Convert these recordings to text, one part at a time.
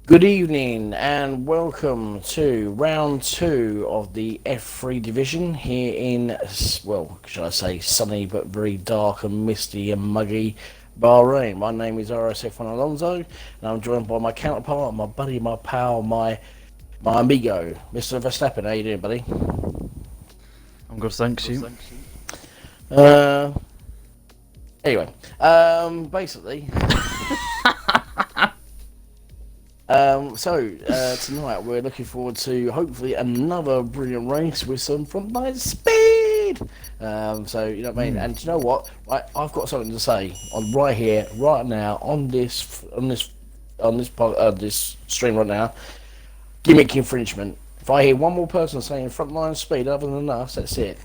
Good evening and welcome to round two of the F3 division here in, well, should I say sunny but very dark and misty and muggy Bahrain. My name is RSF1 Alonso and I'm joined by my counterpart, my buddy, my pal, my amigo, Mr. Verstappen. How you doing, buddy? I'm good, thanks you. Uh, anyway, basically. Tonight we're looking forward to hopefully another brilliant race with some frontline speed. You know what I mean. And you know what? I've got something to say on right here, right now, on this stream right now. Gimmick infringement. If I hear one more person saying frontline speed other than us, that's it.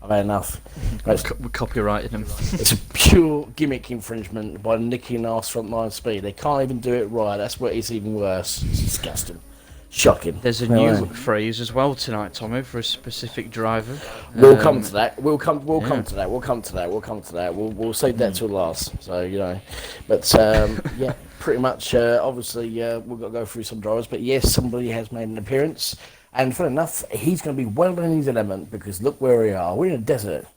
I've had enough. We're copyrighting them. It's a pure gimmick infringement by nicking our frontline speed. They can't even do it right. That's what it's even worse. It's disgusting. Shocking. There's a new phrase as well tonight, Tommy, for a specific driver. We'll come to that. We'll come to that. We'll save that till last. So you know, but yeah, pretty much. Obviously, we've got to go through some drivers. But yes, somebody has made an appearance. And fun enough, he's going to be well in his element because look where we are. We're in a desert.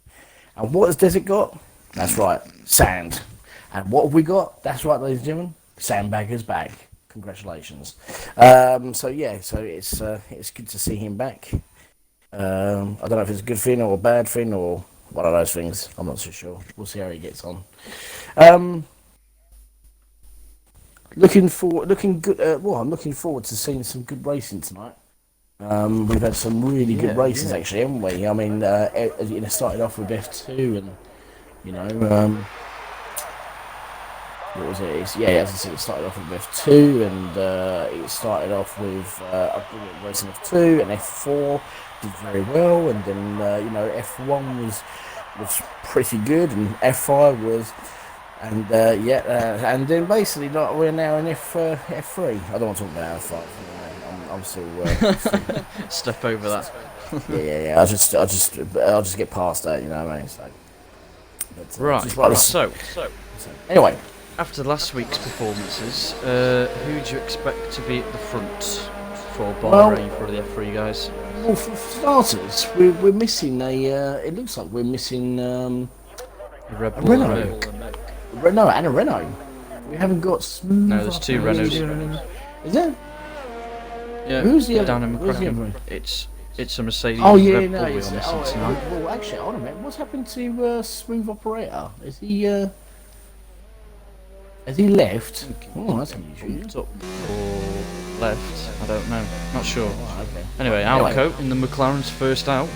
And what has desert got? That's right, sand. And what have we got? That's right, ladies and gentlemen, Sandbagger's back. Congratulations. So it's good to see him back. I don't know if it's a good thing or a bad thing or one of those things. I'm not so sure. We'll see how he gets on. Looking good. I'm looking forward to seeing some good racing tonight. We've had some really good races actually, haven't we? I mean, it started off with F2 and, you know, what was it? As I said, it started off with F2 and it started off with a brilliant race in F2 and F4 did very well, and then, F1 was pretty good and F5 was, and and then basically we're now in F3. I don't want to talk about F5. I'm still step over that. yeah. I'll just get past that, you know what I mean? Right. So anyway, after last week's performances, who do you expect to be at the front for Bahrain for the F3 guys? Well, for starters, we're missing it looks like we're missing a Red Bull and a Renault. We haven't got No, there's two Renaults. Is there? Yeah, who's the down in Who's the McLaren. It's a Mercedes. Oh yeah, Red no, Bull it's tonight. well, actually, hold on a minute. What's happened to Smooth Operator? Is he has he left? Oh, that's unusual. Up or left? I don't know. Not sure. Oh, okay. Anyway, Alco in the McLaren's first out.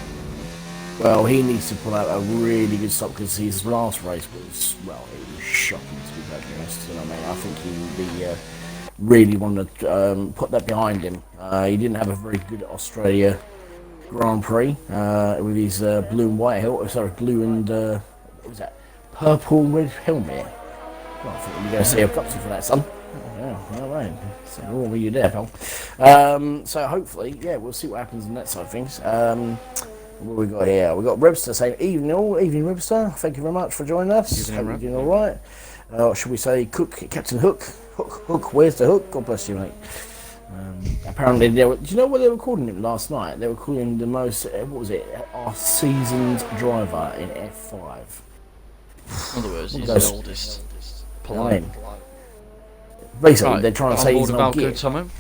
Well, he needs to pull out a really good stop because his last race was, it was shocking to be perfectly honest. You know what I mean? I think he would be really wanted to put that behind him. He didn't have a very good Australia Grand Prix with his blue and white helmet. Sorry, blue and what was that? Purple and red helmet. Well, I think you're going to see a proxy for that, son. Yeah, all right. So, what were you there, pal? So hopefully, we'll see what happens on that side of things. What we got here? We got Webster saying evening Webster. Thank you very much for joining us. Hope you're doing all right. Should we say Captain Hook? Where's the hook? God bless you, mate. Apparently, do you know what they were calling him last night? They were calling him the most, our seasoned driver in F5. In other words, he's the oldest. Polite. Basically, right, they're trying to say he's not gear.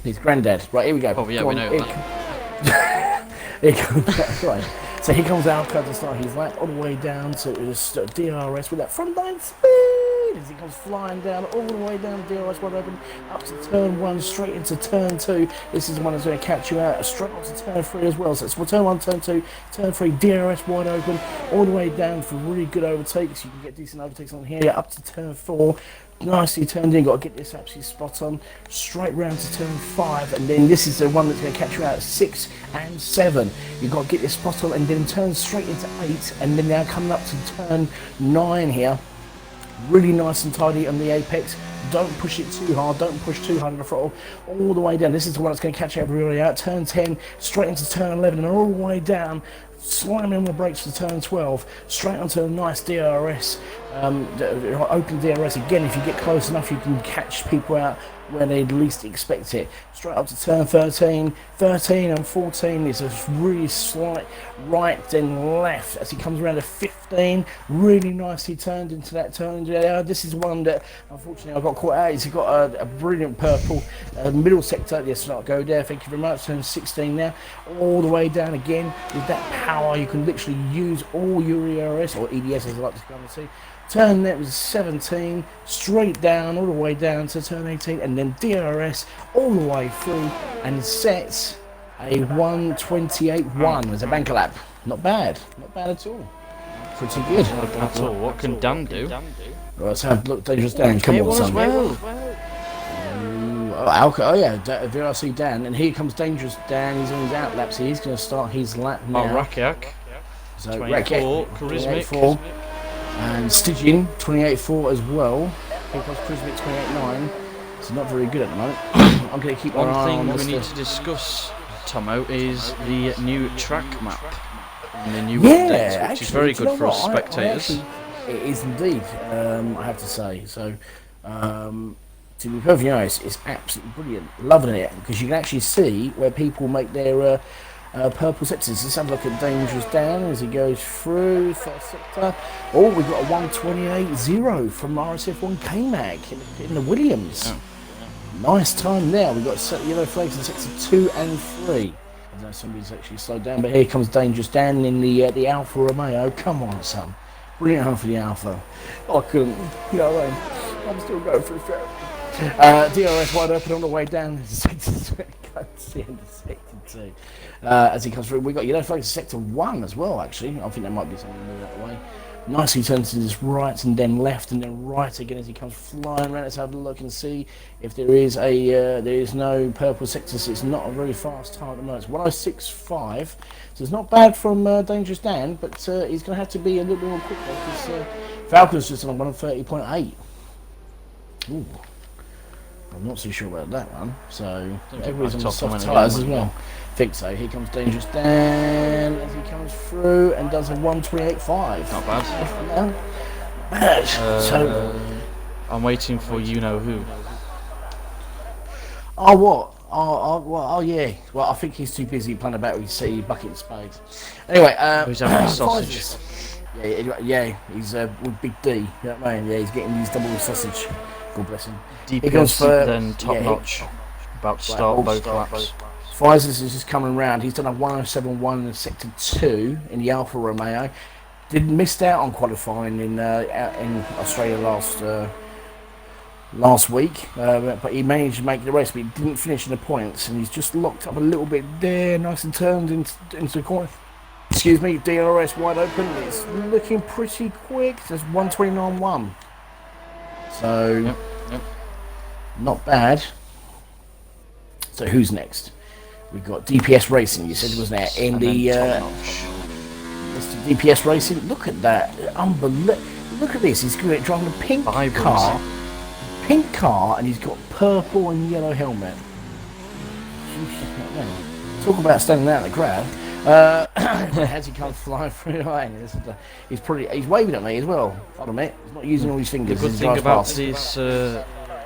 His granddad. Right, here we go. Oh, yeah, we know that. Here comes, right. So he comes out at the start. He's like all the way down to DRS with that frontline speed as he comes flying down all the way down DRS wide open up to turn 1 straight into turn 2. This is the one that's going to catch you out straight onto turn 3 as well. So it's turn 1, turn 2, turn 3, DRS wide open all the way down for really good overtakes. You can get decent overtakes on here up to turn 4. Nicely turned in, got to get this absolutely spot on, straight round to turn 5, and then this is the one that's going to catch you out at 6 and 7. You've got to get this spot on and then turn straight into 8, and then now coming up to turn 9 here. Really nice and tidy on the apex. Don't push it too hard, don't push too hard on the throttle, all the way down. This is the one that's going to catch everybody out. Turn 10, straight into turn 11, and all the way down slamming on the brakes for turn 12, straight onto a nice DRS. Open DRS again. If you get close enough, you can catch people out where they'd least expect it. Straight up to turn 13, 13 and 14 is a really slight right then left as he comes around to 15. Really nicely turned into that turn. This is one that unfortunately I got caught out. He's got a brilliant purple middle sector. Yes, not go there. Thank you very much. Turn 16 now, all the way down again with that power. You can literally use all your ERS or EDS as I like to come and see. Turn that was 17, straight down, all the way down to turn 18, and then DRS all the way through, and sets a 1:28.1 as a banker lap. Not bad at all. Pretty good. Not bad at all. What can Dan do? Right, let's have a look. Dangerous Dan, come on, son. Oh yeah, VRC Dan, and here comes Dangerous Dan. He's on his out lap, so he's going to start his lap now. Rakiak. So 24, Charismatic. And Stygian, 28.4 as well. Here comes Charismatic, 28.9. So not very good at the moment. I'm going to keep my eye on One thing we need to discuss, Tomo, is the new track map and the new updates, which is very good for us spectators. It is indeed, I have to say. So, to be perfectly honest, it's absolutely brilliant. Loving it, because you can actually see where people make their purple sectors. Let's have a look at Dangerous Dan as he goes through first sector. Oh, we've got a 1:28.0 from RSF1 K-Mag in the Williams. Yeah. Nice time there. We've got yellow flags in sector 2 and 3. I don't know if somebody's actually slowed down, but here comes Dangerous Dan in the Alfa Romeo. Come on, son. Brilliant run for the Alfa. I couldn't, you know what I mean? I'm still going through it. DRS wide open on the way down. That's the end of sector 2. As he comes through, we've got yellow flags in sector 1 as well, actually. I think there might be something moving that way. Nicely turns to his right and then left and then right again as he comes flying around. Let's have a look and see if there is there is no purple sector, so it's not a very fast time at the moment. It's 1:06.5, so it's not bad from Dangerous Dan, but he's going to have to be a little bit more quick because Falcon's just on 1:30.8. Ooh, I'm not too sure about that one. So everybody's on the soft tyres as well. I think so. Here comes Dangerous Dan as he comes through and does a 1:28.5. Not bad. Not bad. So I'm waiting for you know who. Oh what? Oh yeah. Well, I think he's too busy playing about with City Bucket and Spades. Anyway, who's having a sausage? Yeah. He's with Big D. You know what I mean? Yeah, he's getting his double sausage. God bless him. DPS then top notch. About to start both laps. Pfizer's is just coming round. He's done a 1:07.1 in sector 2 in the Alfa Romeo. Missed out on qualifying in Australia last week, but he managed to make the race, but he didn't finish in the points, and he's just locked up a little bit there, nice and turned into the corner. Excuse me, DRS wide open. It's looking pretty quick. There's 1:29.1. So, yep. Not bad. So who's next? We've got DPS Racing, you said, wasn't there? In the DPS Racing. Look at that. Unbelievable. Look at this. He's driving a pink car. Pink car, and he's got purple and yellow helmet. Talk about standing out in the crowd. As he comes flying through the line, he's waving at me as well. I'll admit, he's not using all his fingers. The good thing about this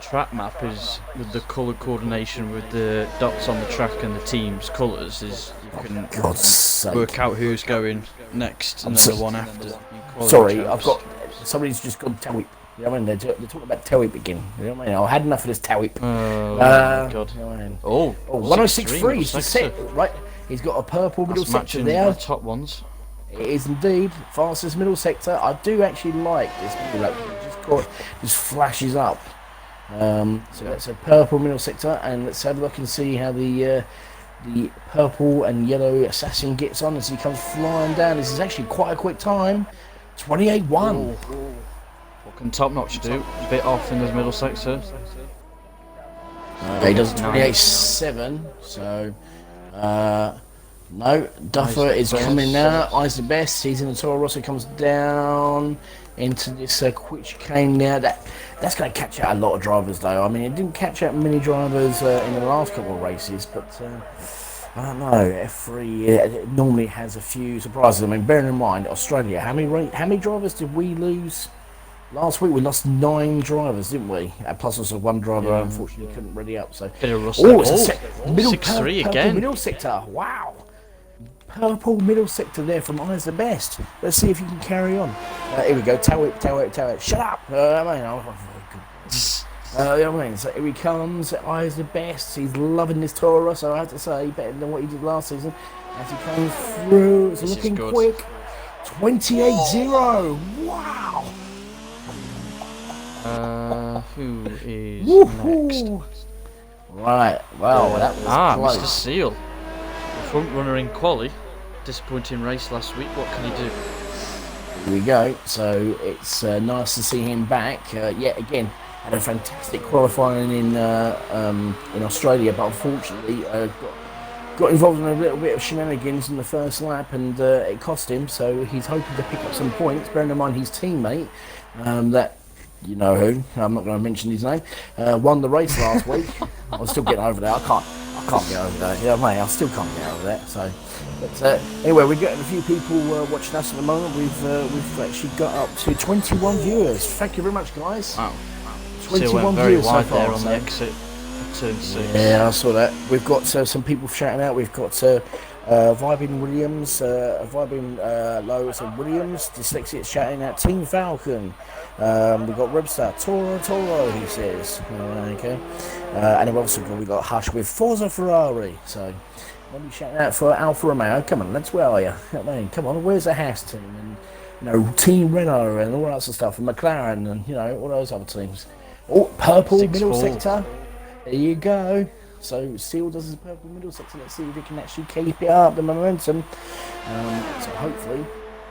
track map is with the colour coordination with the dots on the track and the team's colours is you can work out who's going next and then the one after. Sorry, somebody's just gone tail-whip. You know what I mean? They're talking about tail-whip again. You know what I mean? I had enough of this tail-whip. Oh my god. You know what I mean? 106.3 he's just set, right? He's got a purple middle sector there. The top ones. It is indeed fastest middle sector. I do actually like this. Just flashes up. So that's a purple middle sector, and let's have a look and see how the purple and yellow assassin gets on as he comes flying down. This is actually quite a quick time. 28.1. What can Top Notch do? A bit off in the middle sector. He does 28.7. So. No, Duffer is coming now. Eyes the best. He's in the Toro Rosso, comes down into this quick chicane now. That's going to catch out a lot of drivers, though. I mean, it didn't catch out many drivers in the last couple of races, but I don't know. F3 it normally has a few surprises. I mean, bearing in mind Australia, how many drivers did we lose last week? We lost 9 drivers, didn't we? Plus also one driver Yeah. unfortunately couldn't ready up. So Bit of rust. it's a 6-3 purple again. middle sector. Wow. Purple middle sector there from Eyes the Best. Let's see if you can carry on. Here we go. Tow it. Shut up. You know what I mean? So here he comes. Eyes the Best. He's loving this Toro, so I have to say, better than what he did last season. As he comes through, it's looking quick. 28-0. Wow. Who is next? Right. Well, that was close. Mr. Seal, the front runner in quali. Disappointing race last week. What can he do? Here we go. So it's nice to see him back yet again. Had a fantastic qualifying in Australia, but unfortunately got involved in a little bit of shenanigans in the first lap, and it cost him. So he's hoping to pick up some points. Bearing in mind his teammate, that you know who, I'm not going to mention his name, won the race last week. I'm still getting over that. I can't get over that. Yeah, mate, I still can't get over that. So, but anyway, we're getting a few people watching us at the moment. We've actually got up to 21 viewers. Thank you very much, guys. Wow. 21 very viewers wide so far, there on the exit. Turn 6. Yeah, I saw that. We've got some people shouting out. We've got Vibing Williams, Vibing Lois and Williams, Dyslexia shouting out Team Falcon. We've got Rebstar, Toro, he says. Okay. And we've got Hush with Forza Ferrari. So, let me shout out for Alfa Romeo. Come on, lads, where are you? I mean, come on, where's the Haas team? And, you know, Team Renault and all that sort of stuff, and McLaren and, you know, all those other teams. Oh, purple 6-4. middle sector. There you go. So Seal does his purple middle sector. Let's see if he can actually keep it up, the momentum. So hopefully,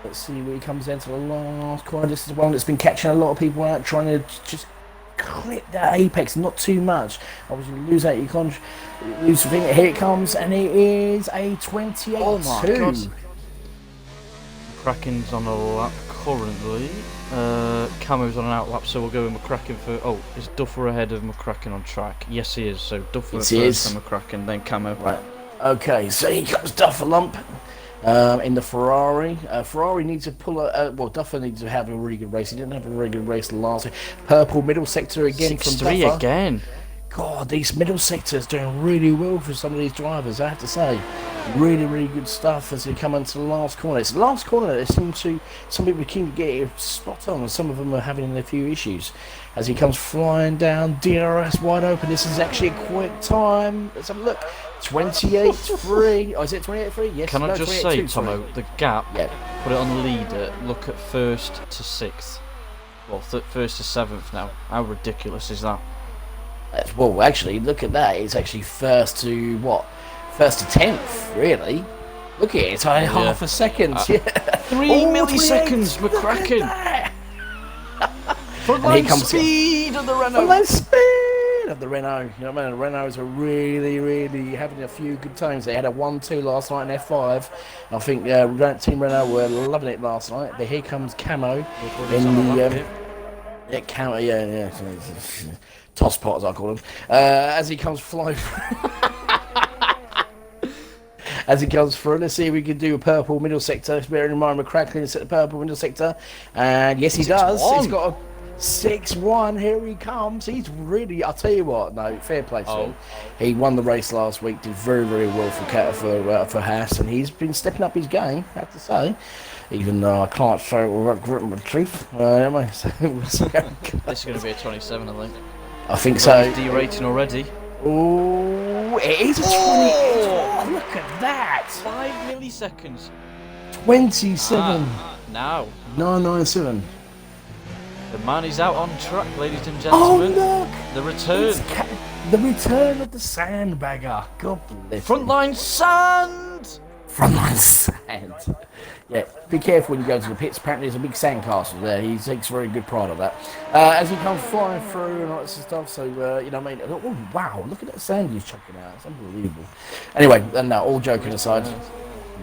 let's see where he comes into the last corner. This is one that's been catching a lot of people out, trying to just clip that apex, not too much. Obviously, lose out your lose the thing. Here it comes, and it is a 28-2. Oh my God. McCracken's on a lap currently. Camo's on an outlap, so we'll go with McCracken for. Oh, is Duffer ahead of McCracken on track? Yes, he is. So Duffer first, then McCracken, then Camo. Right. Okay, so here comes Duffer Lump in the Ferrari. Ferrari needs to pull well, Duffer needs to have a really good race. He didn't have a really good race last week. Purple middle sector again from Duffer. 6-3 again. God, these middle sectors doing really well for some of these drivers, I have to say. Really, really good stuff as they come into the last corner. It's the last corner that some people keen to get it spot on, and some of them are having a few issues. As he comes flying down, DRS wide open. This is actually a quick time. Let's have a look. 28-3. Oh, is it 28-3? Yes. Can I just say, Tomo, the gap, put it on the leader, look at 1st to 6th. Well, 1st to 7th now. How ridiculous is that? Well, actually, look at that. It's actually 1st to what? 1st to 10th, really. Look at it. It's only half a second. 3 milliseconds, McCracken. Frontline speed of the Renault. Frontline speed of the Renault. You know what I mean? The Renaults are really, really having a few good times. They had a 1-2 last night in F5. I think Team Renault were loving it last night. But here comes Camo in the Camo. Yeah. Toss pot, as I call him. As he comes flying. As he comes through, let's see if we can do a purple middle sector. Bearing in mind, McCracken set the purple middle sector, and yes, he does. He's got a 6-1. Here he comes. He's really. I'll tell you what. No, fair play to him. He won the race last week. Did very, very well for Haas, and he's been stepping up his game. I have to say. Even though I can't show it with my teeth. This is going to be a 27, I think. I think so. Derating already. Oh, it is a 20. Oh, look at that. 5 milliseconds. 27. Now. 997. The man is out on track, ladies and gentlemen. Oh, look. The return. The return of the sandbagger. God bless him. Frontline sand. Frontline sand. Yeah, be careful when you go to the pits. Apparently there's a big sandcastle there. He takes very good pride of that. As he comes flying through and all that sort of stuff. So, you know what I mean? Oh, wow, look at that sand he's chucking out. It's unbelievable. Anyway, no, all joking aside. It's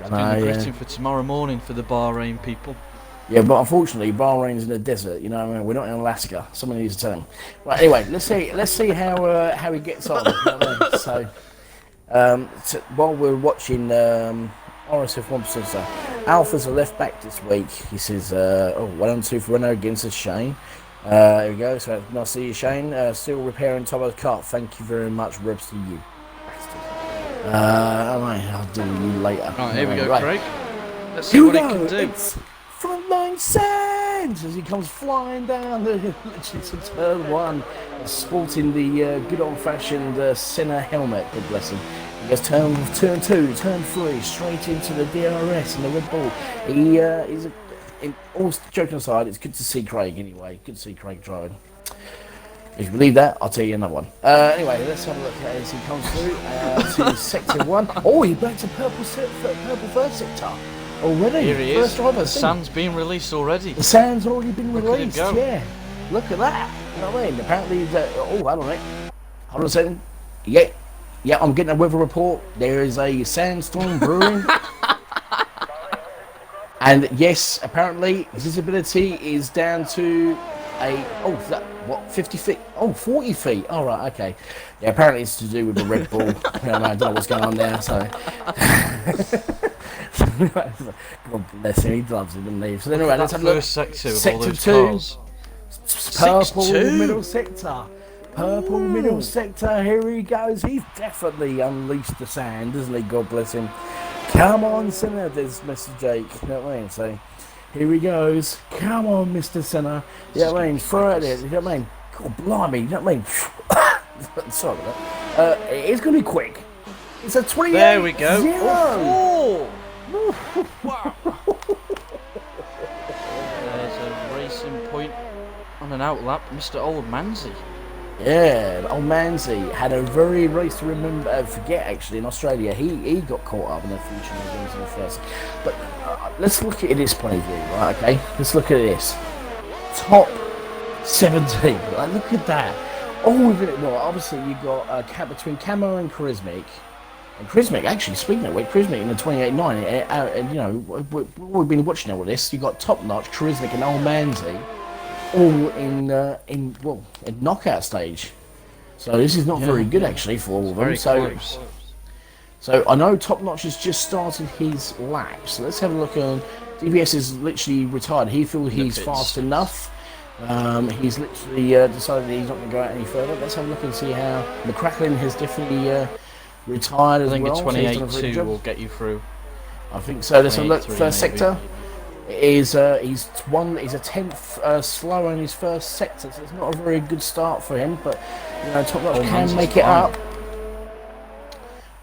been the greeting for tomorrow morning for the Bahrain people. Yeah, but unfortunately, Bahrain's in the desert. You know what I mean? We're not in Alaska. Someone needs to tell him. Right, anyway, let's see how he gets on. You know what I mean? So... While we're watching RSF1, so Alpha's a left back this week. He says, 1-2 for Renault against us, Shane. There we go. So nice to see you, Shane. Still repairing Tomo's car. Thank you very much. Rubs to you. I'll do you later. Right, here we go, right. Craig. Let's see what it can do. It's Frontline Sands as he comes flying down literally to turn 1, sporting the good old-fashioned Senna helmet. God bless him. He goes turn 2, turn 3, straight into the DRS and the Red Bull. All joking aside, it's good to see Craig anyway. Good to see Craig driving. If you believe that, I'll tell you another one. Anyway, let's have a look as he comes through to Sector 1. Oh, he back to purple first sector already. Here he first is. driver. The sand's been released already. The sand's already been Look released. at it go. Yeah, look at that. You know what I mean? Apparently, hold on a minute. Hold on a second. Yeah, I'm getting a weather report. There is a sandstorm brewing. And yes, apparently visibility is down to 50 feet? 40 feet. All right, okay. Yeah, apparently it's to do with the Red Bull. I don't know what's going on there, so. God bless him, he loves it, doesn't he? So anyway, let's have a look. First sector of Sector all those 2. cars. Purple 6-2. middle sector. Purple middle sector. Here he goes. He's definitely unleashed the sand, doesn't he? God bless him. Come on, Senna. There's Mr. Jake. You know what I mean? So here he goes. Come on, Mr. Senna. You know what I mean? Throw it in. You know what I mean? God blimey. You know what I mean? Sorry about that. It's going to be quick. It's a 28. There we go. 0. Oh. Wow. There's a racing point on an outlap. Mr. Old Manzi. Yeah, old Manzi had a very race to forget actually in Australia. He got caught up in a few shenanigans in the first. But let's look at this point of view, right? Okay, let's look at this. Top 17. Like, look at that. All of it. Well, obviously you got a cap between Camo and Charismic. And Charismic, actually, speaking of which, Charismic in the 28.9, and you know, we've been watching all of this. You got Top Notch, Charismic, and Old Manzi. All in knockout stage, so this is not very good actually for all of them. So I know Top Notch has just started his lap. So let's have a look. DBS is literally retired. He feels he's fast enough. He's literally decided he's not going to go out any further. Let's have a look and see how McCracklin has definitely retired as well. I think a 28.2 will get you through. I think so. Let's have a look. First sector. He's a 10th slower in his first sector, so it's not a very good start for him. But you know, Top Notch can make it up.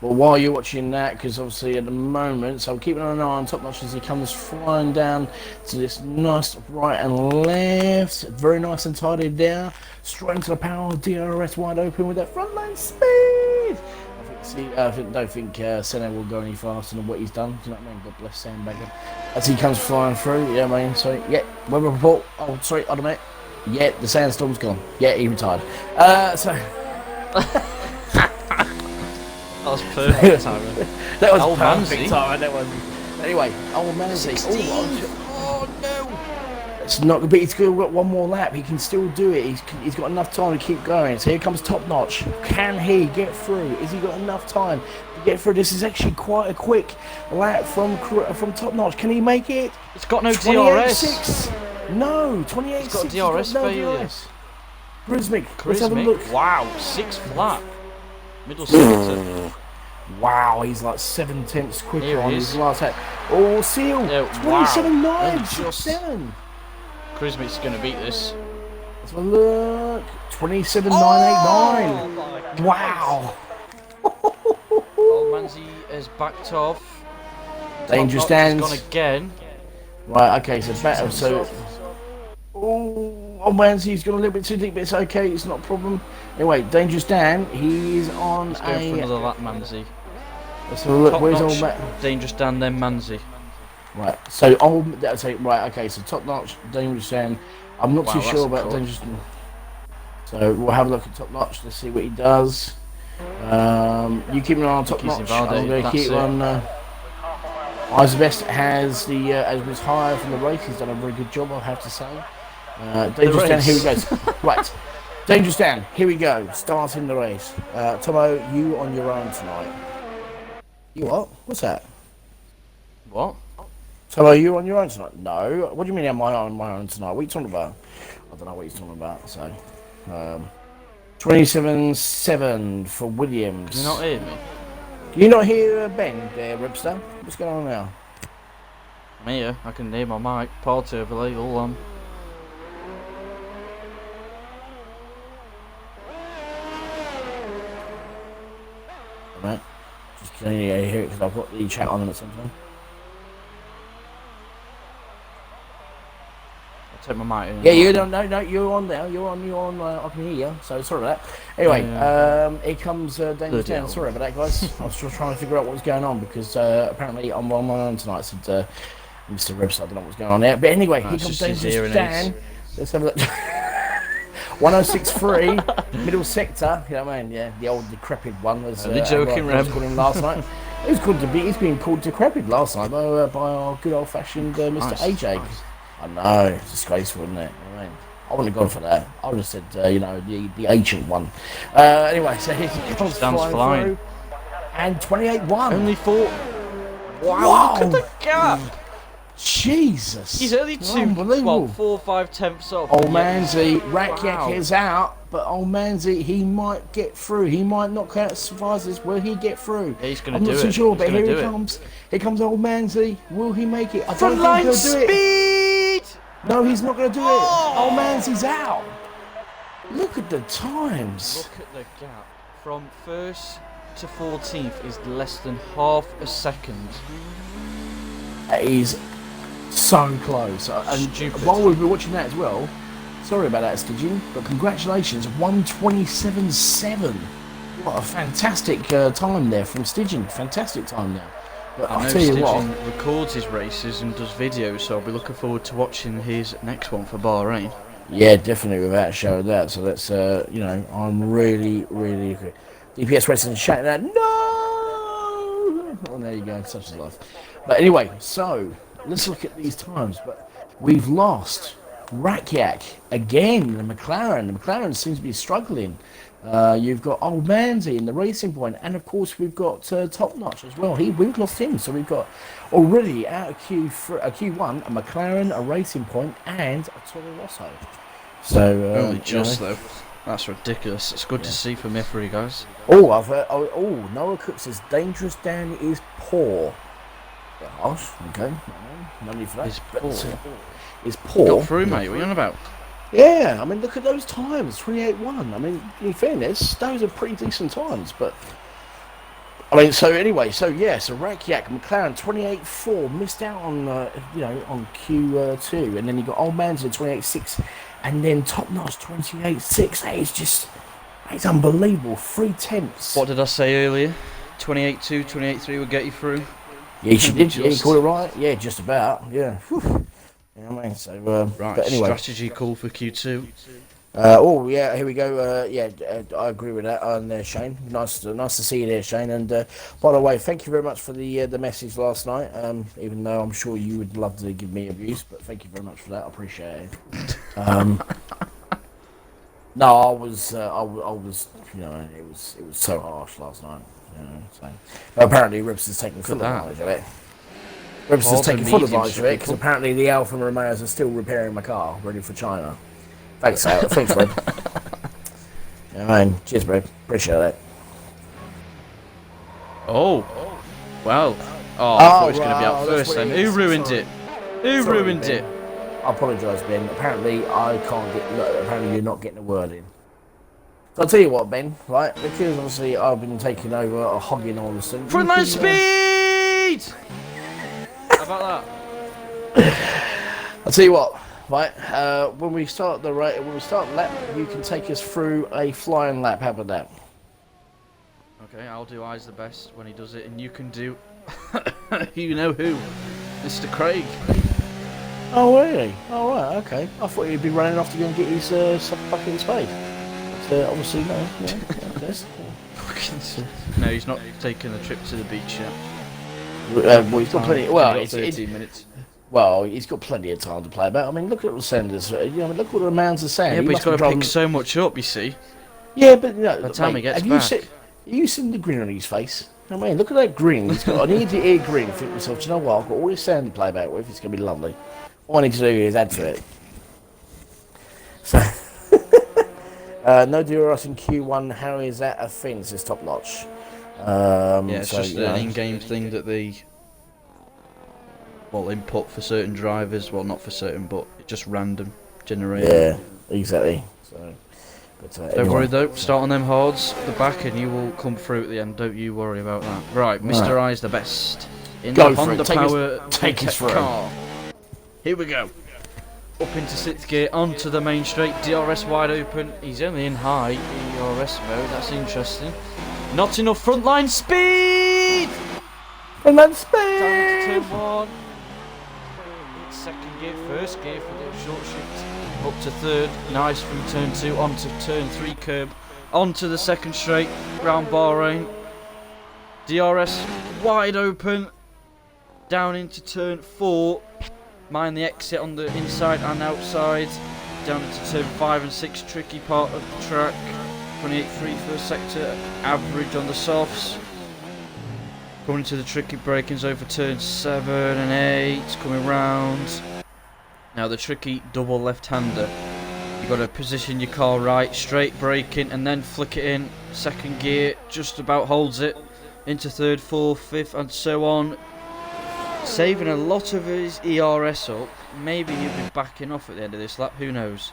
Well, while you're watching that, because obviously at the moment, so I'm keeping an eye on Top Notch as he comes flying down to this nice right and left, very nice and tidy there, straight into the power of DRS wide open with that frontline speed. I don't think Senna will go any faster than what he's done. Do you know what I mean? God bless Sam Baker. As he comes flying through, yeah, I mean, so, yeah, weather report. Oh, sorry, hold a minute. Yeah, the sandstorm's gone. Yeah, he retired. So. That was perfect timing. That was Old perfect Manzi. timing. That was. Anyway, Old Manzi. Oh, no. It's not going to be. He's got one more lap. He can still do it. He's got enough time to keep going. So here comes Top Notch. Can he get through? Has he got enough time to get through? This is actually quite a quick lap from Top Notch. Can he make it? It's got no DRS. 28.6. No, 28.6. It's got DRS failure. Charismic. Let's have a look. Wow, 6 flat. Middle sector. Wow, he's like 7/10 quicker Here on he his is. last lap. Oh, Seal. Yeah, 27.9. wow. 6.7. Charismic's going to beat this. Let's have a look. 27.989. Oh, wow. Old Manzi has backed off. Dangerous Top Notch has stands. gone again. Right, okay, so better. So. Oh, Manzi's gone a little bit too deep, but it's okay. It's not a problem. Anyway, Dangerous Dan. He's on He's going for another lap, Manzi. Let's have a look. Top Where's Notch, Old Man? Dangerous Dan, then Manzi. Right. So right. Okay. So Top Notch, Dangerous Dan. I'm not too sure about Dangerous Dan. So we'll have a look at Top Notch. Let's see what he does. You keep an eye on Top Notch. I'm going to keep on. Isabest has was higher from the race. He's done a very good job, I have to say. Dangerous Dan, here we go. Right. Dangerous Dan, here we go. Starting the race. Tomo, you on your own tonight. You what? What's that? What? So are you on your own tonight? No. What do you mean am I on my own tonight? What are you talking about? I don't know what he's talking about, so... 27-7 for Williams. Can you not hear me? Can you not hear Ben there, Ripster? What's going on now? I'm here. I can hear my mic. Party overlay all on. Alright. Just can you hear it because I've got the chat on at some time. Take my mic in. Yeah, you don't know. No, you're on there. You're on. I can hear you. So sorry about that. Anyway, here comes Daniel down. Sorry about that, guys. I was just trying to figure out what was going on because apparently I'm on my own tonight. Said Mr. Ribs, I don't know what's going on there. But anyway, here comes Dangerous Dan. Let's have a look. 106.3 middle sector. You know what I mean? Yeah, the old decrepit one was. The joking Reb. Called him last night. It was good to be. He's been called decrepit last night by our good old fashioned Mr. AJ. Nice. I know, it's disgraceful, isn't it? I mean, I wouldn't have gone for that. I would have said, the ancient one. Anyway, so he comes flying through. And 28-1. Only 4. Wow, look at the gap. Jesus. He's only 4 or 5 tenths off. Old Manzi, Rakiak is out, but old Manzi, he might get through. He might not survive this. Will he get through? Yeah, he's going to do it. I'm not so sure, but here he comes. Here comes old Manzi. Will he make it? I don't think Frontline he'll speed! do it. No, he's not going to do it. Oh, Manzi's out. Look at the times. Look at the gap. From 1st to 14th is less than half a second. That is so close. And stupid. While we've been watching that as well, sorry about that, Stidgen, but congratulations, 127.7. What a fantastic time there from Stidgen. Fantastic time there. But I know tell you what, Stidgen records his races and does videos, so I'll be looking forward to watching his next one for Bahrain. Yeah, definitely without a show of that. So that's, I'm really, really good. DPS Racing shouting out, no! Oh, there you go, such is life. But anyway, so let's look at these times. But we've lost Rakiak again. The McLaren seems to be struggling. You've got Old Manzi in the Racing Point, and of course we've got Top Notch as well. We've lost him, so we've got already out of Q1 a McLaren, a Racing Point, and a Toro Rosso. So only just though. That's ridiculous. It's good to see from F3 guys. Oh, I've heard. Oh, Noah Cook says Dangerous Dan is poor. Harsh. Okay. No need for that. Is poor. Got through, mate. What are you on about? Yeah, I mean, look at those times, 28-1. I mean, in fairness, those are pretty decent times, but... I mean, so anyway, so Rakiak, McLaren, 28-4, missed out on, on Q2, and then you got Old Man's at 28-6, and then Top Notch, 28-6. That is just... It's unbelievable, 3 tenths. What did I say earlier? 28-2, 28-3 would get you through? Yeah, you did, yeah, you called it right. Yeah, just about, yeah. Whew. You know what I mean? So, right, but anyway. Strategy call for Q2. Here we go. I agree with that. And there, Shane. Nice to see you there, Shane. And by the way, thank you very much for the message last night. Even though I'm sure you would love to give me abuse, but thank you very much for that. I appreciate it. No, I was, it was so harsh last night. So but apparently, Ribs is taking full advantage of it. Ribs is taking full advantage of it because apparently the Alfa Romeos are still repairing my car, ready for China. Thanks, thanks, Rib. Cheers, Rib. Appreciate that. Oh, well. Oh, I thought he was going to be out first then. Who ruined it? Who ruined it? I apologise, Ben. Apparently, apparently you're not getting a word in. So I'll tell you what, Ben, right? Because obviously I've been taking over, hogging all the stuff. Frontline speed! How about that? I'll tell you what, right? When we start the lap, you can take us through a flying lap. How about that? Okay, I'll do Eyes the Best when he does it, and you can do, you know who, Mr. Craig. Oh really? Oh right, okay. I thought he'd be running off to go and get his fucking spade. But obviously no. No, he's not taking the trip to the beach yet. Well, he's got plenty. Well, it's 13 minutes. Well, he's got plenty of time to play about. I mean, look at what Sanders. Look what the Mounds are saying. Yeah, but he's got to pick so much up. You see. Yeah, but by the time he gets back. You seen the grin on his face? I mean, look at that grin. He's got an ear-to-ear grin. Think to myself, do you know what? I've got all this sound to play about with. It's going to be lovely. All I need to do is add to it. So, no DRS in Q1. How is that a thing? It's top notch. Yeah, it's just an in-game thing that they input for certain drivers. Well, not for certain, but just random generated. Yeah, exactly. So, but, don't worry though, start on them hards, the back, and you will come through at the end. Don't you worry about that. Right, Mr. I's the best in the Honda Power take us for car. Here we go. Up into 6th gear, onto the main straight, DRS wide open. He's only in high DRS mode, that's interesting. Not enough frontline speed! Frontline speed! Down to turn 1. It's 2nd gear, 1st gear for the short shift. Up to 3rd, nice from turn 2, onto turn 3 curb. Onto the 2nd straight, round Bahrain. DRS wide open. Down into turn 4. Mind the exit on the inside and outside. Down into turn 5 and 6, tricky part of the track. 28.3 first sector, average on the softs. Coming into the tricky breakings over turn 7 and 8, coming round. Now the tricky double left-hander. You've got to position your car right, straight braking and then flick it in. 2nd gear, just about holds it. Into 3rd, 4th, 5th and so on. Saving a lot of his ERS up. Maybe he'll be backing off at the end of this lap, who knows.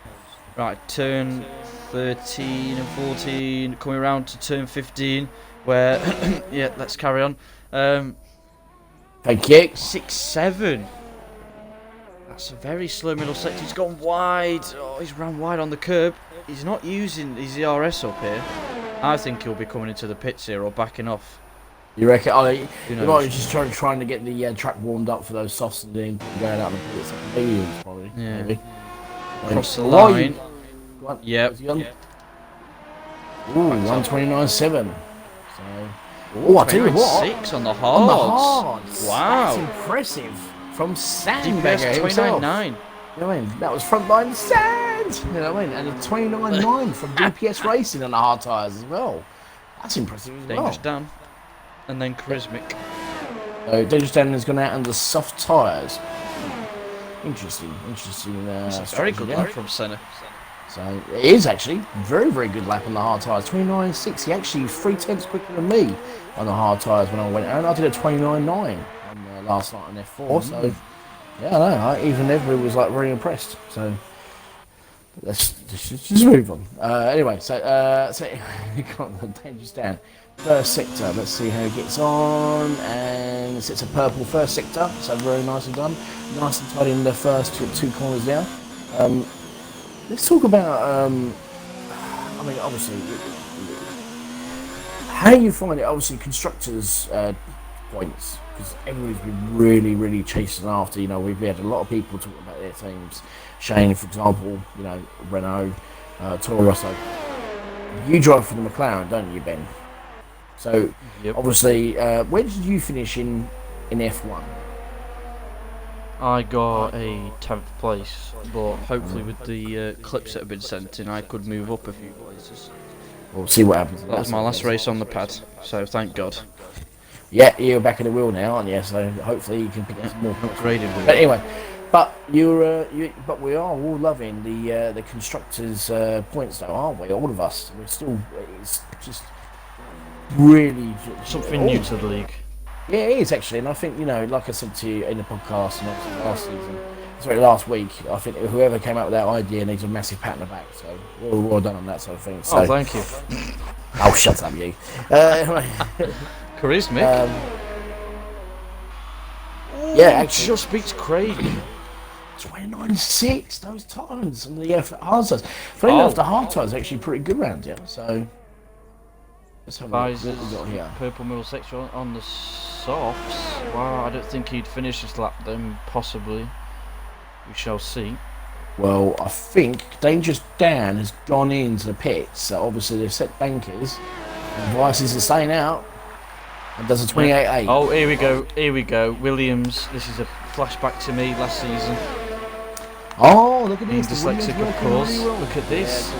Right, turn 13 and 14, coming around to turn 15, where, yeah, let's carry on. Thank you. 6-7. That's a very slow middle sector. He's gone wide. Oh, he's ran wide on the curb. He's not using his ERS up here. I think he'll be coming into the pits here or backing off. You reckon? He might be just trying to get the track warmed up for those softs and then going out and pits. Probably. Yeah. Maybe. Across the line. Yep. Ooh, Back's 129.7. So. Oh, I tell you what. 6 on the hards. Wow. Wow. That's impressive. From Sandbagger DPS himself. 29.9. You know what I mean? That was frontline sand. You know what I mean? And a 29.9 from DPS Racing on the hard tyres as well. That's impressive as well. Dangerous Dan. And then Charismic. So Dangerous Dan has gone out on the soft tyres. Interesting. It's a very good lap from Senna. So it is actually very, very good lap on the hard tyres. 29.6. He actually 3/10 quicker than me on the hard tyres when I went out. And I did a 29.9 on last night on F4. So yeah, I know. Even everybody was like very impressed. So let's just move on. Anyway, so you got the Dangerous Dan. First sector, let's see how he gets on, and it's a purple first sector, so very nicely done. Nice and tidy in the first 2 corners there. Let's talk about, I mean, obviously, how you find it, obviously, constructors' points, because everybody's been really, really chasing after, you know, we've had a lot of people talking about their teams. Shane, for example, you know, Renault, Toro Rosso. You drive for the McLaren, don't you, Ben? So, obviously, where did you finish in F1? I got a 10th place, but hopefully with the clips that have been sent in, I could move up a few places. We'll see what happens. That was my last race on the pad, so thank God. Yeah, you're back in the wheel now, aren't you? So hopefully you can pick up some more points. Upgraded. But anyway, but but we are all loving the constructors' points, though, aren't we? All of us. We're still. It's just really something new to the league. Yeah, it is actually, and I think, you know, like I said to you in the podcast and last week, I think whoever came up with that idea needs a massive pat on the back. So well done on that sort of thing. So, oh, thank you. Oh, shut up, you. Charismatic. Yeah, actually, just beats Craig. 29.6 those times on the hard tires. Funny enough, the hard tires are actually pretty good round here. So let's have a look what we got here. Purple middle section on the softs. Wow, I don't think he'd finish this lap then. Possibly, we shall see. Well, I think Dangerous Dan has gone into the pits. So obviously they've set bankers. And Vices is staying out. And does a 28.8. Oh, here we go. Here we go. Williams. This is a flashback to me last season. Oh, look at this. Dyslexic, of course. Really well. Look at this.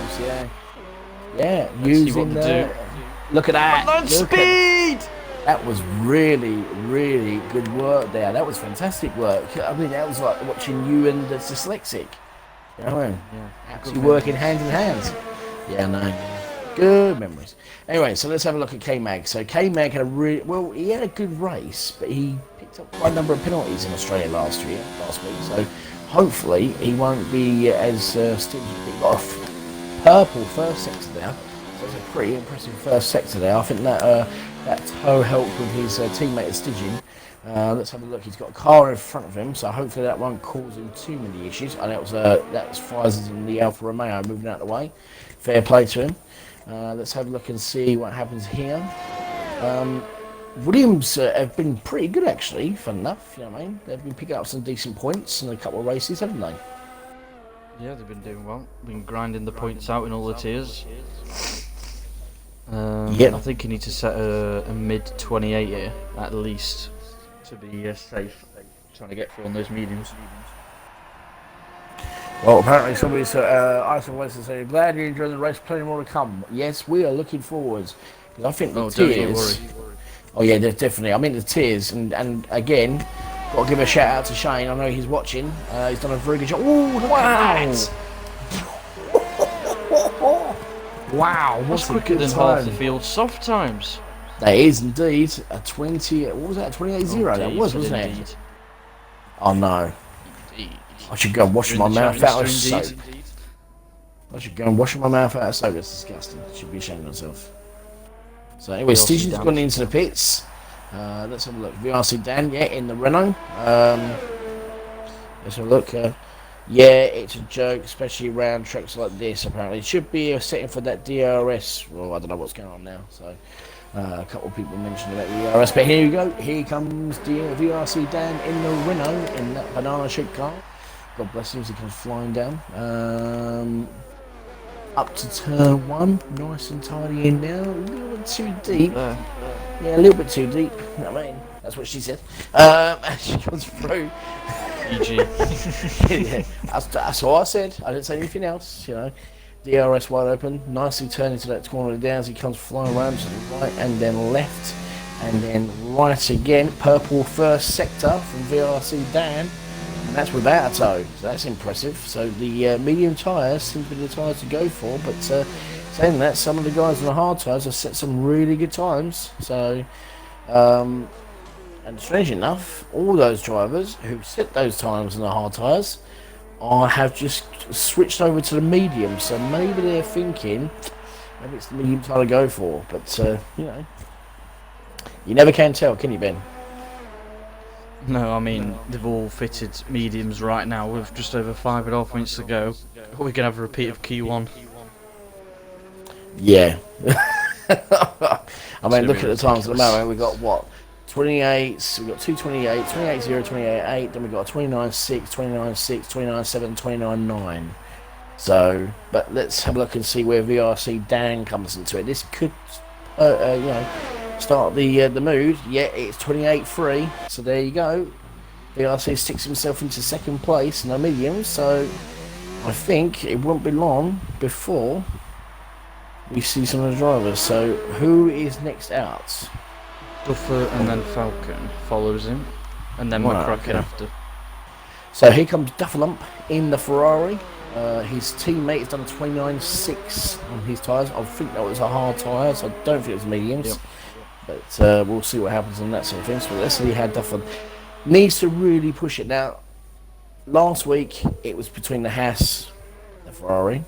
Yeah, using the Look at that. Front speed! That was really, really good work there. That was fantastic work. I mean, that was like watching you and the dyslexic. You know what I mean? Yeah. Actually working hand in hand. Yeah, no. Good memories. Anyway, so let's have a look at K-Mag. So K-Mag had he had a good race, but he picked up quite a number of penalties in Australia last week. So hopefully he won't be as stingy. He got a purple first sector there. So it's a pretty impressive first sector there. I think that toe helped with his teammate stitching. Let's have a look. He's got a car in front of him, so hopefully that won't cause him too many issues. And that was Pfizer's in the Alfa Romeo moving out of the way. Fair play to him. Let's have a look and see what happens here. Williams have been pretty good actually, fun enough, you know what I mean? They've been picking up some decent points in a couple of races, haven't they? Yeah, they've been doing well. Been grinding the points out in all the tiers. I think you need to set a mid-28 here, at least, to be safe, trying to get through on those mediums. Well, apparently somebody's West is saying, glad you're enjoying the race, plenty more to come. Yes, we are looking forwards. Because I think the tiers... Oh yeah, definitely. I mean the tiers, and again, got to give a shout out to Shane. I know he's watching. He's done a very good job. Ooh, wow! Wow, what's quicker than half the field soft times? That is indeed a 20. What was that? 28-0. That was, wasn't it? Oh no. Indeed. I should go and wash my mouth out of soap. I should go and wash my mouth out of soap. That's disgusting. I should be ashamed of myself. So anyway, Stitchen's gone into the pits. Let's have a look. VRC Dan, yeah, in the Renault. Let's have a look. Yeah, it's a joke, especially around tracks like this, apparently. It should be a setting for that DRS. Well, I don't know what's going on now. So a couple of people mentioned about the DRS. But here you go. Here comes VRC Dan in the Renault in that banana-shaped car. God bless him as he comes flying down. Up to turn one, nice and tidy in now. A little bit too deep. Yeah, a little bit too deep. You know what I mean? That's what she said. As she comes through. PG. Yeah, that's all I said. I didn't say anything else. You know, DRS wide open, nicely turning into that corner down as he comes flying around to the right and then left and then right again. Purple first sector from VRC Dan. And that's without a toe, so that's impressive. So the medium tyres seem to be the tyres to go for, but saying that, some of the guys on the hard tyres have set some really good times. So, and strange enough, all those drivers who set those times on the hard tyres have just switched over to the medium. So maybe they're thinking, maybe it's the medium tyre to go for. But, you know, you never can tell, can you, Ben? No, I mean, they've all fitted mediums right now with just over 5.5 minutes to go. We can have a repeat of Q1. Yeah. I mean, look at the times at the moment. We've got what? 28s, we've got 228, 28.0, 28.8, then we've got a 29.6, 29.6, 29.7, 29.9. So, but let's have a look and see where VRC Dan comes into it. This could, you know, start the mood. Yeah, it's 28.3, so there you go. VRC sticks himself into second place in the medium, so I think it won't be long before we see some of the drivers. So who is next out? Duffer and then Falcon follows him, and then McCracken after. So here comes Duffalump in the Ferrari. His teammate has done a 29.6 on his tyres. I think that was a hard tyre, so I don't think it was mediums. Yep. But we'll see what happens on that sort of thing. So let's see how Duffin needs to really push it. Now, last week it was between the Haas and the Ferrari.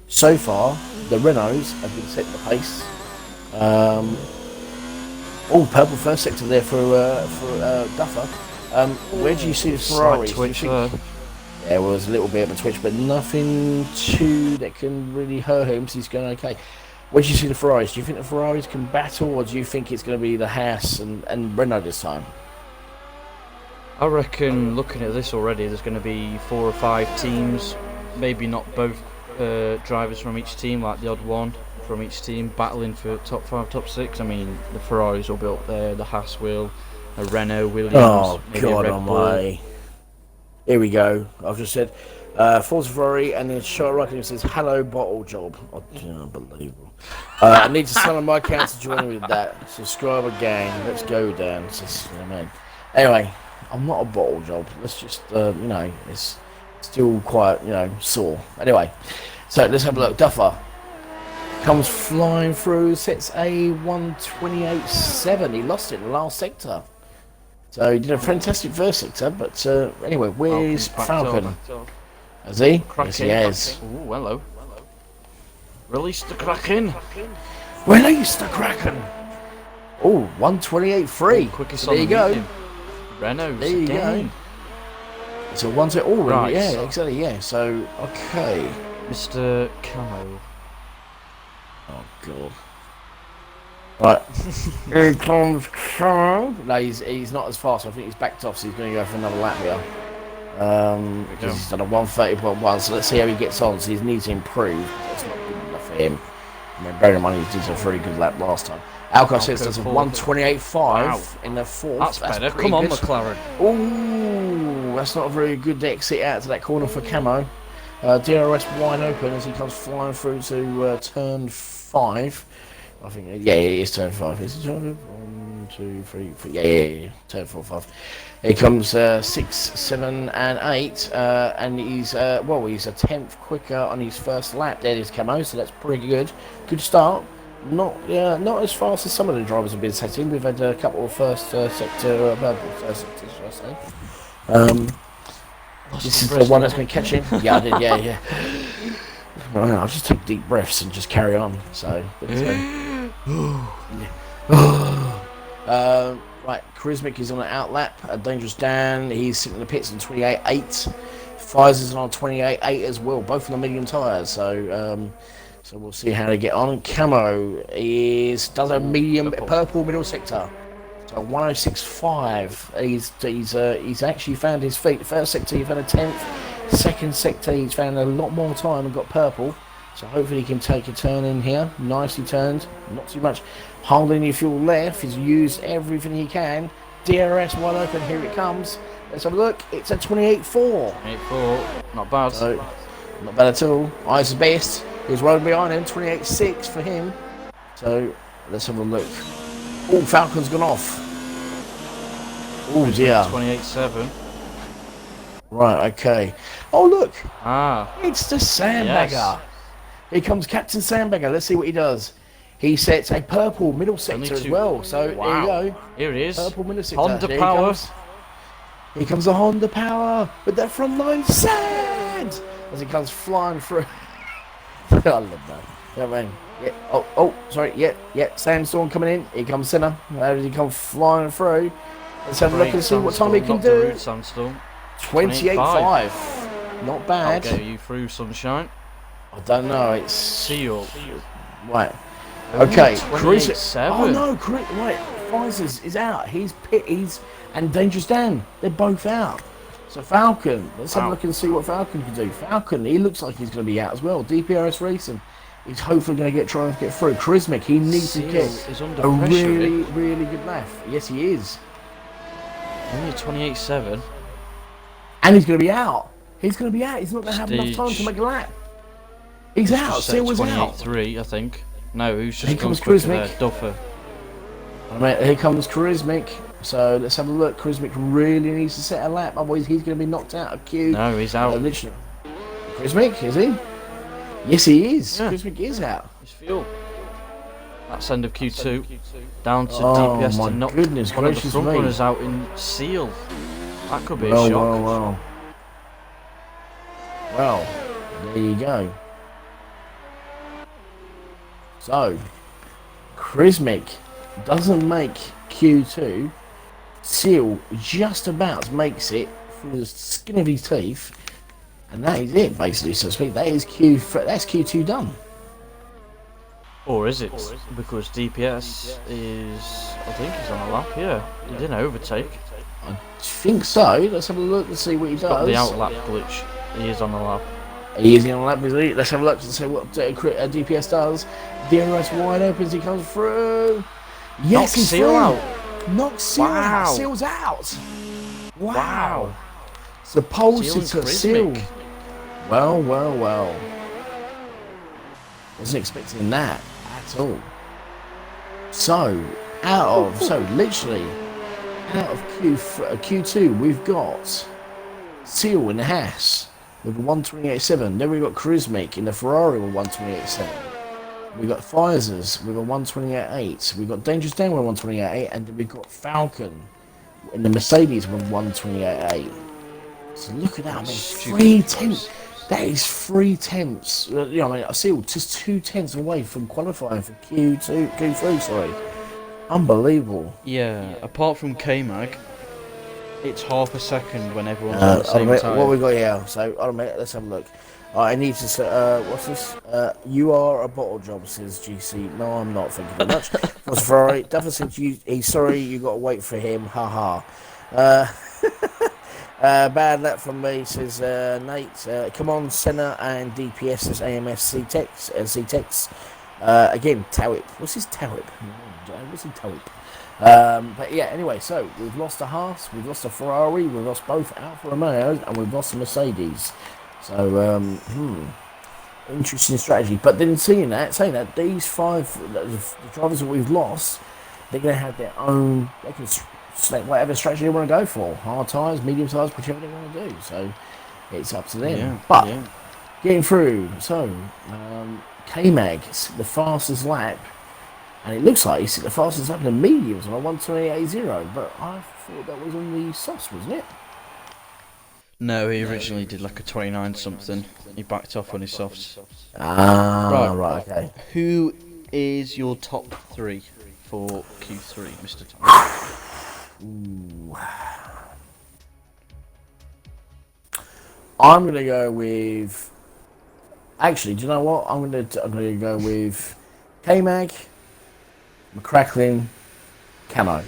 So far, the Renaults have been setting the pace. Purple first sector there for Duffer. Where do you see the Ferrari? There was a little bit of a twitch, but nothing that can really hurt him, so he's going okay. Where do you see the Ferraris? Do you think the Ferraris can battle, or do you think it's going to be the Haas and Renault this time? I reckon, looking at this already, there's going to be 4 or 5 teams, maybe not both drivers from each team, like the odd one from each team, battling for top 5, top 6. I mean, the Ferraris will be up there, the Haas will, a Renault, Williams, maybe God a Red Bull. Here we go. I've just said, Forza Ferrari, and then Charlotte Rockin says, hello, bottle job. Oh, unbelievable. I need to sign on my account to join with that. Subscribe again. Let's go, Dan. Anyway, I'm not a bottle job. Let's just, it's still quite, sore. Anyway, so let's have a look. Duffer comes flying through, sets a 128.7. He lost it in the last sector. So he did a fantastic first sector, but anyway, where's Falcon? Has he? Yes, he has. Oh, hello. Release the Kraken. Release the Kraken. Oh, 128.3. Quickest there you go. Renault. There you go. So one to all right. Yeah, so exactly. Yeah. So okay. Mr. Camo. Oh god. Right. Here comes Camo. No, he's not as fast. I think he's backed off, so he's going to go for another lap here. Because he's done a 130.1, so let's see how he gets on. So he needs to improve. That's not good enough for him. I mean, bearing in mind he did a very good lap last time. Alco says there's a 128.5 in the fourth. That's better. Come on, McLaren. Ooh, that's not a very good exit out to that corner for Camo. DRS wide open as he comes flying through to turn 5. I think, yeah, it is turn 5. Is it turn 1, 2, 3, 4? Yeah, turn 4, 5. Here comes 6, 7, and 8, and he's he's a 10th quicker on his first lap. There is Camo, so that's pretty good. Good start. Not as fast as some of the drivers have been setting. We've had a couple of first sector, sectors, should I say? This is the one that's been catching. Yeah, I did. Yeah. Right, I'll just take deep breaths and just carry on. So. Right, Charismic is on an out lap. Dangerous Dan, he's sitting in the pits on 28.8. Pfizer's on 28.8 as well, both on the medium tyres. So we'll see how they get on. Camo does a medium purple middle sector. So 106.5. He's actually found his feet. First sector, he found a 10th. Second sector, he's found a lot more time and got purple. So hopefully he can take a turn in here. Nicely turned, not too much. Holding your fuel left. He's used everything he can. DRS wide open. Here it comes. Let's have a look. It's a 28.4. 28.4. Not bad. So, not bad at all. Eyes the best. He's rolling behind him. 28.6 for him. So let's have a look. Oh, Falcon's gone off. Oh dear. 28.7. Right. Okay. Oh look. It's the Sandbagger. Yes. Here comes Captain Sandbagger. Let's see what he does. He sets a purple middle sector as well. So there you go. Here it is. Purple middle sector. Honda power. Here comes the Honda power with that front line sand as he comes flying through. I love that. You know what I mean? Yeah. Oh, sorry. Yeah. Sandstorm coming in. Here comes Senna. How does he come flying through? Let's have a look and see what time he can do. 28.5. Not bad. I'll get you through, sunshine. I don't know. It's Seal. Right. Okay. 28.7. Oh no, right. Pfizer's is out. He's and Dangerous Dan. They're both out. So Falcon. Let's have a look and see what Falcon can do. Falcon. He looks like he's going to be out as well. DPRS Racing. He's hopefully going to try and get through. Charismic. He needs to get a really good lap. Yes, he is. Only 28.7. And he's going to be out. He's going to be out. He's not going to have enough time to make a lap. He's out. Seal was out. 28.3, I think. No, who's just here gone comes quicker Charismic. there? Duffer. Right, here comes Charismic. So let's have a look. Charismic really needs to set a lap, otherwise he's going to be knocked out of Q. No, he's out. Literally. Charismic, is he? Yes, he is. Yeah. Charismic is out. His fuel. That's end of Q2. Down to my DPS to knock goodness one of the gracious front me. runners out in Seal. That could be a shock. Well, there you go. So, Charismic doesn't make Q2. Seal just about makes it through the skin of his teeth, and that is it, basically, so to speak. That's Q2 done. Or is it? Because DPS is, I think he's on a lap. Yeah, he didn't overtake. I think so. Let's have a look and see what he does. Got the out lap glitch. He is on the lap. He is on the lap, isn't he? Let's have a look and see what DPS does. DRS wide open as he comes through. Yes, he's Seal through. out. Knocks Seal out. Seal's out. Wow. It's the pole sitter, Seal. Well, well, well. Wasn't expecting that at all. So, literally, out of Q2, we've got Seal in the Haas with a 128.7. Then we've got Krizmik in the Ferrari with 128.7. We've got Pfizer's with a 128.8. We've got Dangerous Dan with a 128.8. And then we've got Falcon in the Mercedes with 128.8. So look at that. I mean, 3 tenths. That is 3 tenths. I see just 2 tenths away from qualifying for Q3, sorry. Unbelievable. Yeah, apart from K-Mag, it's half a second when everyone's on the same time. What we got here? So, let's have a look. I need to say, what's this? You are a bottle job, says GC. No, I'm not. Thank you very much. What's Ferrari? Duffy said he's sorry, you got to wait for him. Ha ha. Bad luck from me, says Nate. Come on, Senna and DPS, says AMS C-Tex. Again, Tawip. What's his Tawip? What's his Tawip? But yeah, anyway, so we've lost a Haas, we've lost a Ferrari, we've lost both Alfa Romeos, and we've lost a Mercedes. So, interesting strategy. But then saying that, these five, the drivers that we've lost, they're going to have their own, they can select whatever strategy they want to go for. Hard tyres, medium tyres, whichever they want to do. So, it's up to them. Yeah, but, getting through, so, K-Mag, the fastest lap, and it looks like he's the fastest lap in the mediums on a 128.80, but I thought that was on the softs, wasn't it? No, he originally did like a 29 something. He backed off on his softs. Right, okay. Who is your top three for Q3, Mr. Tom? Ooh. I'm gonna go with. Actually, do you know what? I'm gonna go with K-Mag, McCracklin, Camo.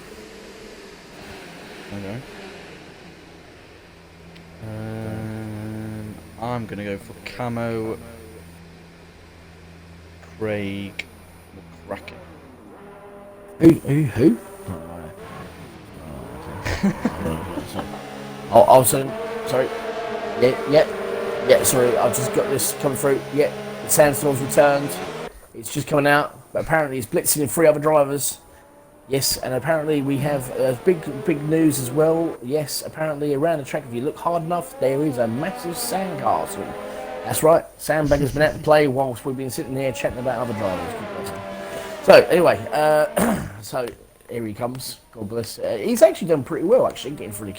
Okay. I'm gonna go for Camo, Craig, McCracken. Who? Oh, sorry. Yeah, sorry, I've just got this coming through. Yeah, the sandstorm's returned. It's just coming out, but apparently it's blitzing in 3 other drivers. Yes, and apparently we have big news as well. Yes, apparently around the track, if you look hard enough, there is a massive sandcastle. That's right, sandbagger's been out to play whilst we've been sitting there chatting about other drivers. So, anyway, so here he comes. God bless. He's actually done pretty well, actually, getting through the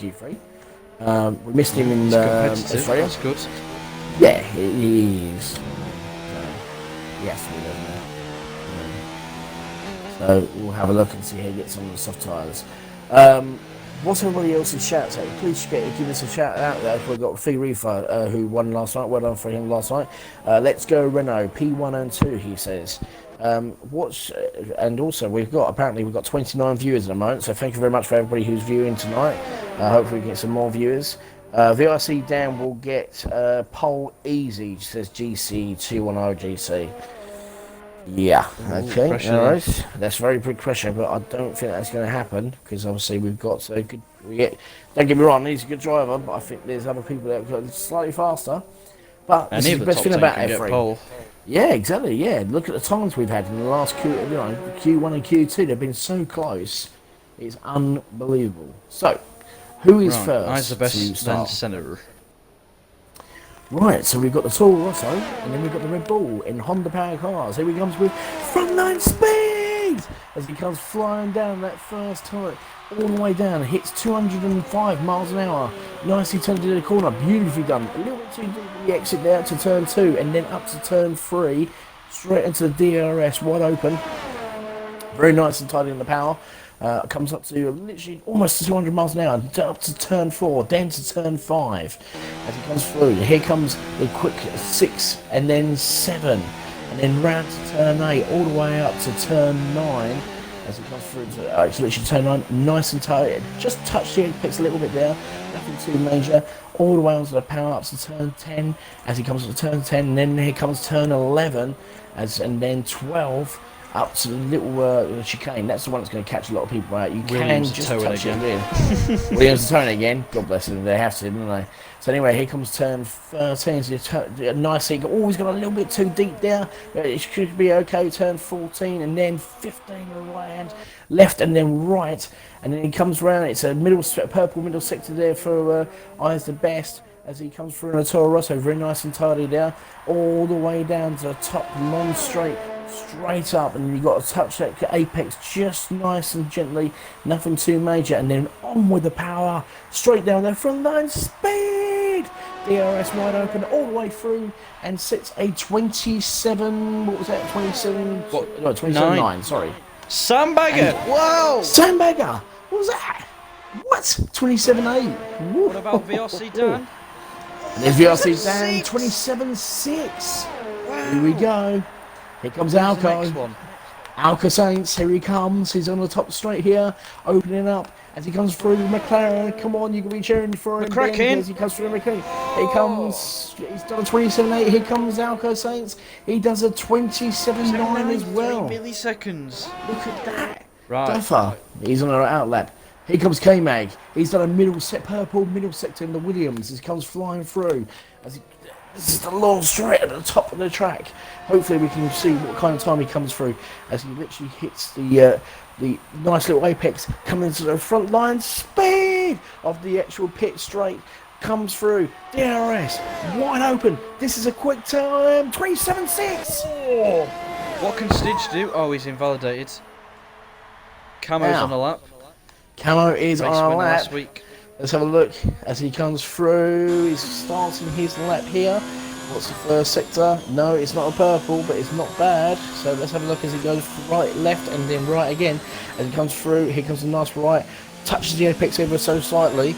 Q3. We missed him in Australia. That's good. Yeah, he is. Yes, he does. So we'll have a look and see how he gets on the soft tyres. What's everybody else's shout out? Please give us a shout out there. We've got Figarifa, who won last night. Well done for him last night. Let's go Renault P1 and 2, he says. And also we've got 29 viewers at the moment, so thank you very much for everybody who's viewing tonight. Hopefully we get some more viewers. VIC Dan will get pole easy, says GC210 GC. Yeah, okay, alright. That's very big pressure, but I don't think that's going to happen, because obviously we've got so good. Don't get me wrong, he's a good driver, but I think there's other people that are slightly faster. But this is the best thing about F3. Yeah, exactly, yeah. Look at the times we've had in the last Q1 and Q2, they've been so close. It's unbelievable. So, who is first? I's the best, then Senator. Right, so we've got the Toro Rosso, and then we've got the Red Bull in Honda Power Cars. Here he comes with front 9 speed! As he comes flying down that first turret, all the way down, hits 205 miles an hour. Nicely turned into the corner, beautifully done. A little bit too deep in the exit there to turn 2, and then up to turn 3, straight into the DRS, wide open. Very nice and tidy in the power. Comes up to literally almost 200 miles an hour, up to turn 4, down to turn 5 as he comes through. Here comes the quick 6 and then 7 and then round to turn 8 all the way up to turn 9 as he comes through to it's literally turn 9, nice and tight. Just touched the apex a little bit there, nothing too major. All the way onto the power up to turn 10 as he comes to turn 10, and then here comes turn 11 and then 12. up to the little chicane. That's the one that's going to catch a lot of people out. You Williams can just towing touch again. it again. Williams is towing again. God bless them. They have to, don't they? So anyway, here comes turn 13. So nicely. Oh, he's got a little bit too deep there. But it should be okay. Turn 14 and then 15 on the right hand, left and then right. And then he comes round. It's a purple middle sector there for Eyes the Best. As he comes through in a Toro Rosso, very nice and tidy there, all the way down to the top, long straight up, and you've got to touch that apex just nice and gently, nothing too major, and then on with the power, straight down the front line, speed! DRS wide open all the way through, and sets a 27, what was that, 27, what? No, 27.9, sorry. Sandbagger! Whoa! Sandbagger! What was that? What? 27.8. What about VRC Dan? And there's VRC Dan, 27.6. Wow. Here we go. Here comes Alco. Alco Saints, here he comes. He's on the top straight here, opening up as he comes through McLaren. Come on, you can be cheering for him. As he comes through McLaren. Here he comes. He's done a 27.8. Here comes Alco Saints. He does a 27.9 as well. 3 milliseconds. Look at that. Right. Duffer. He's on our outlap. Here comes K-Mag. He's done a purple middle sector in the Williams. He comes flying through. This is the long straight at the top of the track. Hopefully we can see what kind of time he comes through as he literally hits the nice little apex coming into the front line. Speed of the actual pit straight comes through. DRS wide open. This is a quick time. 27.6. Oh. What can Stitch do? Oh, he's invalidated. Camo's on the lap. Camo is on our lap. Last week. Let's have a look as he comes through. He's starting his lap here. What's the first sector? No, it's not a purple, but it's not bad. So let's have a look as he goes right, left, and then right again. As he comes through, here comes a nice right. Touches the apex ever so slightly.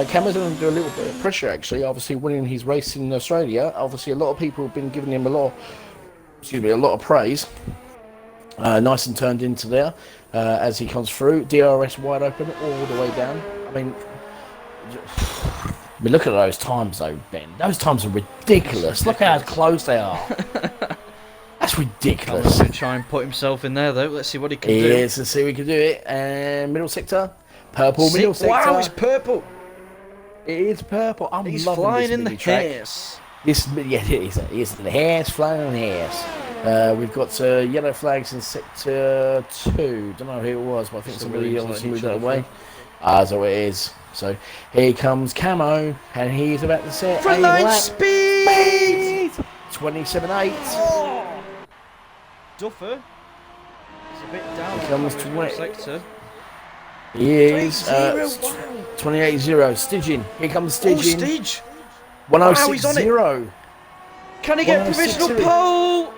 Camo's going to do a little bit of pressure, actually. Obviously, winning his race in Australia. Obviously, a lot of people have been giving him a lot of praise. Nice and turned into there as he comes through. DRS wide open all the way down. I mean, look at those times though, Ben. Those times are ridiculous. Look how close they are. That's ridiculous. He's going to try and put himself in there though. Let's see what he can do. Yes, let's see if we can do it. And middle sector. Purple middle sector. Wow, it's purple. It is purple. I'm He's loving flying this in the hairs. Yeah, it is. It is the hairs, flying in the hairs. We've got yellow flags in sector 2. Don't know who it was, but I think somebody else moved that away. So it is. So here comes Camo, and he's about to set front line speed. 27.8. Oh. Duffer. He's a bit down. Here comes 20. Sector. He is 28.0. Stidging. Here comes Stidging. Oh, Stidge. 106.0. Can he get provisional pole?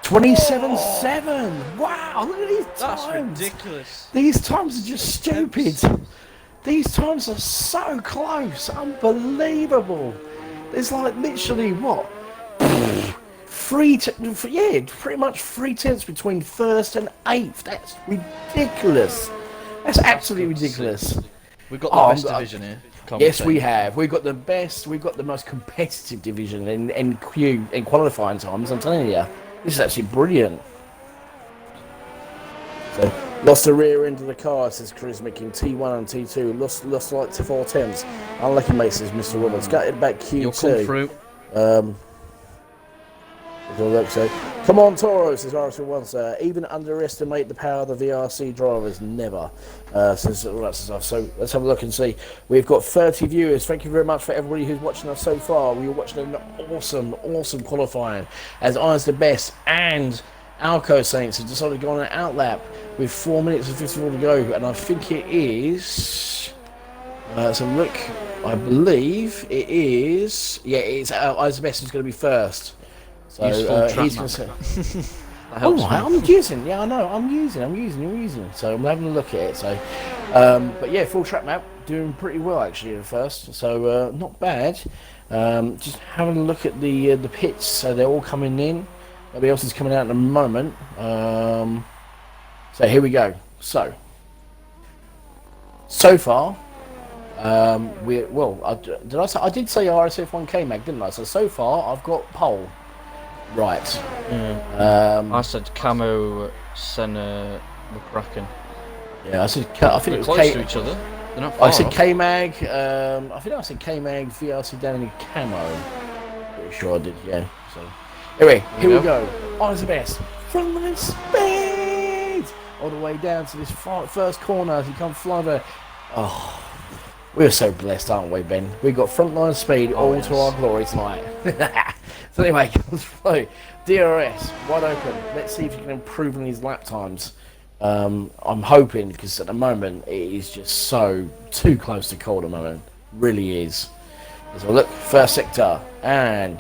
27.7. Wow, look at these times. That's ridiculous. These times are just stupid. These times are so close. Unbelievable. There's like literally what? Pretty much 3 tenths between first and 8th. That's ridiculous. That's absolutely ridiculous. We've got the best division here. Yes, we have. We've got the best. We've got the most competitive division in qualifying times. I'm telling you, this is actually brilliant. So, lost the rear end of the car, says Charismatic in T1 and T2. Lost like 4 tenths. Unlucky mate, says Mr. Roberts. Got it back Q2. You'll come through. So, come on, Toro, says RSF1, sir. Even underestimate the power of the VRC drivers. Never. Says all that stuff. So, let's have a look and see. We've got 30 viewers. Thank you very much for everybody who's watching us so far. We were watching an awesome qualifying as Eyes the Best and Alco Saints have decided to go on an outlap with 4 minutes and 54 to go. And I think it is. So, look, I believe it is. Yeah, it's Eyes the Best who's going to be first. So he's going to say, I'm using. Yeah, I know. I'm using. So I'm having a look at it. So, but yeah, full track map, doing pretty well actually at first. So not bad. Just having a look at the pits. So they're all coming in. Nobody else is coming out in a moment. So here we go. So far. I did say RSF1 K-Mag, didn't I? So far I've got pole. Right. Yeah. I said Camo, Senna, McCracken. Yeah, I said. I think They're it was close to each other. They're not far I said off. K-Mag. I think I said K-Mag, VRC Danny, Camo. Pretty sure I did. Yeah. So anyway, here we go. On the best. Frontline speed all the way down to this first corner as he comes flying there. Oh. We're so blessed, aren't we, Ben? We got frontline speed all to our glory tonight. So anyway, comes through. DRS, wide open. Let's see if he can improve on his lap times. I'm hoping, because at the moment it is just so too close to call at the moment. Really is. So look, first sector, and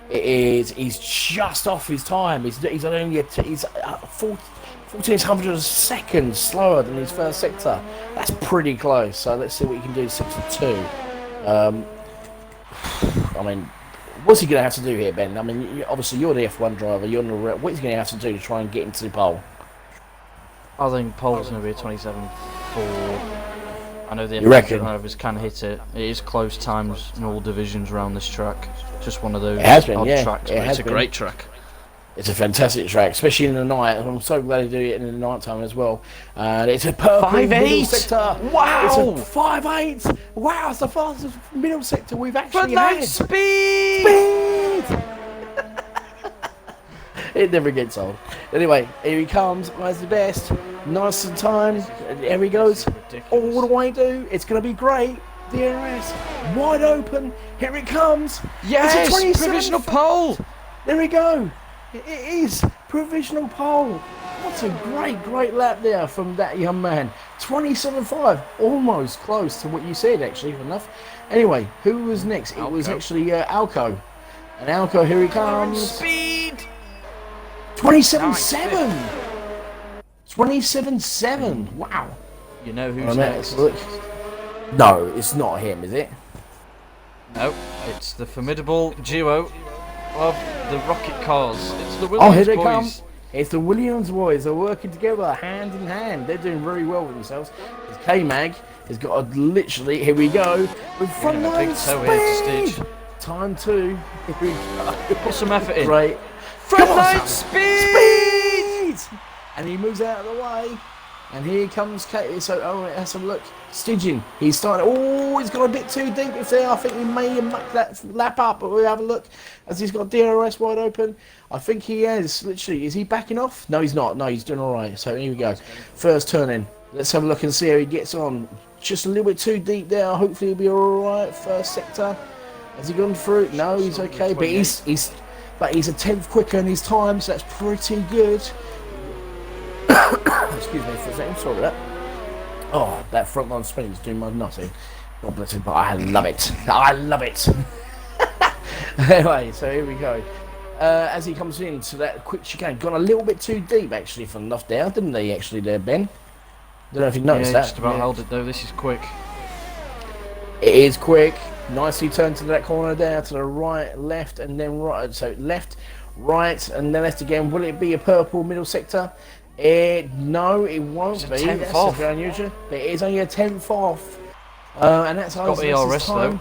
it is. He's just off his time. He's only 1400 of a second slower than his first sector. That's pretty close. So let's see what he can do. 62. I mean, what's he going to have to do here, Ben? I mean, obviously you're the F1 driver. You're on the what is he going to have to do to try and get into the pole? I think pole's going to be a 27.4. I know the F1 drivers can hit it. It is close times in all divisions around this track. Just one of those odd tracks, but it's a great track. It's a fantastic track, especially in the night. I'm so glad they do it in the night time as well. And it's a purple middle sector. Wow! It's a 5.8. Wow, it's the fastest middle sector we've actually had. Speed! It never gets old. Anyway, here he comes. Where's the best? Nice and time. Here he goes. All the way through. It's going to be great. DRS wide open. Here it comes. Yes! Provisional pole! There we go. It is provisional pole. What a great lap there from that young man. 27.5, almost close to what you said, actually, enough. Anyway, who was next? It was actually Alco. And Alco, here he comes. Speed! 27.7. 27.7. Wow. You know who's next? No, it's not him, is it? No, it's the formidable duo of the Rocket Cars. It's the Williams here they boys. come. It's the Williams boys. They're working together, hand in hand. They're doing very well with themselves. It's K-Mag has got a literally, here we go, with frontline speed. Time 2. Here we go. Put some effort in. Great. Frontline speed! And he moves out of the way. And here comes K. So, let's have a look. Stidging. He's starting. Oh, he's got a bit too deep there. I think he may have mucked that lap up, but we'll have a look as he's got DRS wide open. I think he is. Literally, is he backing off? No, he's not. No, he's doing all right. So here we go. First turn in. Let's have a look and see how he gets on. Just a little bit too deep there. Hopefully he'll be all right. First sector. Has he gone through? No, he's okay. But he's a 10th quicker in his time, so that's pretty good. Excuse me for a second, sorry about that. Oh, that frontline spin is doing my nothing. God bless him, but I love it. I love it. Anyway, so here we go. As he comes into that quick chicane, gone a little bit too deep actually for enough down, didn't he actually there, Ben? Don't know if you noticed that. Just about held it though, this is quick. It is quick. Nicely turned to that corner there, to the right, left, and then right. So left, right, and then left again. Will it be a purple middle sector? No, it won't be. That's off. very unusual. But it is only a 10th off. And that's got ERS though.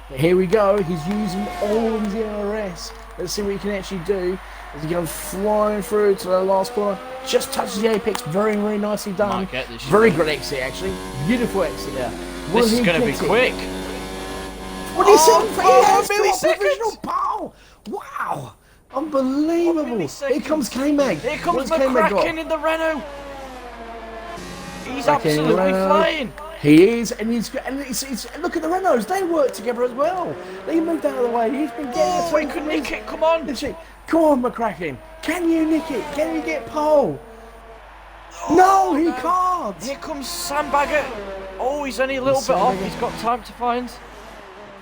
But here we go. He's using all of his ERS. Let's see what he can actually do. As he goes flying through to the last corner. Just touches the apex. Very, very nicely done. Very good exit, actually. Beautiful exit there. This is going to be quick. 27 provisional pole. Wow. Unbelievable. Here comes K-Mag. Here comes McCracken in the Renault. He's absolutely flying. He is, and he's look at the Renaults. They work together as well. They moved out of the way. He's been getting. He could nick it. Come on. Come on, McCracken. Can you nick it? Can you get pole? No, he can't. Here comes Sandbagger. Oh, he's only a little bit off. He's got time to find.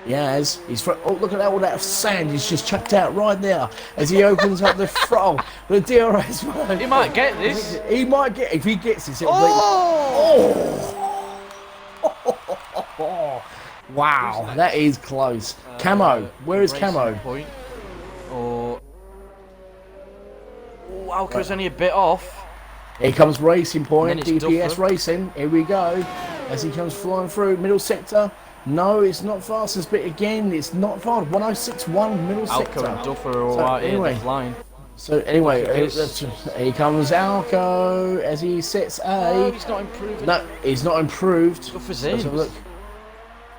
Yes, look at all that sand he's just chucked out right now as he opens up the throttle. The DRS mode. He might get this. He might get, if he gets this, it'll Wow, that is close. Camo, where is Camo? Point. Or Alco's only a bit off. Here comes Racing Point, DPS Duffer. Racing. Here we go. As he comes flying through middle sector. No, it's not fastest, but again, it's not far. 106.1 middle sector. Alco and Duffer are So alright here, anyway, they're flying. so anyway, Look at this. here comes Alco as he sets Oh, A. he's not improving. No, he's not improved. Duffer's Let's have a in. look.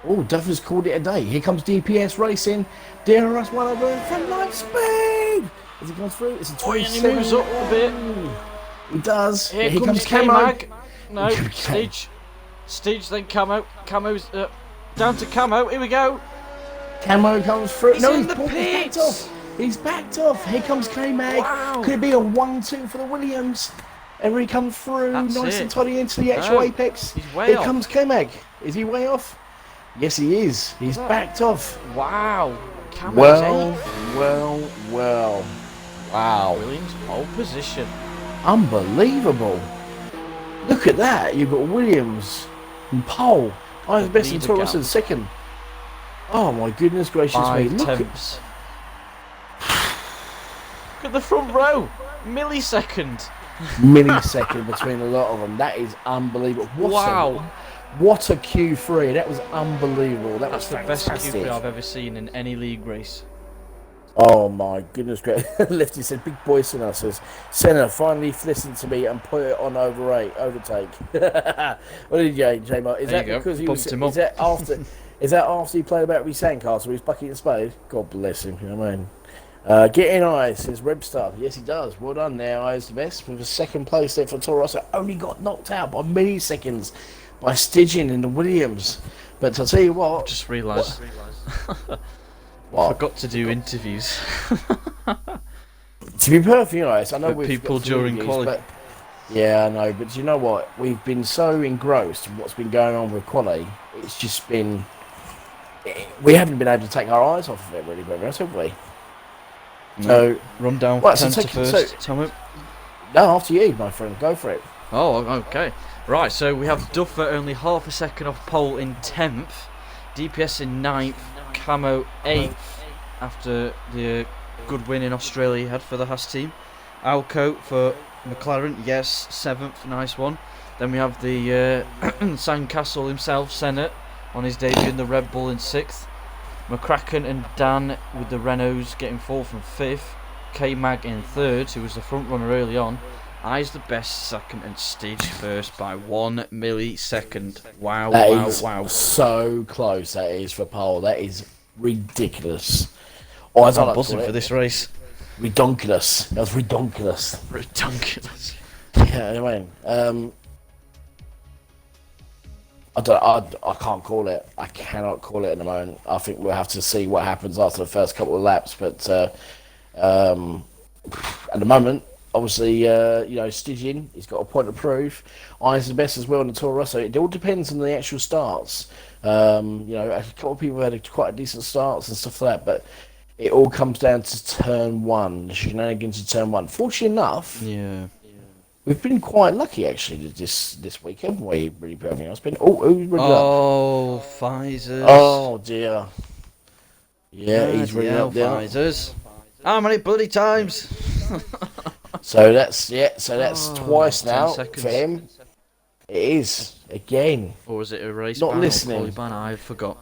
Oh, Duffer's called it a day. Here comes DPS Racing. DRS 1 over from light speed. As he comes through, it's a Oh, and he 27. moves up a bit. He does. Here Here comes Camo. K-Mag. No, Okay. Stage. Stage, then Camo. Camo's down to Camo. Here we go. Camo comes through. He's No, in the he's backed pits. off. He's backed off. Here comes K-Mag. Wow. Could it be a 1-2 for the Williams? And he comes through That's nice it. and tidy into the actual No, apex. he's way Here off. comes K-Mag. Is he way off? Yes, he is. He's backed off. Wow. Camo's Well, 8th. well. Wow. Williams pole position. Unbelievable. Look at that. You've got Williams and Pole. I'm The best in leader Taurus gap. in second. Oh my goodness gracious me. 5 Look at tenths. Look at the front row. Millisecond. millisecond between a lot of them. That is unbelievable. Wow. What a Q3. That was unbelievable. That That's was the best fantastic. Q3 I've ever seen in any league race. Oh my goodness gracious. Lefty said, big boy Senna says, Senna, finally listen to me and put it on overtake. What did you, J-Mo? Is There that you go. because he Bumped was, him is up. that after, is that after he played about with Sandcastle, his bucket and spade? God bless him, you know what I mean? Getting eyes, says Rebstar. Yes, he does. Well done there, Eyes the best. With a second place there for Toro Rosso. Only got knocked out by milliseconds by Stidgen in the Williams. But I'll tell you what. Just realised. What? Forgot to do interviews. To be perfectly honest, I know With we've people got some during interviews, quali. but yeah, I know. But you know what? We've been so engrossed in what's been going on with quali. It's just been. We haven't been able to take our eyes off of it, really, very much, have we? So, Run down Right, so 10 to take- first. so- Tell me. no, after you, my friend. Go for it. Oh, okay. Right, so we have Duffer only half a second off pole in 10th, DPS in 9th, Camo 8th after the good win in Australia he had for the Haas team. Alco for McLaren, yes, 7th, nice one. Then we have the Sandcastle himself, Senna, on his debut in the Red Bull in 6th. McCracken and Dan with the Renaults getting 4th and 5th. K-Mag in 3rd, who was the front runner early on. I's the best second and Stage first by 1 millisecond. Wow, That wow, is wow. so close. That is for pole. That is ridiculous. Or as I I'm like to buzzing call for it, this race. redonkulous. That was redonkulous. Ridiculous. Yeah, I mean, I can't call it. I cannot call it at the moment. I think we'll have to see what happens after the first couple of laps. But at the moment, obviously, Stygian, he's got a point to prove. I's the best as well in the Toro Rosso. It all depends on the actual starts. A couple of people had quite a decent starts and stuff like that, but it all comes down to turn one, the shenanigans of turn one. Fortunately enough, Yeah. we've been quite lucky actually this week, haven't we? Really, perfectly honest. Been who's running up? Oh, Pfizer's. Oh dear. Yeah, he's running up there. Pfizer's. How many bloody times? So that's Oh, twice 10 now seconds. for him. It is again. Or was it a race Not ban listening. or quali ban? I forgot.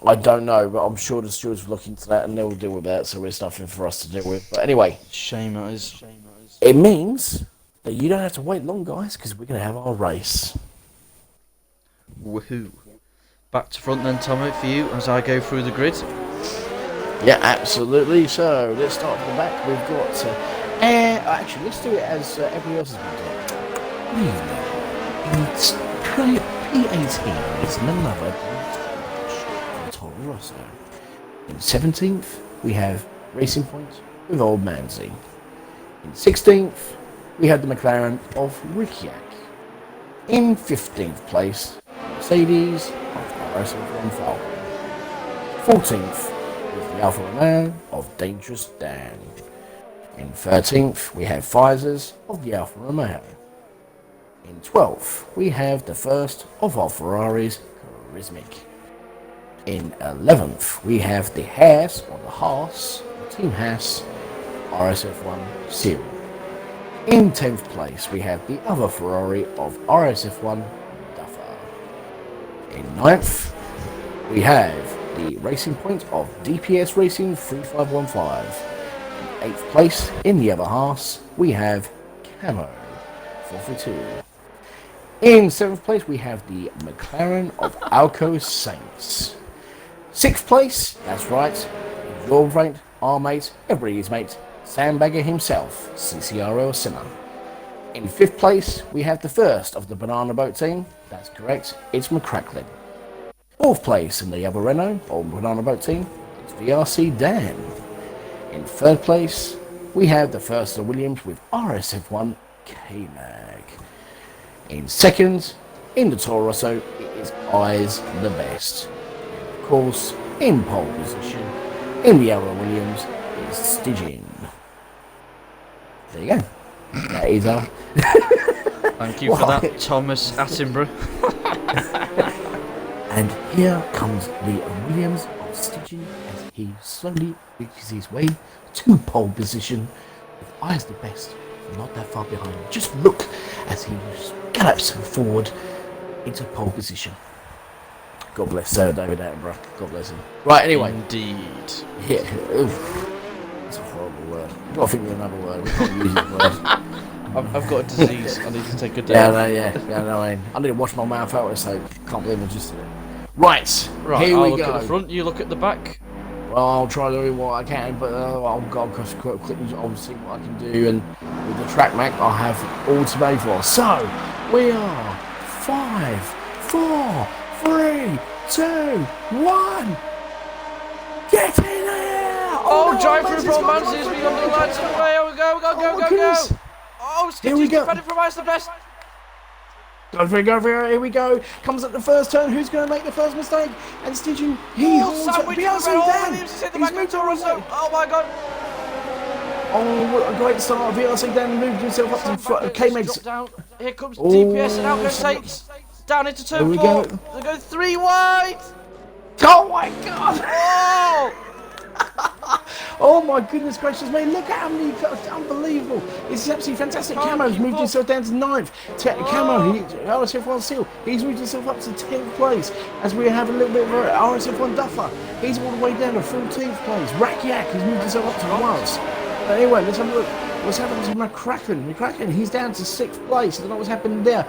I don't know, but I'm sure the stewards will look into that and they'll deal with that. So it's nothing for us to deal with. But anyway, Shame that is. it means that you don't have to wait long, guys, because we're gonna have our race. Woohoo. Back to front then, Tommy, for you as I go through the grid. Yeah, absolutely. So let's start from the back. We've got. Actually, let's do it as everybody else has been doing. It's P18 is none other than Toro Rosso. In 17th, we have Racing Point with Old Manzi. In 16th, we have the McLaren of Ricciac. In 15th place, Mercedes of RSF1 Falcon. 14th is the Alfa Romeo of Dangerous Dan. In 13th, we have Pfizer's of the Alfa Romeo. In 12th, we have the first of our Ferraris, Charismic. In 11th, we have the Haas, or the Haas, Team Haas, RSF1 Serial. In 10th place, we have the other Ferrari of RSF1 Duffer. In 9th, we have the Racing Point of DPS Racing 3515. In 8th place, in the other half, we have Camo 432. In 7th place, we have the McLaren of Alco Saints. 6th place, that's right, your mate, our mate, everybody's mate, Sandbagger himself, CCRO Sinner. In 5th place, we have the first of the Banana Boat team, that's correct, it's McCracklin. 4th place in the other Renault, or Banana Boat team, it's VRC Dan. In 3rd place, we have the first of the Williams with RSF1 K-Mag. In 2nd, in the Toro Rosso, it is Eyes the Best. And of course, in pole position, in the Arrow Williams, is Stygian. There you go. That is our... Thank you for that, Thomas Attenborough. And here comes the Williams of Stygian as he slowly reaches his way to pole position with Eyes the Best, not that far behind. Just look as he gallops forward into pole position. God bless Sir David Attenborough. God bless him. Right, anyway. Indeed. Yeah. Oof. That's a horrible word. I've got to think of another word. We can't use that word. I've got a disease. I need to take a day. I need to wash my mouth out, so I can't believe I just did it. Right, here I'll we look go. at the front, you look at the back. Well, I'll try to do what I can, but I'll see what I can do, and with the track map, I'll have all to pay for. So, we are 5, 4, 3, 2, 1. Get in there! Oh, drive through romances, we got the lads away. Oh, go. Oh, Stitch's defending from Eyes the Best. Go for it, here we go. Comes at the first turn, who's going to make the first mistake? And Stygian, he holds it. Beyonce down. He's moved to Rosso. Oh my god. Oh, what a great start. VRC Dan moved himself up to front. K-Meg's down. Here comes DPS and Alco Saints. Down into turn 4. They go 3 wide. Oh my god. Oh! Oh my goodness gracious me, look at how many, unbelievable. It's absolutely fantastic. Camo's moved himself down to 9th. Camo, RSF1 Seal, he's moved himself up to 10th place. As we have a little bit of a RSF1 Duffer, he's all the way down to 14th place. Rakiak, he's moved himself up to 1st. But anyway, let's have a look. What's happened to McCracken? McCracken, he's down to 6th place. I don't know what's happened there.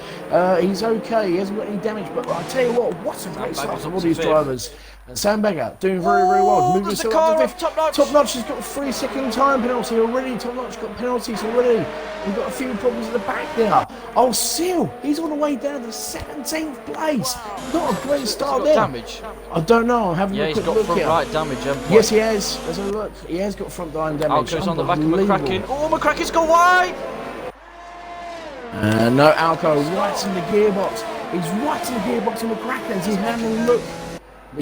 He's okay, he hasn't got any damage, but I tell you what a great start from all these drivers. And Sandbagger doing very well. Moving himself up to 5th. Top Notch has got a 3-second time penalty already. Top Notch got penalties already. We've got a few problems at the back there. Oh, Seal, he's all the way down to 17th place. Not a great start there. Damage. I don't know. I'm having a quick look here. He's got front right damage. Yes, he has. Let's have a look. He has got front line damage. Alco's on the back of McCracken. Oh, McCracken's gone wide. No, Alco right in the gearbox. He's right in the gearbox of McCracken's. He's having a look.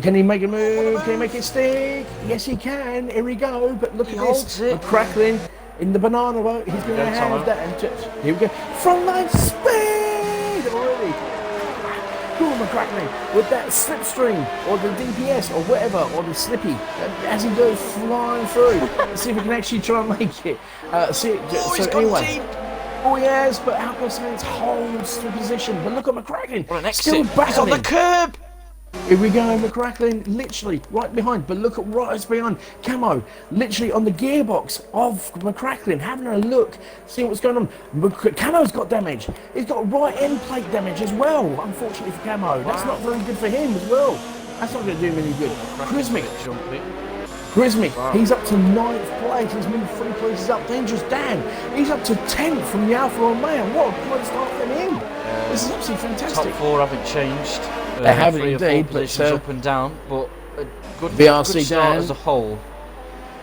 Can he make a move? Can he make it stick? Yes, he can. Here we go. But look at this. McCracklin in the banana boat. He's going to have that. And here we go. Frontline speed already. Go on, McCracklin with that slipstream or the DPS or whatever or the slippy as he goes flying through. Let's see if we can actually try and make it. So anyway. Oh, he has, but Alco Saints holds the position. But look at McCracklin. What an exit. Still battling. He's on the curb. Here we go, McCracklin, literally right behind, but look at right behind Camo, literally on the gearbox of McCracklin, having a look, seeing what's going on. Camo's got damage. He's got right end plate damage as well, unfortunately for Camo. That's not very good for him as well. That's not going to do him any good. Grismic, he's up to 9th place. He's moved 3 places up. Dangerous Dan, he's up to 10th from the Alfa Romeo. What a great start for him. This is absolutely fantastic. Top 4 haven't changed. They haven't 3 or 4 indeed, positions up and down, but a good VRC start Dan, as a whole.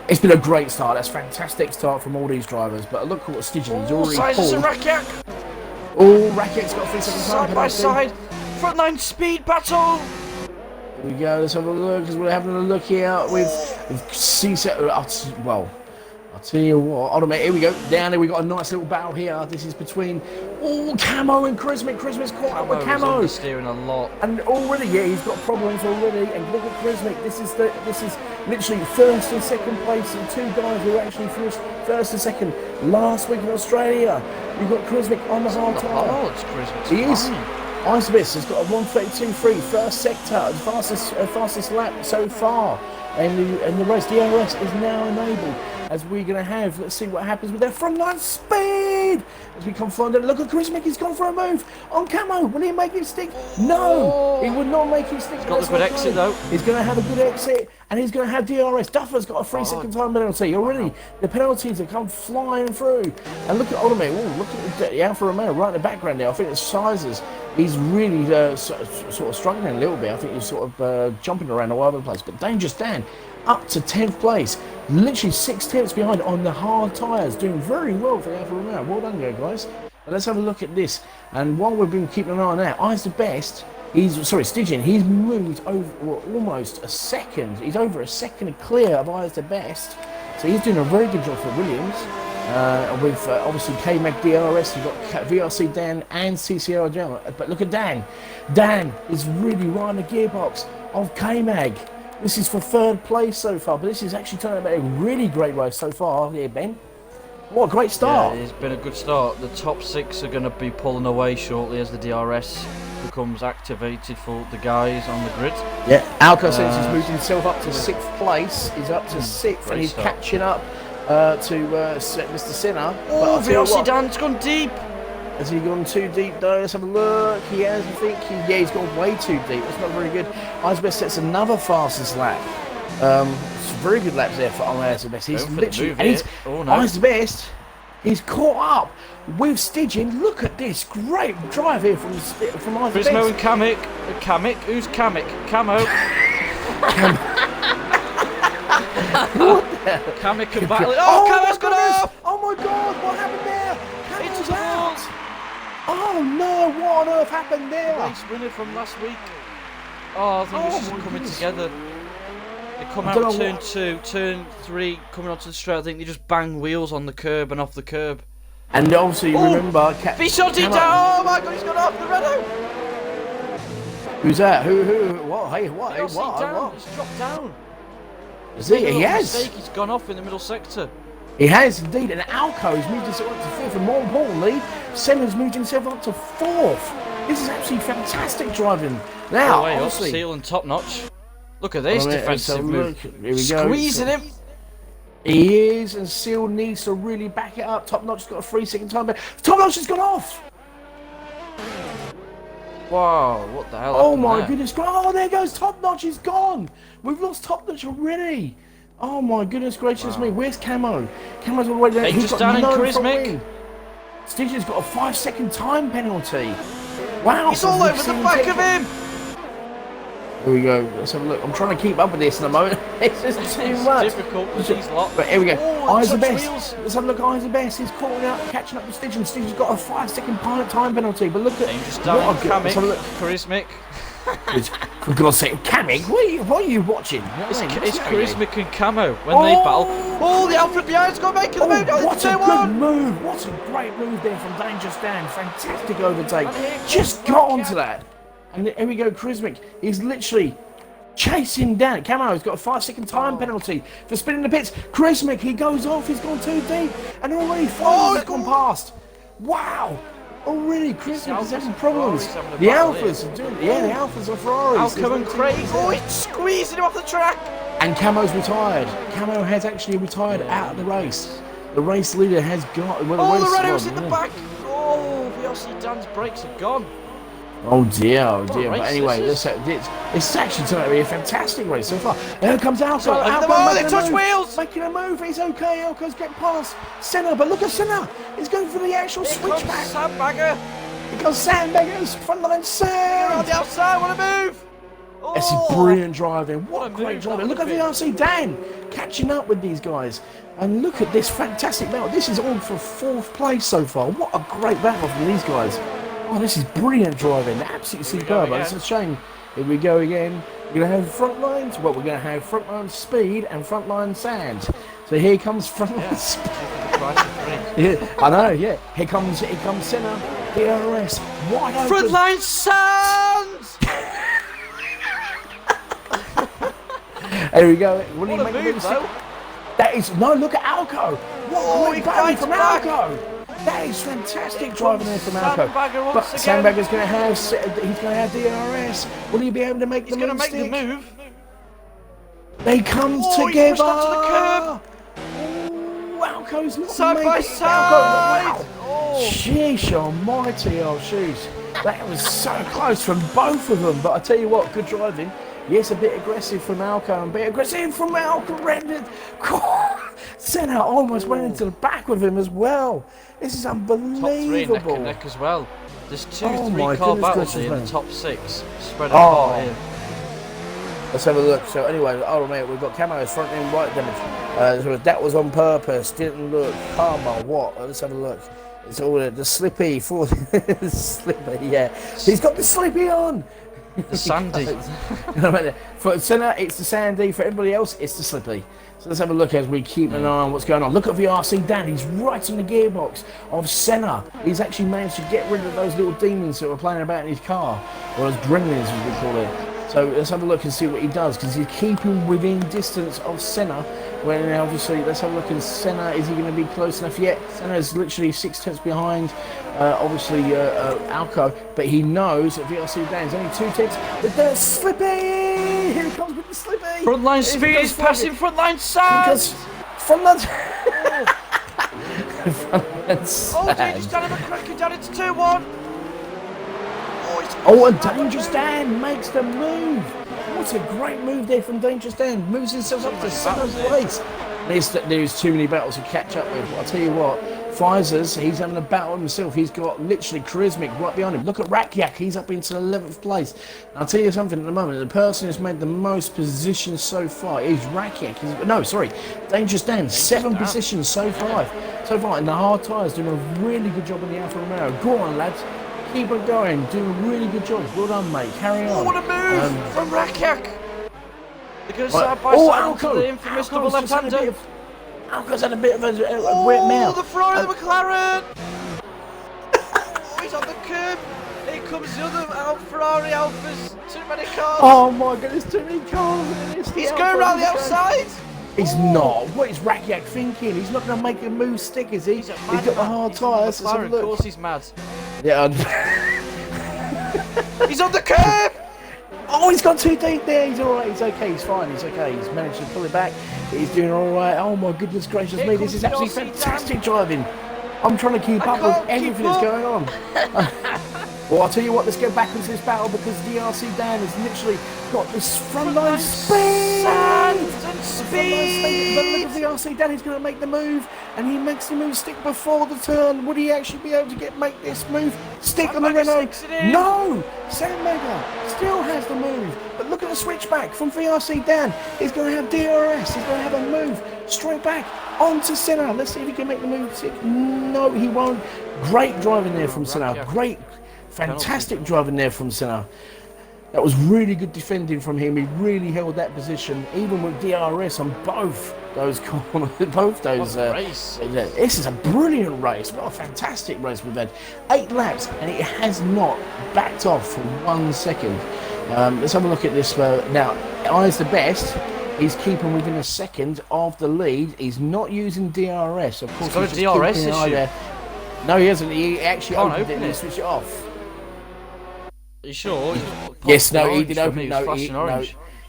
It's been a great start. That's a fantastic start from all these drivers. But look at what Stygian he's already pulled. Rakiak. Oh, Rakiak's got 3 seconds time. Side by side, frontline speed battle. Here we go. Let's have a look because we're having a look here with C-set. Well, I'll tell you what. Hold on a minute. Here we go. Down there, we got a nice little battle here. This is between Camo and Grismic. Grismic's caught up with Camo. He's steering a lot. And already, yeah, he's got problems already. And look at Grismic. This is literally 1st and 2nd place, and 2 guys who actually finished 1st and 2nd last week in Australia. You've got Grismic on the hard tyre. Oh, it's Grismic. He is. Isobis has got a 1:32.3 first sector, fastest lap so far. And the race, DRS is now enabled as we're going to have, let's see what happens with their frontline speed as we come forward. Look at Chris Mickey's gone for a move on Camo. Will he make it stick? No, he would not make it stick. He's got a good exit though. He's going to have a good exit and he's going to have DRS. Duffer's got a 3-second time penalty already. The penalties have come flying through. And look at Odomir. Look at the Alfa Romeo right in the background there. I think it's sizes. He's really sort of struggling a little bit. I think he's sort of jumping around all over the place. But Dangerous Dan up to 10th place. Literally 6 tenths behind on the hard tyres. Doing very well for the Alfa Romeo. Well done, guys. But let's have a look at this. And while we've been keeping an eye on that, Eyes the Best, Stygian, he's moved over almost a second. He's over a second clear of Eyes the Best. So he's doing a very good job for Williams. With obviously K-Mag DRS, you've got VRC Dan and CCR General. But look at Dan. Dan is really riding the gearbox of K-Mag. This is for 3rd place so far, but this is actually turning out a really great race so far here, Ben. What a great start. Yeah, it's been a good start. The top 6 are going to be pulling away shortly as the DRS becomes activated for the guys on the grid. Yeah, Alco says he's moved himself up to 6th place. He's up to 6th and he's catching up to Mr. Senna. Oh, VRC Dan's gone deep. Has he gone too deep though? Let's have a look. He has, I think. Yeah, he's gone way too deep. That's not very good. Eisbest sets another fastest lap. It's very good laps there for Eisbest. He's literally, and he's Eisbest. He's caught up with Stygian. Look at this great drive here from Eisbest. Prismo and Kamek. Who's Kamek? Camo. Kamek and Battle. Oh, Camo's gone off! Oh my God! What happened there? Camo's It's out! Oh no! What on earth happened there? Race winner from last week. Oh, I think it's just coming together. They come out turn 2, turn 3, coming onto the straight. I think they just bang wheels on the curb and off the curb. And also, you remember, Bichotti down! Oh my God, he's gone off the Renault. Who's that? Who? What? Hey, what? Hey, What? what? He's dropped down. Is he? He has. Mistake. He's gone off in the middle sector. He has indeed, and Alco has moved himself up to 5th, and more importantly, Senna's moved himself up to 4th. This is absolutely fantastic driving. Now, obviously, Seal and top notch. Look at this defensive move. Here we go. Squeezing him. He is, and Seal needs to really back it up. Top Notch's got a 3-second time, but Top Notch has gone off. Wow, what the hell? Oh my goodness! Oh, there goes Top Notch. He's gone. We've lost Top Notch already. Oh my goodness gracious me! Where's Camo? Camo's all the way there. He's just down in Charismic. Stygian's got a 5-second time penalty. Wow! He's all over the back of him. Here we go. Let's have a look. I'm trying to keep up with this in a moment. It's just too much. It's difficult with these lot. But here we go. Eyes are best. Wheels. Let's have a look. Eyes are best. He's caught up, catching up with Stygian. Stygian's got a 5-second time penalty. But look at Charismic. For God's sake, Kamek, what are you watching? It's Charismic and Camo when they battle. Oh, the Alfred behind's got to make the move. What a good move. What a great move there from Dangerous Dan. Fantastic overtake. Just got onto that. And here we go, Charismic. He's literally chasing down. Camo's got a 5-second time penalty for spinning the pits. Charismic, he goes off. He's gone too deep. And already 4 has gone past. Wow. Already, Charismic is having problems. The Alphas are doing it. Yeah, the Alphas are Ferraris. Alco and Craig. Oh, he's squeezing him off the track. And Camo's retired. Camo has actually retired out of the race. The race leader has got... Well, the Renault's in the back. Oh, VRC Dan's brakes are gone. Oh dear, oh dear. But anyway, this actually turned out to be a fantastic race so far. Here comes Alco. Oh, they touch wheels! Making a move. He's okay. Alco's getting past Senna. But look at Senna. He's going for the actual switchback. Sandbagger. He goes Sandbagger's frontline sand. On the outside, what a move! Oh. This is brilliant driving. What a great driving. Look at the RC Dan catching up with these guys. And look at this fantastic battle. This is all for 4th place so far. What a great battle from these guys. Oh, this is brilliant driving, absolutely superb. It's a shame. Here we go again. We're going to have front lines. Well, we're going to have front line speed and front line sand. So here comes front line speed. Yeah, I know, yeah. Here comes Senna, DRS. Wide open. Front line sand! There we go. What a move, though. That is, no, look at Alco. What a great battle from Alco. That is fantastic driving there from Alco. Sandbagger But once again. Sandbagger's going to have, he's going to have DRS. Will he be able to make He's the going to move make stick? the move. They come Oh, together. he's pushed onto the curb. Oh, Alco's not Side made by it. side. Wow. Oh. Sheesh almighty, oh shoes. That was so close from both of them. But I tell you what, good driving. Yes, a bit aggressive from Alco and a bit aggressive from Alco. Rendered. Senna almost went into the back with him as well. This is unbelievable. Top three neck and neck as well. There's two Oh my 3-car goodness battles gracious, here in man. the top 6. Spread apart here. Let's have a look. So anyway, oh mate, we've got Camo's front end right damage. So that was on purpose. Didn't look. Karma, what? Let's have a look. It's all the slippy for the slippy. Yeah, he's got the slippy on. The sandy. For Senna, it's the sandy. For everybody else, it's the slippy. So let's have a look as we keep an eye on what's going on. Look at VRC Dan. He's right in the gearbox of Senna. He's actually managed to get rid of those little demons that were playing about in his car, or as gremlins as we call it. So let's have a look and see what he does, because he's keeping within distance of Senna. When obviously, let's have a look at Senna. Is he going to be close enough yet? Senna's literally 6 tenths behind, obviously, Alco. But he knows that VRC Dan's only 2 tenths. But the slippy! Here he comes with the slippy! Frontline speed is passing frontline sand! Because frontline... frontline sand. Oh, Dangerous Dan and McCracken down into 2-1! Oh, and Dangerous Dan makes the move. What a great move there from Dangerous Dan. Moves himself up to 7th place. There's too many battles to catch up with. I'll tell you what, Pfizer's, he's having a battle himself. He's got literally Charismic right behind him. Look at Rakyak, he's up into 11th place. I'll tell you something at the moment, the person who's made the most positions so far is Rakyak. No, sorry, Dangerous Dan, 7 positions so far. And the hard tyres doing a really good job in the Alfa Romeo. Go on, lads. Keep on going, doing a really good job. Well done, mate. Carry on. Oh, what a move from Rakyak! They're going Right. side by side to the infamous double left-hander. Alco's had a bit of a wet mouth. Oh, the Ferrari, the McLaren! Oh, he's on the curb. Here comes the other Ferrari Alphas. Too many cars. Oh my goodness, too many cars. He's going around the outside. He's not. What is Rakyak thinking? He's not going to make a move stick, is he? He's got the hard tyres. Of course he's mad. Yeah. He's on the curb! Oh, he's got too deep there. He's all right. He's okay. He's fine. He's okay. He's managed to pull it back. He's doing all right. Oh my goodness gracious me! This is absolutely fantastic driving. I'm trying to keep up with everything that's going on. Well, I'll tell you what. Let's go back into this battle because DRC Dan has literally got this frontline speed. But look at VRC Dan. He's going to make the move, and he makes the move stick before the turn. Would he actually be able to make this move stick on the Renault? No, Sandbagger still has the move. But look at the switchback from VRC Dan. He's going to have DRS. He's going to have a move straight back onto Senna. Let's see if he can make the move stick. No, he won't. Great driving there from Senna. Great. Fantastic driving there from Senna. That was really good defending from him. He really held that position, even with DRS on both those corners, both those. Race. This is a brilliant race. What a fantastic race we've had. 8 laps, and it has not backed off for 1 second. Let's have a look at this. Now, I's the best. He's keeping within a second of the lead. He's not using DRS. Of course, he's got a DRS issue. No, he hasn't. He actually Can't opened it open and it. switched it off. Are you sure? Yes, no, he did open it. No,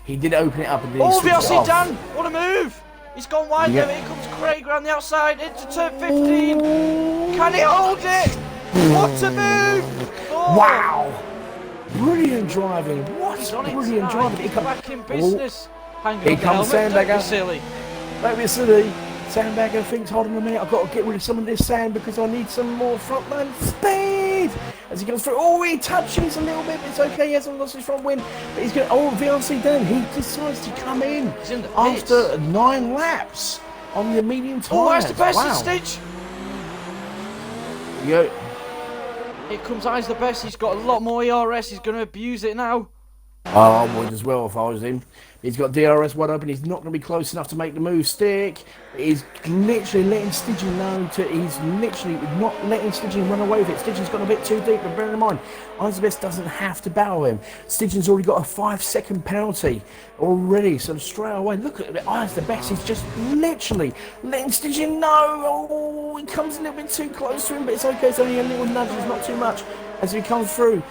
he did open it up and then he switched it VRC off. Dan! What a move! He's gone wide there. Here comes Craig around the outside into turn 15. Can he hold it? What a move! Oh. Wow! Brilliant driving. What brilliant driving. He's back in business. Here comes Sandbagger. Don't be silly. Don't be silly. Sandbagger thinks, hold on a minute, I've got to get rid of some of this sand because I need some more frontline speed. As he goes through, oh, he touches a little bit, but it's okay, he hasn't lost his front wing. But he's going, oh, VRC Dan, he decides to come in after 9 laps on the medium tyres. Oh, that's the best Stitch. Yo. Here comes I's the best, he's got a lot more ERS, he's going to abuse it now. I would as well if I was him. He's got DRS wide open. He's not going to be close enough to make the move stick. He's literally letting Stidgen know to. He's literally not letting Stidgen run away with it. Stidgen's gone a bit too deep, but bear in mind, Isabeth doesn't have to battle him. Stidgen's already got a 5-second penalty already, so straight away, look at it. Eyes the best. He's just literally letting Stidgen know. Oh, he comes a little bit too close to him, but it's okay. It's only a little nudge. It's not too much as he comes through.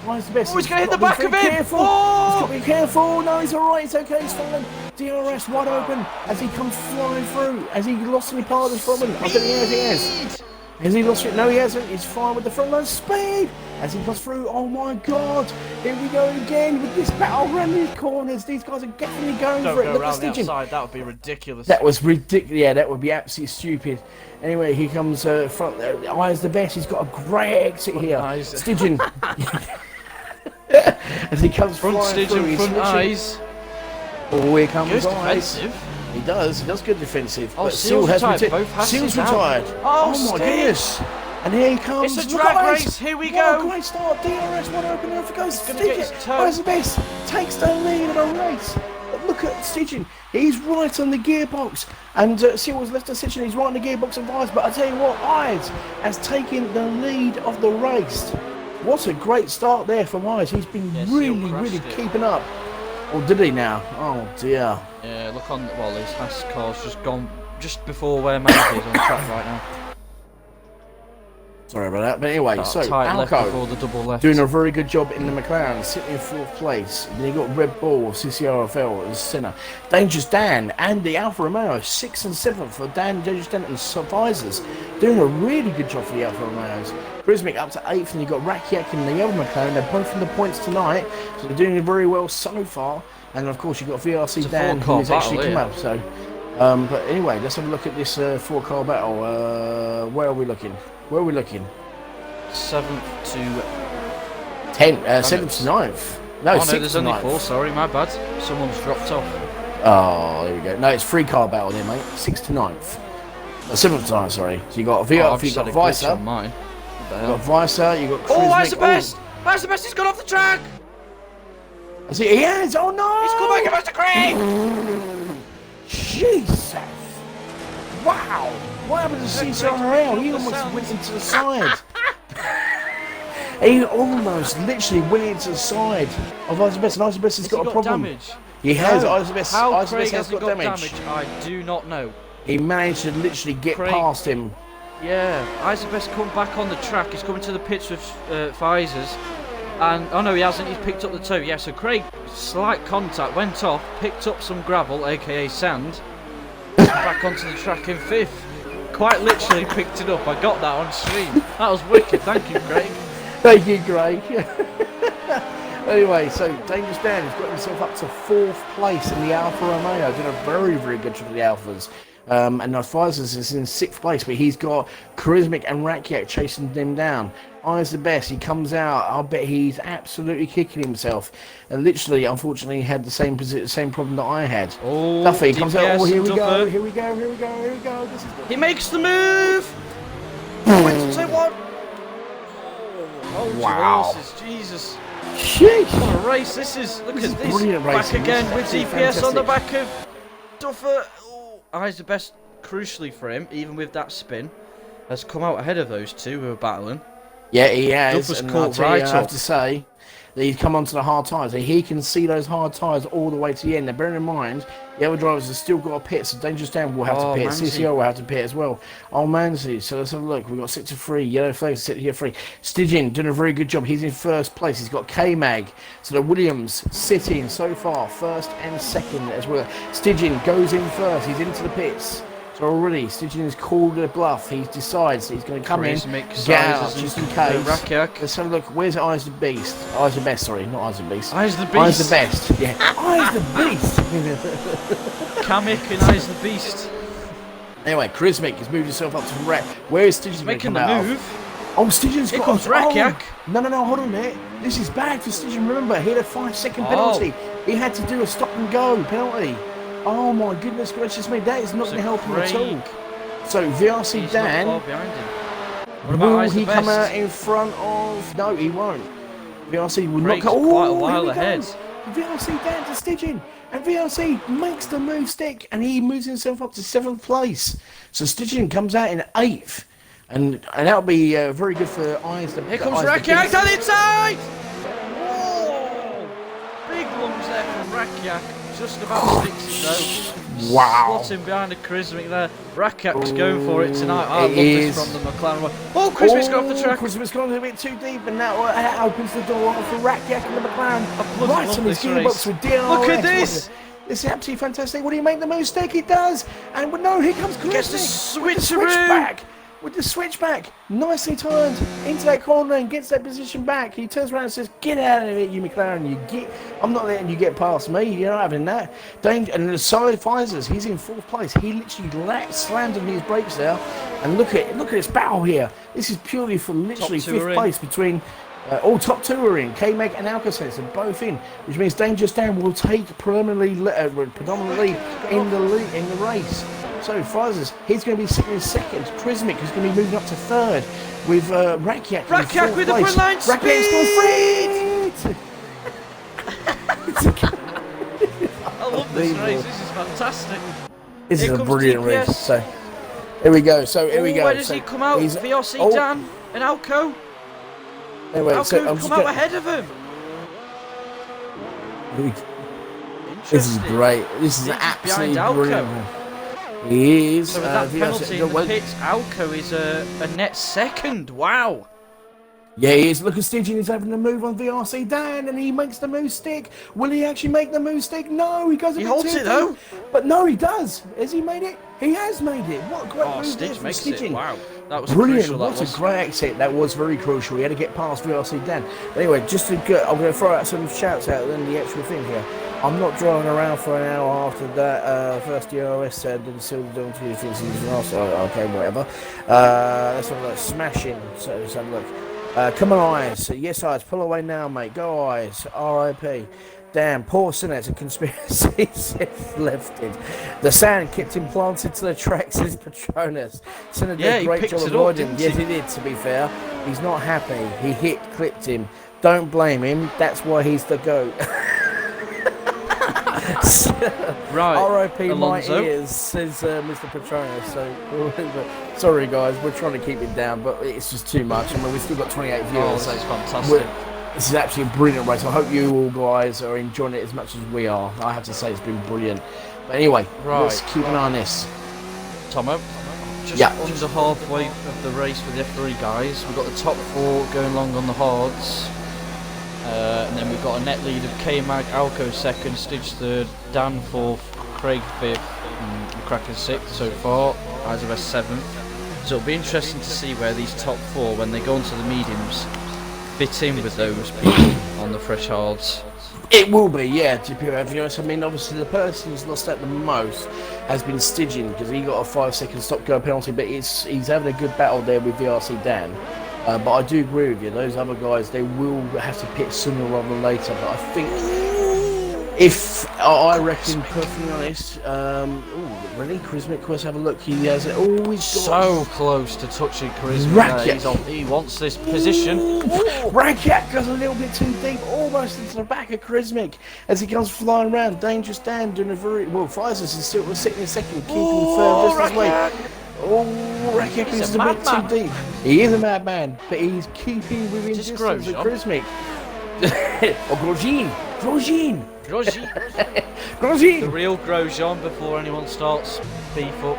Oh, he's going to hit the back of him! Oh! He's got to be careful! No, he's alright, it's okay, he's fine. DRS wide open as he comes flying through. Has he lost any part of his front end? I don't think he has. Has he lost it? No, he hasn't. He's fine with the front line speed as he comes through. Oh my god! Here we go again with this battle around these corners. These guys are definitely going for it. Don't go around the outside, that would be ridiculous. That was ridiculous. Yeah, that would be absolutely stupid. Anyway, he comes front. Eyes the best. He's got a great exit here. Stidgen. As he comes front Stidgen, front Eyes. Oh, here comes Eyes. Defensive. He does good defensive. Oh, but Seal's retired. Seal's retired. Oh my goodness. And here he comes. It's a drag race. Here we go. Great start. DRS wide open. Off it goes. Stidgen. Eyes the best. Takes the lead of the race. But look at Stidgen. He's right on the gearbox. And Seal was left to Stidgen. He's right on the gearbox of Eyes. But I tell you what, Eyes has taken the lead of the race. What a great start there from Eyes. He's been really keeping up. Oh, did he now? Oh dear. Yeah, look on. Well, his Haas car's just gone just before where Mank is on the track right now. Sorry about that. But anyway, so Alco doing a very good job in the McLaren, sitting in 4th place. Then you got Red Bull, CCRFL as center. Dangerous Dan and the Alfa Romeo, 6th and 7th for Dan, Dangerous Dan and Survisors. Doing a really good job for the Alfa Romeos. Prismic up to 8th, and you've got Rakiak and the other McLaren. They're both in the points tonight, so they're doing very well so far. And of course, you've got VRC Dan, who's actually come up. So, but anyway, let's have a look at this 4-car battle. Where are we looking? 7th to 7th to 9th. No, 6th there's to only 9th. 4. Sorry, my bad. Someone's dropped off. Oh, there we go. No, it's 3-car battle there, mate. 6th to 9th. 7th to 9th, sorry. So you got VR, you got Visor. Mine. You got Visor. You got. Oh, where's the best? Where's the best? He's gone off the track. He has. Oh no! He's come back, Mr. Craig. Jesus! Wow! What happened to CCRL? He almost went into the side. He almost literally went into the side of Isabeth, and Isabeth has got a problem. Damage? He has. Isabeth How has Craig got damage. I do not know. He managed to literally get past him. Yeah, Isabeth's come back on the track. He's coming to the pits with Pfizer's. And, oh no, he hasn't. He's picked up the toe. Yeah, so Craig, slight contact, went off, picked up some gravel, aka sand, back onto the track in 5th. Quite literally picked it up. I got that on stream. That was wicked. Thank you, Craig. Thank you, Craig. Anyway, so Dangerous Dan has got himself up to 4th place in the Alfa Romeo. Did a very good job of the Alphas. And Pfizer's is in 6th place, but he's got Charismatic and Rakiak chasing them down. Eyes the best. He comes out. I'll bet he's absolutely kicking himself. And literally, unfortunately, had the same problem that I had. Oh, Duffy comes out. Oh, here we go. This is he makes the move. Wait to say what? Oh, wow! Horses, Jesus! Sheesh. What a race this is! Look at this. Brilliant back racing. again with DPS on the back of Duffer. Oh, Eyes the best. Crucially for him, even with that spin, has come out ahead of those two who are battling. Yeah, he has. Duffer's And caught I have to say that he's come onto the hard tyres. He can see those hard tyres all the way to the end. Now, bearing in mind, the other drivers have still got to pit, so Dangerous Dan will have to pit. CCO will have to pit as well. Oh, Manzi. So let's have a look. We've got 6 to 3. Yellow flag, 6 to 3. Stidgen doing a very good job. He's in 1st place. He's got K-Mag. So the Williams sitting so far 1st and 2nd as well. Stidgen goes in 1st. He's into the pits. So already, Stidgen has called a bluff. He decides that he's going to come in, get out, just in case. Let's have a look. Where's Eyes the Beast? Eyes the Best, sorry, not Eyes the Beast. Eyes the Beast. Eyes the Best, yeah. Eyes the Beast! Kamek and Eyes the Beast. Anyway, Charismatic has moved himself up to the wreck. Where is Stidgen making the move? Oh, Stidgen's got comes Rakiak. No, hold on a minute. This is bad for Stidgen. Remember, he had a 5-second penalty. He had to do a stop and go penalty. Oh my goodness gracious me, that is not going to help him at all. So VRC Dan, will he come out in front of? No, he won't. VRC will Craig's not go. quite a Oh, while here we ahead. go. VRC down to Stidgen, and VRC makes the move stick, and he moves himself up to 7th place. So Stidgen comes out in 8th, and that'll be very good for Eyes. Here comes Rakiak on the inside! Whoa! Big lunge there from Rakiak. Just about to fix it though. Wow. Slotting behind the Krizmic there. Rakiak's going for it tonight. I love is. this from the McLaren. Oh, Krizmic's got off the track. Krizmic's gone a bit too deep, and that opens the door for Rakiak and the McLaren. I bloody Right love on his this gearbox race. with DRS. Look at this! This is absolutely fantastic. What do you make the move stick? He does. And no, here comes Krizmic. Gets the switchback. With the switchback, nicely turned into that corner and gets that position back. He turns around and says, "Get out of it, you McLaren! I'm not letting you get past me. You're not having that." And the side Pfizer's, he's in 4th place. He literally slammed on his brakes there. And look at this battle here. This is purely for literally 5th place between. All top 2 are in. K-Meg and Alcacet are both in, which means Dangerous Dan will take predominantly in the race. So Pfizer's, he's going to be sitting in 2nd. Krizmic is going to be moving up to 3rd with Rakiak. Rakiak with the front line speed. Rakiak's gone free. I love this race. This is fantastic. This Here is a comes brilliant TPS. race. So here we go. Where does he come out? VRC Dan and Alco. Anyway, Alco come out ahead of him. This is great. This is absolutely brilliant. He is. So with that penalty in the pits, Alco is a net 2nd. Wow. Yeah, he is. Look at Stidgen, he's having a move on VRC Dan, and he makes the move stick. Will he actually make the move stick? No, he goes a bit holds it though. But no, he does. Has he made it? He has made it. What a great move there from Stidgen. Wow, that was brilliant. Crucial, what a great exit. That was very crucial. He had to get past VRC Dan. Anyway, just to go, I'm going to throw out some shouts out and then the actual thing here. I'm not driving around for an hour after that first DRS said that the silver don't do things in the last. Okay, whatever. Let's have a look. Smashing. So let's have a look. Come on, Eyes. Yes, Eyes. Pull away now, mate. Go, Eyes. RIP. Damn, poor Sinet's a conspiracy lifted. The sand kept him planted to the tracks, says Patronus. Sinet did a great job avoiding. Yes, he did, to be fair. He's not happy. He clipped him. Don't blame him. That's why he's the GOAT. Right. R.I.P. Alonso. my ears, says Mr. Patronus. So, sorry guys, we're trying to keep it down, but it's just too much. I mean, we've still got 28 viewers. So it's fantastic. This is actually a brilliant race. I hope you all guys are enjoying it as much as we are. I have to say it's been brilliant. But anyway, let's keep an eye on this. Tomo, just under halfway of the race with the F3 guys. We've got the top 4 going long on the hards. And then we've got a net lead of K-Mag, Alco 2nd, Stitch 3rd, Dan 4th, Craig 5th, and Cracker 6th so far, ISOS 7th. So it'll be interesting to see where these top 4, when they go onto the mediums, fit in with those people on the fresh hards. It will be, yeah, to be honest. I mean, obviously the person who's lost out the most has been Stidgen, because he got a 5-second stop-go penalty, but he's having a good battle there with VRC Dan. But I do agree with you, those other guys, they will have to pit sooner rather than later. But I think, I reckon, perfectly honest, really, Krizmic, let's have a look. He has it always so close to touching Krizmic. He wants this position. Rakiak goes a little bit too deep, almost into the back of Krizmic as he comes flying around. Dangerous Dan doing a very well. Pfizer's is still sitting in 2nd, keeping third just as way. Oh, Rakiak is a bit too deep. He is a madman, but he's keeping within distance of Krizmic. Or Grosjean. The real Grosjean before anyone starts beef up.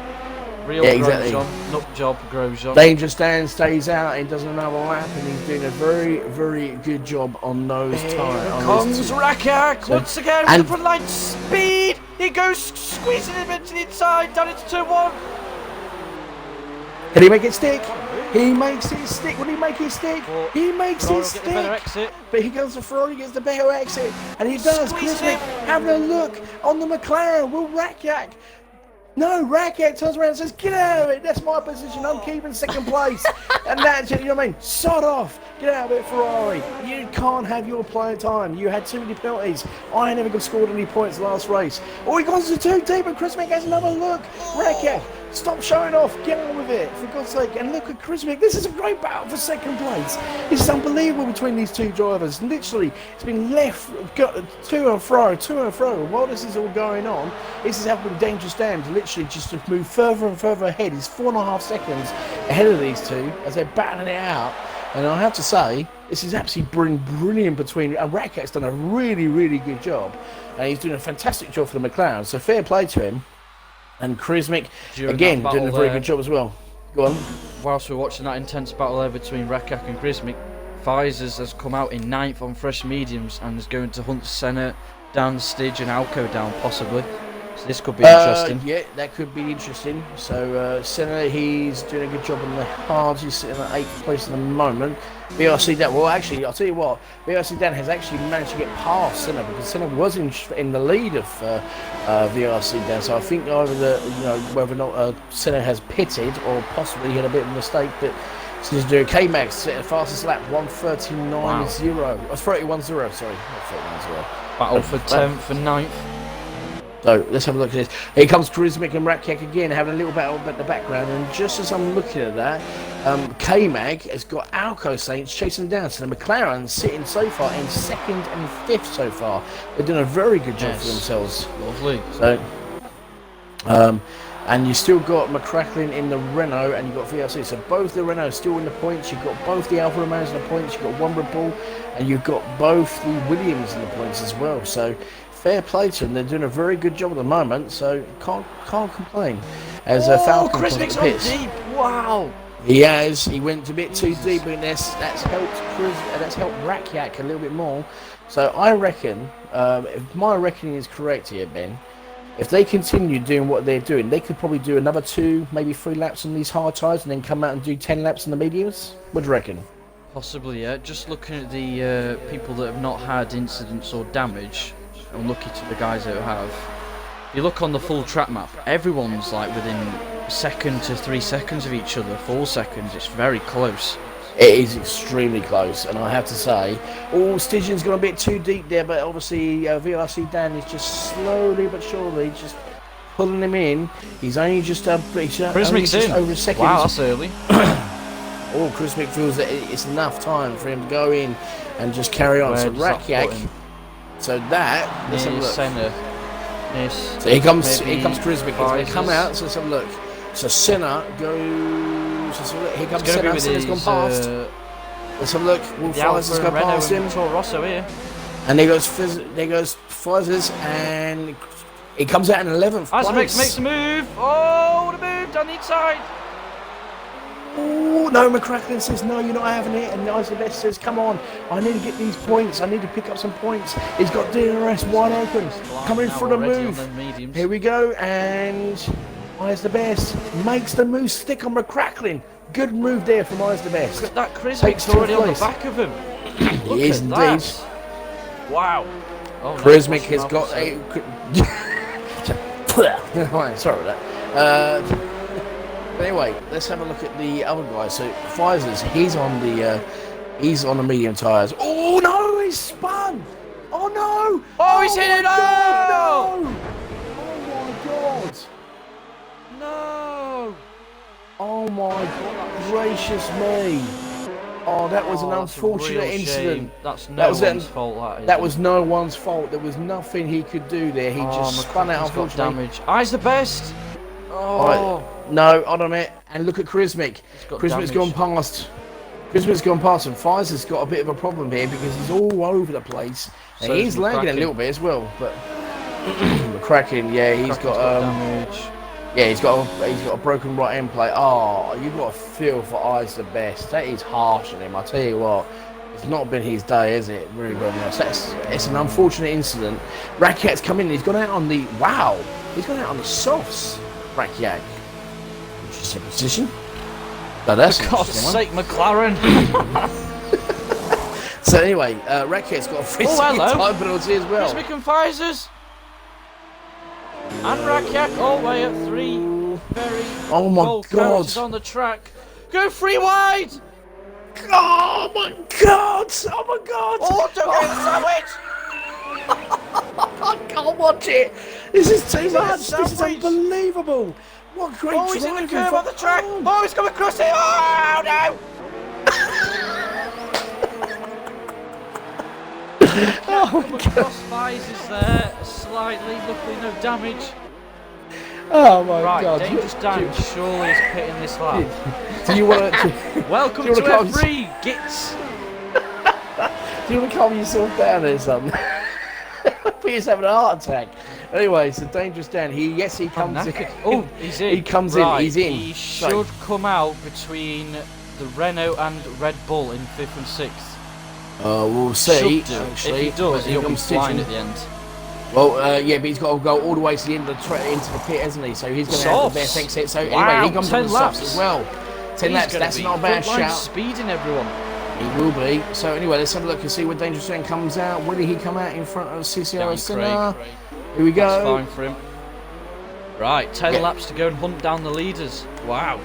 Real Grosjean, nut job Grosjean. Dangerous Dan stays out and does another lap, and he's doing a very, very good job on those tires. Here comes Rakiak once again with the front line speed. He goes squeezing him into the inside, down into turn 1. Can he make it stick? He makes it stick. Will he make it stick? He makes it stick. But he goes to Ferrari, gets the better exit. And he does. Krizmic having a look on the McLaren. Will Rakiak? No, Rakiak turns around and says, get out of it. That's my position. I'm keeping 2nd place. And that's it. You know what I mean? Sod off. Get out of it, Ferrari. You can't have your playing time. You had too many penalties. I never scored any points last race. Oh, he goes to 2 deep, and Krizmic has another look. Rakiak Stop showing off. Get on with it, for God's sake. And look at Chris Mick. This is a great battle for second place. This is unbelievable between these two drivers. Literally, it's been left, got to and fro. And while this is all going on, this is helping Dangerous Dan to literally just to move further and further ahead. He's 4.5 seconds ahead of these two as they're battling it out. And I have to say, this is absolutely brilliant between... And Ratcat's done a really, really good job. And he's doing a fantastic job for the McLaren. So fair play to him. And Krizmic, again, doing a very good job as well. Go on. Whilst we're watching that intense battle there between Rekak and Krizmic, Fizers has come out in 9th on fresh mediums and is going to hunt Senna down, Stidge and Alco down, possibly. So this could be interesting. Yeah, that could be interesting. So Senna, he's doing a good job on the hards. He's sitting at 8th place at the moment. BRC Dan, well, actually, I'll tell you what, BRC Dan has actually managed to get past Senna because Senna was in the lead of VRC Dan. So I think either whether or not Senna has pitted or possibly he had a bit of a mistake, but he's doing K-Max set the fastest lap 1:39.0. Wow. 31.0, sorry, not 31.0. Battle for 10th and 9th. So let's have a look at this. Here comes Krizmic and Ratcak again, having a little battle at the background. And just as I'm looking at that, K-Mag has got Alco Saints chasing down. So the McLaren sitting so far in 2nd and 5th so far. They're doing a very good job for themselves. Lovely. So, and you still got McCracklin in the Renault, and you've got VRC. So both the Renault still in the points. You've got both the Alfa Romeos in the points. You've got one Red Bull, and you've got both the Williams in the points as well. So fair play to them. They're doing a very good job at the moment, so can't complain. As Falcon comes to the pits. Deep. Wow. He has. He went a bit too deep, and that's helped Rakiak a little bit more. So I reckon, if my reckoning is correct here, Ben, if they continue doing what they're doing, they could probably do another 2, maybe 3 laps on these hard tyres, and then come out and do 10 laps on the mediums. What do you reckon? Possibly, yeah. Just looking at the people that have not had incidents or damage. Unlucky to the guys that have. If you look on the full track map, everyone's like within 2 to 3 seconds of each other, 4 seconds. It's very close. It is extremely close, and I have to say, Stygian's gone a bit too deep there, but obviously VRC Dan is just slowly but surely just pulling him in. He's only just over a second. Wow, that's early. Chris Mick feels that it's enough time for him to go in and just carry on. So Rakiak. So that, let's have a look. So here comes Chris Mick. He's going to come out. So let's have a look. So Senna goes. Here comes Senna. Senna's gone past. Let's have a look. Will Fizers go past him? Rosso here. And there goes Fizers, and he comes out in 11th place. Makes a move. Oh, what a move down the inside. Oh, no, McCracklin says, no, you're not having it. And Isabeth says, come on, I need to get these points. I need to pick up some points. He's got DRS wide open. Coming for the move. Here we go. And Eyes the Best makes the move stick on McCracklin. Good move there from Eyes the Best. Look at that, Krizmic's already on the back of him. He is indeed. Wow. Oh, Krizmic has got a... Sorry about that. Anyway, let's have a look at the other guy. So Fizers, he's on the medium tyres. Oh no, he's spun! Oh no! Oh, he's hit it! No! Oh my god! No! Oh my god! Gracious me! Oh, that was an unfortunate incident. That's one's fault. That was no one's fault. There was nothing he could do there. He just spun out. Unfortunately, damage. Eyes the Best. Oh. No, hold on a minute. And look at Krizmic. Krizmic's gone past. Krizmic's gone past, and Fizer's got a bit of a problem here because he's all over the place. And he's lagging a little bit as well. But McCracken, yeah, he's got damage. Yeah, he's got a broken right end plate. Oh, you've got to feel for Eyes the Best. That is harsh on him. I tell you what, it's not been his day, is it? Really, very much. It's an unfortunate incident. Rakat's come in. He's gone out on the He's gone out on the softs. Rakiak. Interesting position. No, that's for God's sake, McLaren. So anyway, Rakiak's got a 50 time penalty as well. Krizmic and Fizers. And Rakiak all the way at 3. Very oh my god. On the track. Go 3 wide. Oh my god. Oh my god. Oh, don't get the sandwich. I can't watch it. This is too much. This is unbelievable. What great Oh, he's in the driving curve from- on the track. Oh. Oh, he's coming across it. Oh, no. Oh, Come across visors there. Slightly, luckily no damage. Oh my Right, God! Dangerous Dan surely is pitting this lap. Do you want to? Welcome do you to wanna come- F3, Gits. Do you want to calm yourself down there, son? He's having a heart attack. Anyway, so Dangerous Dan. He comes in. Oh, he's in. He comes right, in. He's in. He So- should come out between the Renault and Red Bull in 5th and 6th. We'll see. Should do. Actually, If he does, but he'll be comes flying stitching. at the end. Well, yeah, but he's got to go all the way to the end of into the pit, hasn't he? So he's going to have the best Softs. exit. So Wow, anyway, he comes 10 on the laps. softs as well. 10 He's laps. gonna That's be not a bad frontline shout. speeding everyone. He will be. So anyway, let's have a look and see where Dangerous Dan comes out. Will he come out in front of CCR Down Senna? Craig. Here we go. That's fine for him. Right, 10 Yeah. laps to go and hunt down the leaders. Wow.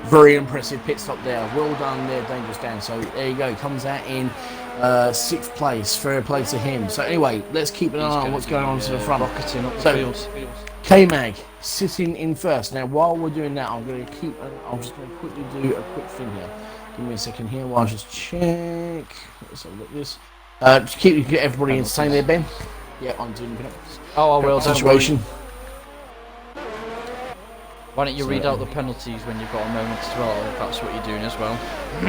Very impressive pit stop there. Well done there, Dangerous Dan. So there you go. He comes out in 6th place. Fair play to him. So anyway, let's keep an eye on what's going on to the front. Rocketing up the So- field. K-Mag sitting in first. Now, while we're doing that, I'm just going to quickly do a quick thing here. Give me a second here while I just check. Let's have a look at this. Just keep everybody insane there, Ben. Yeah, I'm doing Oh, I will. situation. Why don't you read out the penalties when you've got a moment as well, if that's what you're doing as well?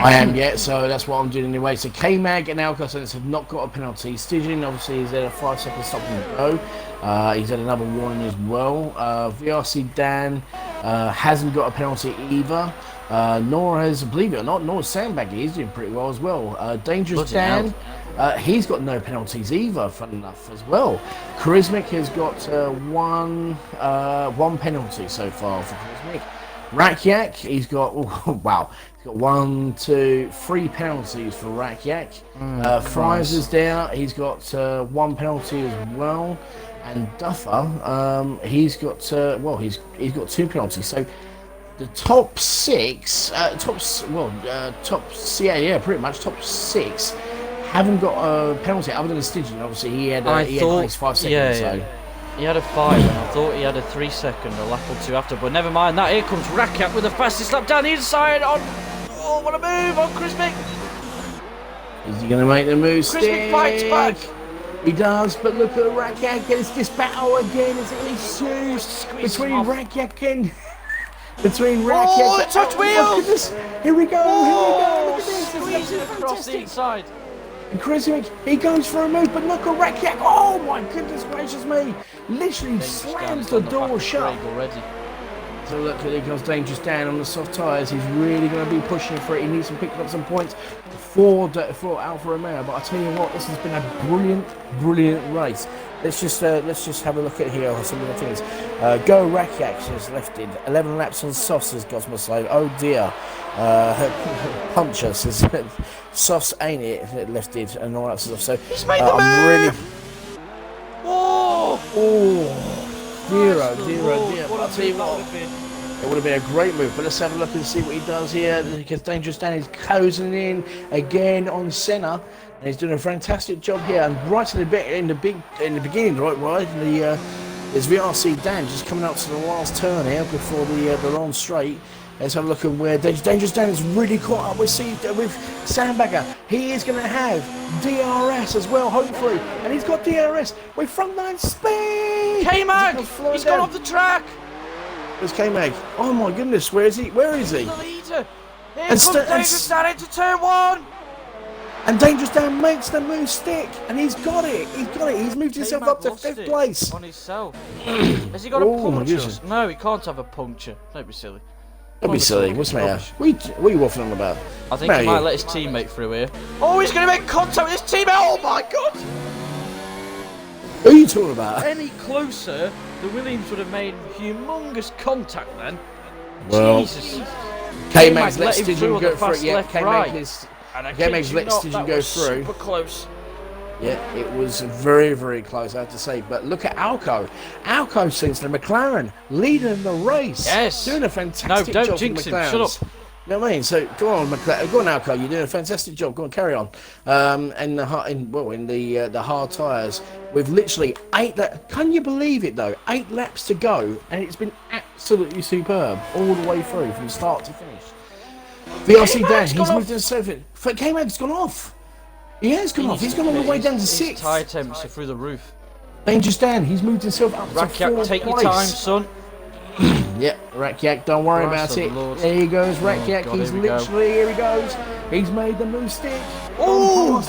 I am, yeah, so that's what I'm doing anyway. So K-Mag and Alcosens have not got a penalty. Stygian, obviously, he's had a 5-second stop and go. He's had another warning as well. VRC Dan hasn't got a penalty either. Nor has, believe it or not, Nora's sandbagger. He's doing pretty well as well. Dangerous Bloody Dan, he's got no penalties either, fun enough as well. Charismatic has got one penalty so far for Charismatic. Rakyak, he's got, oh, wow, he's got 1, 2, 3 penalties for Rakyak. Fries is there, he's got 1 penalty as well. And Duffer, he's got, he's got 2 penalties. So the top 6, pretty much top 6 haven't got a penalty other than Stygian. Obviously, he had at least 5 seconds. Yeah. He had a 5 and I thought he had a 3-second, a lap or 2 after, but never mind that. Here comes Rakyak with the fastest lap down the inside on. Oh, what a move on Chrismic. Is he going to make the move? Chrismic fights back. He does, but look at Rakyak. It's this battle again. It's at least 2 between Rakyak and. Oh, touch wheels! Here we go. Oh, Look at this. squeezing across the inside. And Charismatic, he goes for a move, but look at Rakyak. Oh my goodness gracious me! Literally slams the door shut. Already. So look, here comes Dangerous Dan on the soft tyres. He's really going to be pushing for it. He needs to pick up some points for Alfa Romeo. But I tell you what, this has been a brilliant race. Let's just have a look at here some of the things. Go Rakyak has lefted 11 laps on softs as Gosma Slave. Oh dear. Puncher says softs ain't it lefted and all that sort of stuff. So He's made the I'm move. dear. But I'll tell you what, What? it would have been a great move, but let's have a look and see what he does here, because Dangerous Dan is closing in again on Senna, and he's doing a fantastic job here. And right in the beginning, there's VRC Dan just coming up to the last turn here before the long straight. Let's have a look at where Dangerous Dan is really caught up with Sandbagger. He is going to have DRS as well, hopefully, and he's got DRS with frontline speed. K-Mag, he's gone off the track. There's K-Mag. Oh my goodness, where is he? The leader. Here comes Dangerous Dan into turn 1. And Dangerous Dan makes the move stick, and he's got it. He's moved himself up to 5th place. On himself. Has he got a Oh, my puncture? goodness. No, he can't have a puncture. Don't be silly. Don't be silly. What's the matter? What are you waffling on about? I think he might let his teammate through here. Oh, he's going to make contact with his teammate. Oh my God! Who are you talking about? Any closer, the Williams would have made humongous contact then. Well, Jesus. K-Mag's let let him Stygian through on go the through. fast Yeah, left, right. And I K-Mag's kid you let not, Stygian that go was through. super close. Yeah, it was very close, I have to say. But look at Alco. Alco since the McLaren leading the race. Yes. Doing a fantastic job. No, don't jinx him. Shut up. You know what I mean? So go on, McLaren. Go on, Alco. You're doing a fantastic job. Go on, carry on. In the hard tyres, with literally 8. Can you believe it though? 8 laps to go, and it's been absolutely superb all the way through from start to finish. VRC Dan, he's moved to 7th. K-Mag's gone off. He has gone off. He's gone all the way down to 6th. His tyre temps are through the roof. Dangerous Dan, he's moved himself up to 4th place. Take your time, son. Yep, Rakiak, don't worry about it. There he goes, Rakiak. He's literally, here he goes. He's made the move stick. Oh,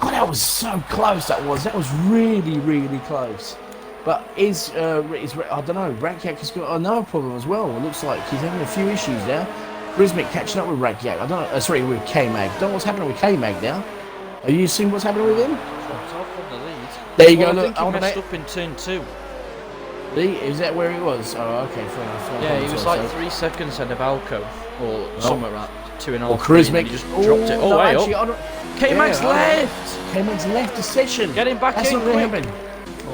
that was so close. That was really, really close. But I don't know, Rakiak has got another problem as well. It looks like he's having a few issues now. Grismic catching up with Rakiak. I don't know, sorry, with K-Mag. Don't know what's happening with K-Mag now. Are you seeing what's happening with him? There you go, look. I think he messed up in turn 2. Is that where he was? Oh, okay, fair enough. Yeah, he was like 3 seconds ahead of Alco, or somewhere at 2.5. Or Charismatic. He just dropped it. Oh, way up. K-Mag's left! K-Mag's left the session. Get him back in, quick.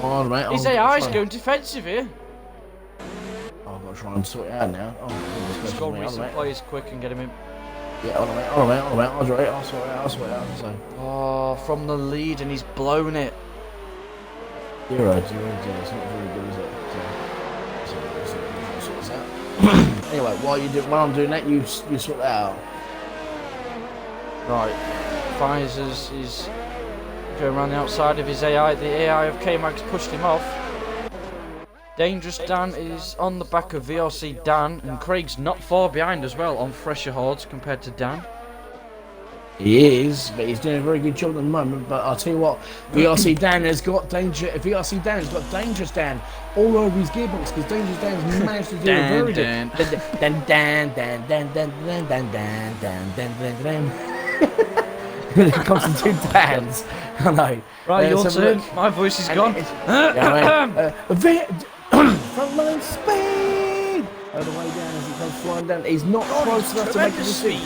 Oh, mate. His AI's going defensive here. Oh, I've got to try and sort it out now. Oh, just go recent players quick and get him in. Yeah, hold on, mate. I'll sort it out. So. Oh, from the lead, and he's blown it. You're right, it's not very good, is it? So sort this out. Anyway, while I'm doing that, you sort that out. Right, Pfizer's is going around the outside of his AI. The AI of K-Mag's pushed him off. Dangerous Dan is on the back of VRC Dan, and Craig's not far behind as well on fresher hordes compared to Dan. He is, but he's doing a very good job at the moment. But I'll tell you what, VRC Dan has got Dangerous Dan all over his gearbox because Dangerous Dan's managed to do a very good. When it comes to 2 Dans, I know. Right, your turn. My voice is gone. Frontline speed! All the way down as he comes flying down. He's not close enough to make the speed.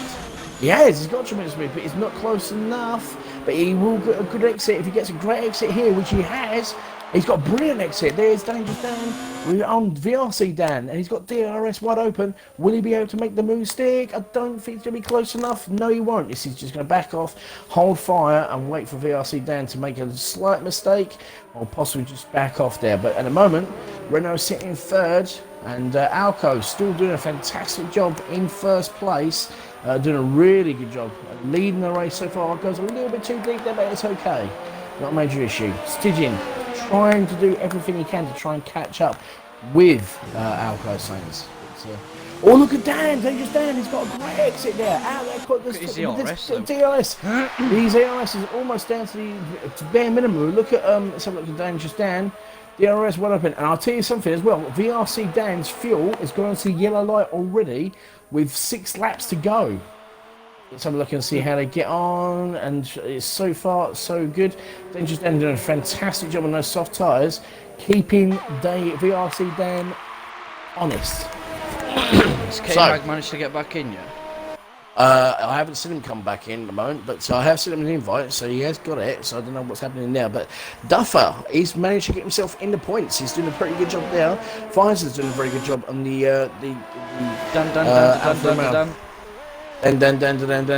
He's got tremendous speed, but he's not close enough. But he will get a good exit if he gets a great exit here, which he has. He's got a brilliant exit. There's Dangerous Dan. We're on VRC Dan, and he's got DRS wide open. Will he be able to make the move stick? I don't think he's going to be close enough. No, he won't. This is just going to back off, hold fire, and wait for VRC Dan to make a slight mistake, or possibly just back off there. But at the moment, Renault's sitting in 3rd, and Alco still doing a fantastic job in 1st place. Doing a really good job leading the race so far. Goes a little bit too deep there, but it's okay. Not a major issue. Stygian trying to do everything he can to try and catch up with Alco Sainz. Oh, look at Dan! Dangerous Dan! He's got a great exit there. Out there, quick. His DRS. His DRS is almost down to bare minimum. Look at let's have a look at Dangerous Dan. DRS well open, and I'll tell you something as well. VRC Dan's fuel has gone to yellow light already, with 6 laps to go. Let's have a look and see how they get on, and it's so far so good. Dangerous Dan doing a fantastic job on those soft tyres, keeping VRC Dan honest. Has K-Mag managed to get back in yet? I haven't seen him come back in at the moment, but I have seen him an invite, so he has got it. So I don't know what's happening there. But Duffer, he's managed to get himself in the points. He's doing a pretty good job there. Pfizer's doing a very good job on the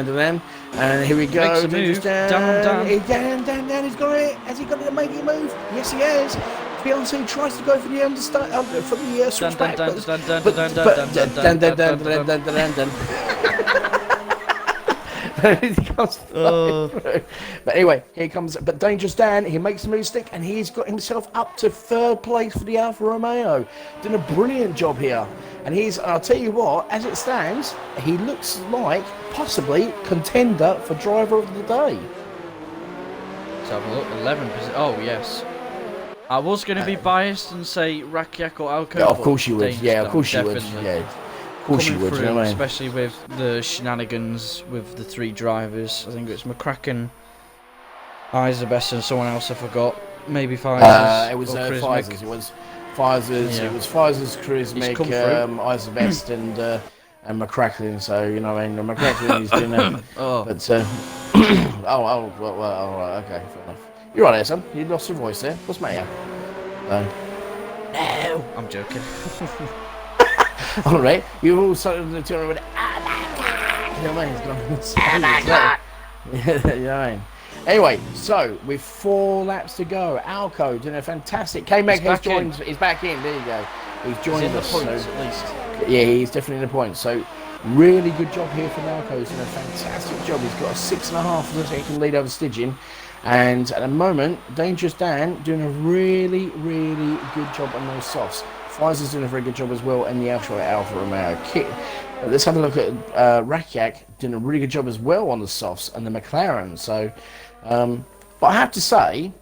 Dan. And here we go. Dan. He's got it. Has he got it to make it move? Yes, he has. Beyonce tries to go for the switchback. But anyway, here comes. But Dangerous Dan, he makes the move stick, and he's got himself up to 3rd place for the Alfa Romeo. Doing a brilliant job here. And I'll tell you what, as it stands, he looks like possibly contender for driver of the day. Let's have a look. 11%. Oh yes. I was going to be biased and say Rakiak or Alco. Yeah, of course you would. Yeah, of course you would. Yeah, of course you would. Through, you know what I mean? Especially with the shenanigans with the 3 drivers. I think it's McCracken, Isabest, and someone else I forgot. Maybe Pfizer's. It was Pfizer's. It was Pfizer's. Yeah. It was Pfizer's, Charismatic, Isabest, and McCracken. So you know, I mean, McCracken is doing that. But okay, fair enough. You're right there, son. You lost your voice there. What's the matter? No, I'm joking. All right, you all started to turn around. You know what I mean? It's gone. You know what I mean? Anyway, so with 4 laps to go, Alco doing a fantastic. K-Mag has joined. He's back in. There you go. He's He's joined in the us. points So, at least. yeah, he's definitely in the points. So, really good job here for Narcos. A fantastic job. He's got a 6.5. Looks like he can lead over Stygian. And at the moment, Dangerous Dan doing a really, really good job on those softs. Pfizer's doing a very good job as well in the Alfa Romeo kit. Let's have a look at Rakiak doing a really good job as well on the softs and the McLaren. So, but I have to say,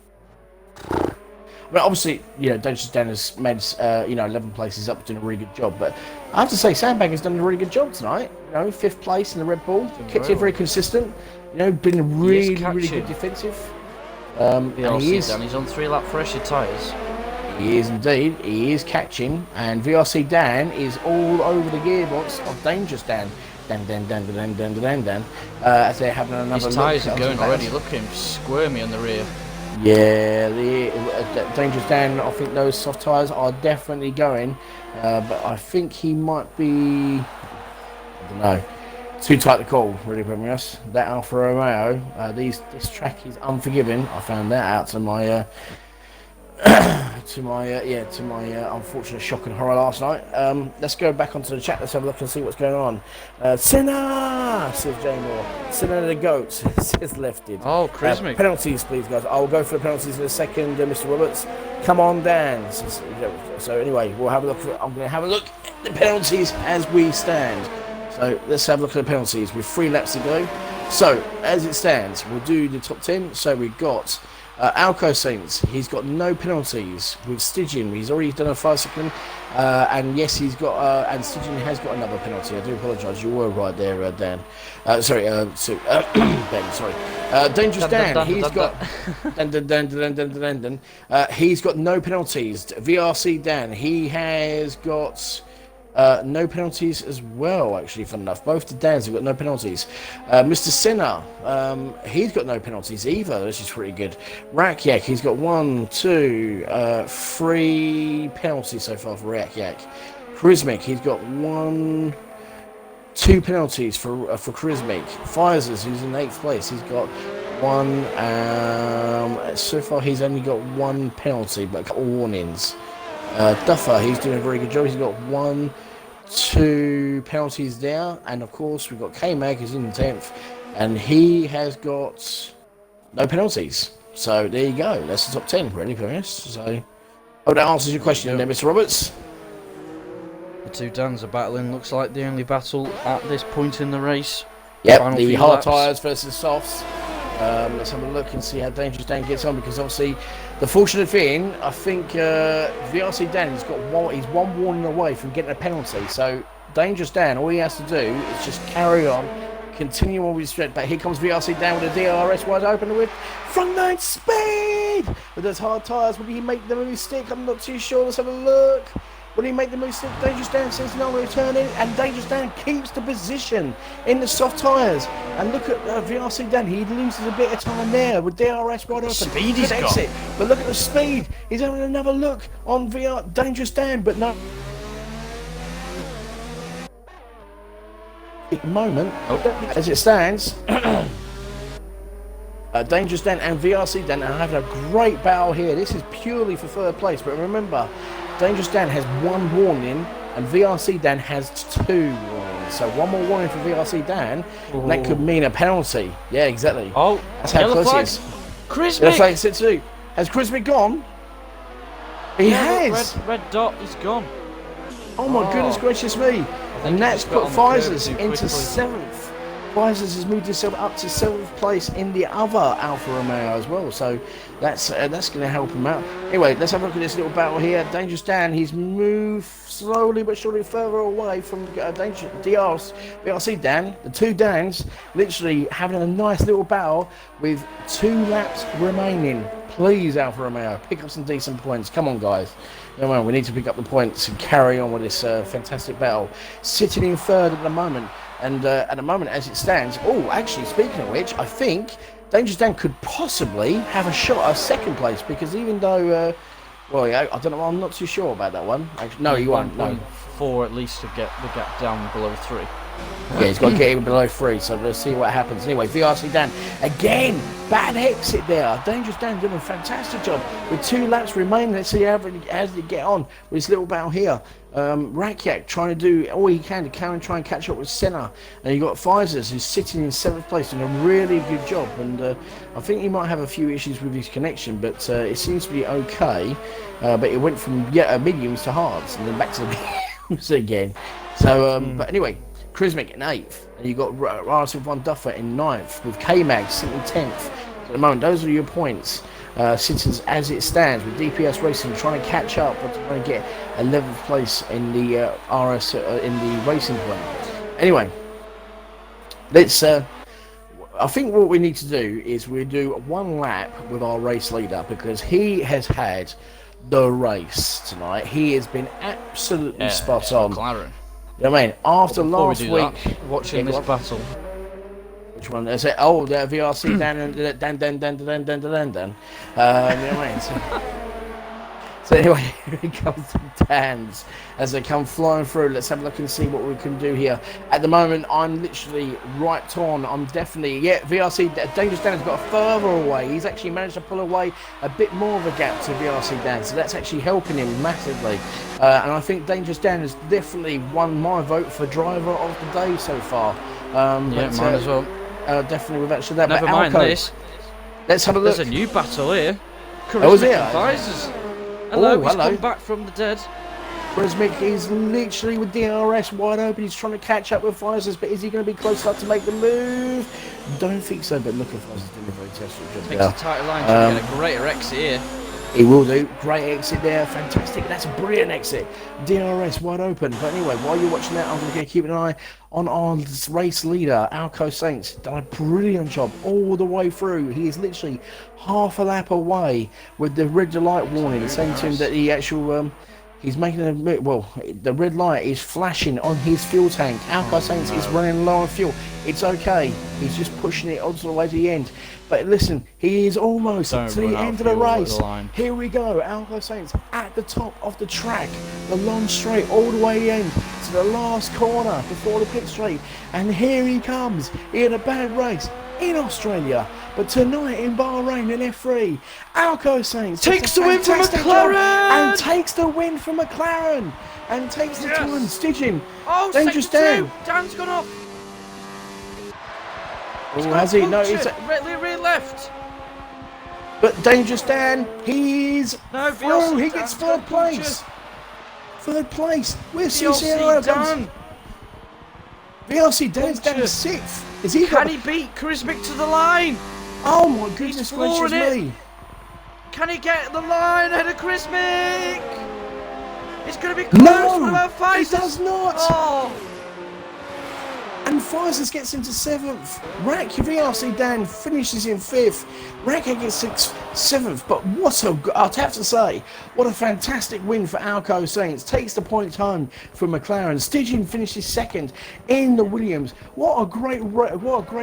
well, obviously, Dangerous Dan has made 11 places up, doing a really good job. But I have to say, Sandbag has done a really good job tonight. 5th place in the Red Bull. Kit's very consistent. Been really, really good defensive. And he is. He's on 3-lap fresher tyres. He is indeed. He is catching, and VRC Dan is all over the gearbox of Dangerous Dan. Dan. As they're having another. His tyres are going already. Look at him squirmy on the rear. Yeah, the Dangerous Dan. I think those soft tyres are definitely going, but I think he might be. I don't know. Too tight to call, really, Premiers. That Alfa Romeo. This track is unforgiving. I found that out to my. to my unfortunate shock and horror last night. Let's go back onto the chat. Let's have a look and see what's going on. Sinner, says Jay Moore. Sinner the goat, says Lefted. Oh, Chrismic. Penalties, please, guys. I'll go for the penalties in a second, Mr. Roberts. Come on, Dan. So anyway, we'll have a look. I'm going to have a look at the penalties as we stand. So let's have a look at the penalties with 3 laps to go. So as it stands, we'll do the top 10. So we've got. Alco Saints, he's got no penalties with Stygian. He's already done a 5-second, and yes, he's got. And Stygian has got another penalty. I do apologise. You were right there, Dan. Ben. Sorry. Dangerous Dan. He's got. He's got no penalties. VRC Dan. He has got. No penalties as well, actually, fun enough. Both the Dans have got no penalties. Mr. Sinner, he's got no penalties either, which is pretty good. Rakiak, he's got 3 penalties so far for Rakiak. Charismic, he's got 2 penalties for Charismic. Pfizer's, who's in 8th place, he's got 1. So far, he's only got 1 penalty, but a couple warnings. Duffer, he's doing a very good job. He's got 2 penalties there, and of course we've got K-Mag, who's in 10th, and he has got no penalties. So there you go. That's the top 10, really, for us. So, that answers your question, there, Mr. Roberts. The 2 Dans are battling. Looks like the only battle at this point in the race. Yep, the hard tyres versus softs. Let's have a look and see how Dangerous Dan gets on, because obviously the fortunate thing, I think VRC Dan has got he's 1 warning away from getting a penalty. So Dangerous Dan, all he has to do is just carry on, continue on with his stretch. But here comes VRC Dan with a DRS wide open with front 9 speed with those hard tyres. Will he make the move stick? I'm not too sure. Let's have a look. Will he make the move stick? Dangerous Dan says no, returning, and Dangerous Dan keeps the position in the soft tyres. And look at VRC Dan, he loses a bit of time there with DRS wide open. Speed he's got. But look at the speed. He's having another look on Dangerous Dan, but no. At the moment, as it stands, Dangerous Dan and VRC Dan are having a great battle here. This is purely for 3rd place, but remember, Dangerous Dan has 1 warning and VRC Dan has 2 warnings. So 1 more warning for VRC Dan, and that could mean a penalty. Yeah, exactly. Oh, that's how close it is. Chrismic! Has Chrismic gone? He has! Red dot, he's gone. Oh my goodness gracious me. And that's put Pfizer's into 7th. Pfizer's has moved himself up to 7th place in the other Alfa Romeo as well, so that's going to help him out. Anyway, let's have a look at this little battle here. Dangerous Dan, he's moved slowly but surely further away from VRC Dan. The 2 Dans literally having a nice little battle with 2 laps remaining. Please, Alfa Romeo, pick up some decent points. Come on, guys. Well, we need to pick up the points and carry on with this fantastic battle. Sitting in 3rd at the moment. And at the moment, as it stands, actually, speaking of which, I think Dangerous Dan could possibly have a shot at 2nd place, because even though, I don't know, I'm not too sure about that one. Actually, no, he won't. 1.4 at least to get the gap down below 3. Yeah, he's got to get him below 3, so let's see what happens. Anyway, VRC Dan, again, bad exit there. Dangerous Dan doing a fantastic job with 2 laps remaining. Let's see how he get on with his little battle here. Rakiak trying to do all he can to try and catch up with Senna. And you got Pfizer's who's sitting in 7th place doing a really good job. And I think he might have a few issues with his connection, but it seems to be okay. But it went from mediums to hards and then back to the mediums again. So, but anyway, Krismic in 8th, and you got RSF1 Duffer in 9th, with K-Mag sitting 10th. At the moment, those are your points, sitting as it stands, with DPS Racing trying to catch up, but trying to get 11th place in the in the racing point. Anyway, let's. I think what we need to do is we do 1 lap with our race leader, because he has had the race tonight. He has been absolutely spot on. McLaren. You know what I mean? After last week, watching this battle. Which one is it? Oh, the VRC Dan. You know what I mean? So anyway, here he comes to Dan's as they come flying through. Let's have a look and see what we can do here. At the moment, I'm literally right on. I'm definitely, VRC, Dangerous Dan has got further away. He's actually managed to pull away a bit more of a gap to VRC Dan, so that's actually helping him massively. And I think Dangerous Dan has definitely won my vote for driver of the day so far. Mine as well. Definitely with actually that. Never mind this. Let's have a look. There's a new battle here. Oh, is it? Hello, he's come back from the dead. Krismic is literally with DRS wide open. He's trying to catch up with Pfizer's, but is he going to be close enough to make the move? Don't think so, but look at Pfizer's doing a very tested job. Takes a tighter line to get a greater exit here. He will do. Great exit there. Fantastic. That's a brilliant exit. DRS wide open. But anyway, while you're watching that, I'm going to keep an eye on our race leader, Alco Saints. Done a brilliant job all the way through. He is literally half a lap away with the red light warning, saying to him that the actual... he's making a... Well, the red light is flashing on his fuel tank. Alco Saints is running low on fuel. It's okay. He's just pushing it all the way to the end. But listen, he is almost to the end of the race. Here we go. Alco Saints at the top of the track. The long straight all the way in to the last corner before the pit straight. And here he comes. He had a bad race in Australia, but tonight in Bahrain in F3, Alco Saints takes the win from McLaren! And takes the win from McLaren! And takes the turn, stitching. Oh, Dangerous Dan. Dan's gone off. Oh, has he? No, he's rear left. But Dangerous Dan, he's through. He gets 3rd place. 3rd place. Where's VRC Dan? VRC Dan's down to 6th. Is he? Can he beat Krismic to the line? Oh my goodness gracious me! Can he get the line ahead of Krismic? It's going to be close. What about Pfizer? He does not. Oh. And Pfizer's gets into 7th. VRC Dan finishes in 5th. Rakiak gets 7th. But I'd have to say, what a fantastic win for Alco Saints. Takes the points home for McLaren. Stygian finishes 2nd in the Williams. What a great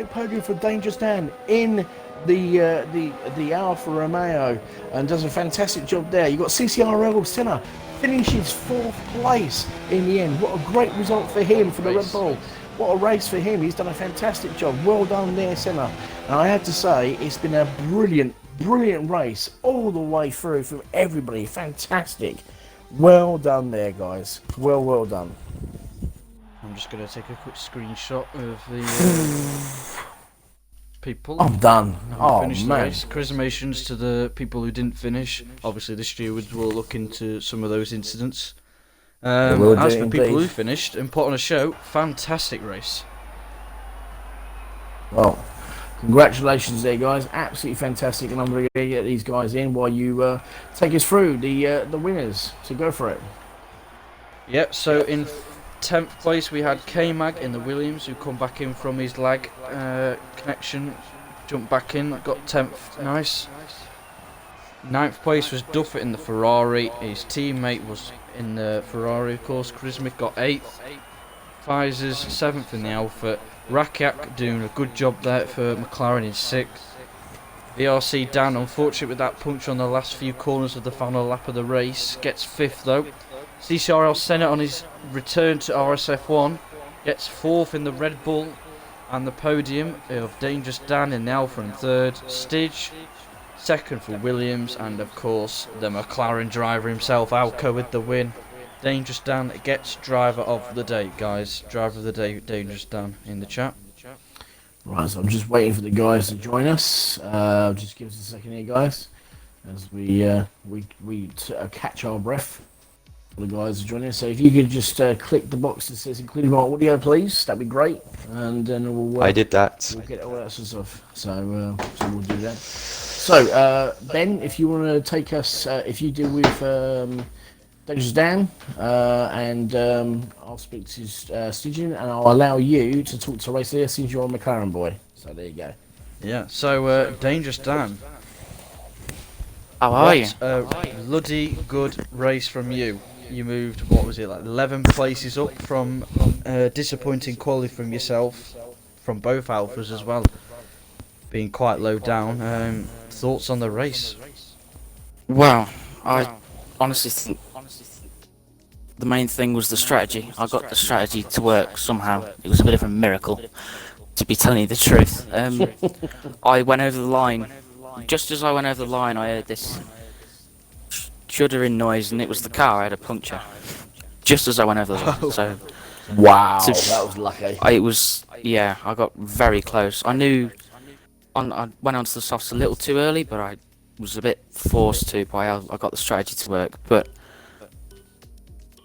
podium for Dangerous Dan in the Alfa Romeo, and does a fantastic job there. You got CCRL Senna finishes 4th place in the end. What a great result for him, for the Red Bull. What a race for him. He's done a fantastic job. Well done there, Senna. And I have to say, it's been a brilliant race all the way through from everybody. Fantastic. Well done there, guys. Well done. I'm just going to take a quick screenshot of the people. I'm done. Oh, man. The race. Congratulations to the people who didn't finish. Obviously, the stewards will look into some of those incidents. As for people who finished and put on a show, fantastic race. Well, congratulations there, guys. Absolutely fantastic. And I'm going to get these guys in while you take us through the winners. So go for it. Yep, so in 10th place we had K-Mag in the Williams, who come back in from his lag connection. Jumped back in, got 10th. Nice. 9th place was Duffett in the Ferrari. His teammate was in the Ferrari, of course. Krismic got 8th. Pfizer's 7th in the Alpha. Rakiak doing a good job there for McLaren in 6th. VRC Dan, unfortunate with that punch on the last few corners of the final lap of the race, gets 5th though. CCRL Senna on his return to RSF1 gets fourth in the Red Bull and the podium of Dangerous Dan in the Alpha in third, Stidge second for Williams, and of course the McLaren driver himself, Alco, with the win. Dangerous Dan gets driver of the day, guys. Driver of the day, Dangerous Dan, in the chat. Right, so I'm just waiting for the guys to join us. Just give us a second here, guys, as we catch our breath. The guys are joining us. So if you could just click the box that says including my audio, please, that'd be great. And then we'll. I did that. We'll get all that sort of stuff. So we'll do that. So Ben, if you want to take us, if you deal with Dangerous Dan, and I'll speak to Stygian, and I'll allow you to talk to Race there since you're a McLaren boy. So there you go. Yeah. So Dangerous Dan. How are you? Bloody good race from you. You moved, what was it, like 11 places up from disappointing quality from yourself, from both Alphas as well, being quite low down. Thoughts on the race? Well, I honestly think the main thing was the strategy. I got the strategy to work somehow. It was a bit of a miracle, to be telling you the truth. I went over the line. Just as I went over the line, I heard this shuddering noise, and it was the car. I had a puncture. Just as I went over the line. So, wow, that was lucky. Yeah, I got very close. I knew I went onto the softs a little too early, but I was a bit forced to by I got the strategy to work. But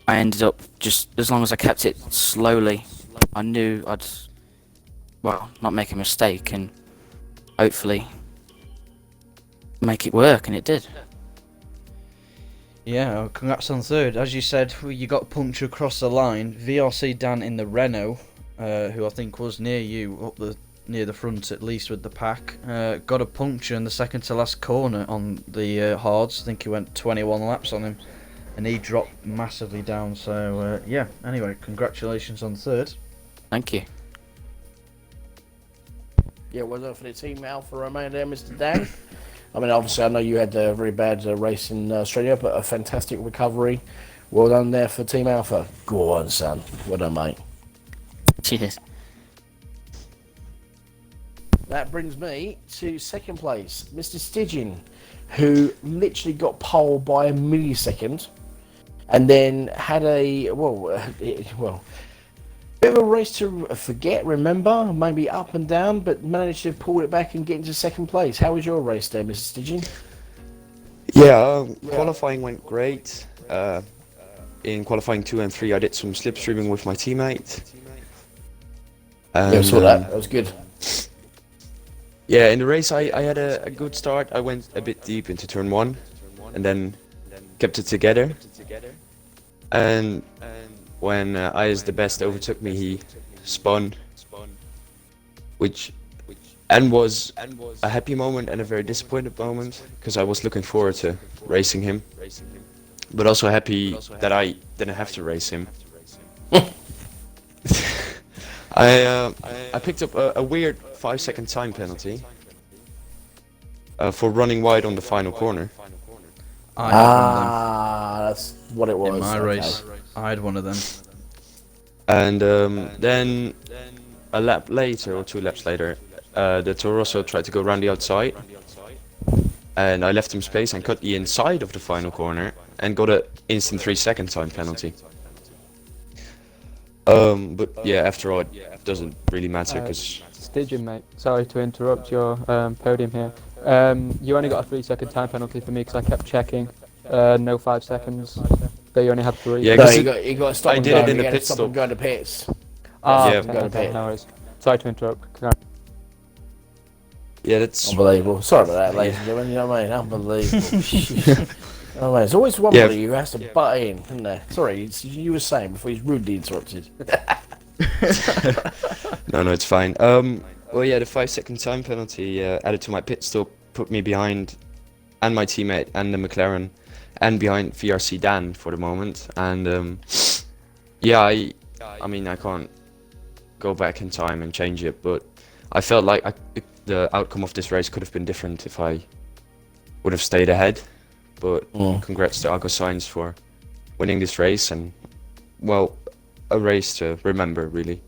I ended up just, as long as I kept it slowly, I knew I'd, well, not make a mistake and hopefully make it work, and it did. Yeah, well, congrats on third. As you said, you got puncture across the line. VRC Dan in the Renault, who I think was near you, near the front at least with the pack, got a puncture in the second to last corner on the hards. I think he went 21 laps on him, and he dropped massively down. So yeah, anyway, congratulations on third. Thank you. Yeah, well done for the team Alfa Romeo there, Mr. Dan. I mean, obviously, I know you had a very bad race in Australia, but a fantastic recovery. Well done there for Team Alpha. Go on, son. Well done, mate. Cheers. That brings me to second place, Mr. Stygian, who literally got pole by a millisecond, and then had a bit of a race to remember, maybe up and down, but managed to pull it back and get into second place. How was your race there, Mr. Stygian? Yeah, qualifying went great. In qualifying 2 and 3, I did some slipstreaming with my teammate. And, Yeah, I saw that. That was good. Yeah, in the race I had a good start. I went a bit deep into turn 1 and then kept it together. And when IS the best overtook me, he spun, which was a happy moment and a very disappointed moment, because I was looking forward to racing him, but also happy that I didn't have to race him. I picked up a weird 5-second time penalty for running wide on the final corner. That's what it was. In my race, I had one of them. And then a lap later, or 2 laps later, the Torosso tried to go around the outside, and I left him space and cut the inside of the final corner and got an instant 3-second time penalty. But yeah, after all, it doesn't really matter, because... Stygian, mate, sorry to interrupt your podium here. You only got a 3-second time penalty for me because I kept checking. No 5 seconds. But you only had 3. Yeah, No, you got to stop I and did go. it in You the had to pit stop stop. and go to pits. Ah, Yeah. okay, no worries. Sorry to interrupt. Yeah, that's... Unbelievable. Sorry about that, ladies and gentlemen. You know what I mean? Unbelievable. Oh, man, there's always one Yeah. who has to butt in, isn't there? Sorry, you were saying before he's rudely interrupted. No, it's fine. Well, yeah, the 5-second time penalty added to my pit stop put me behind, and my teammate, and the McLaren, and behind VRC Dan for the moment. And yeah, I mean, I can't go back in time and change it, but I felt like the outcome of this race could have been different if I would have stayed ahead. But congrats to Argo Sainz for winning this race, and well, a race to remember, really.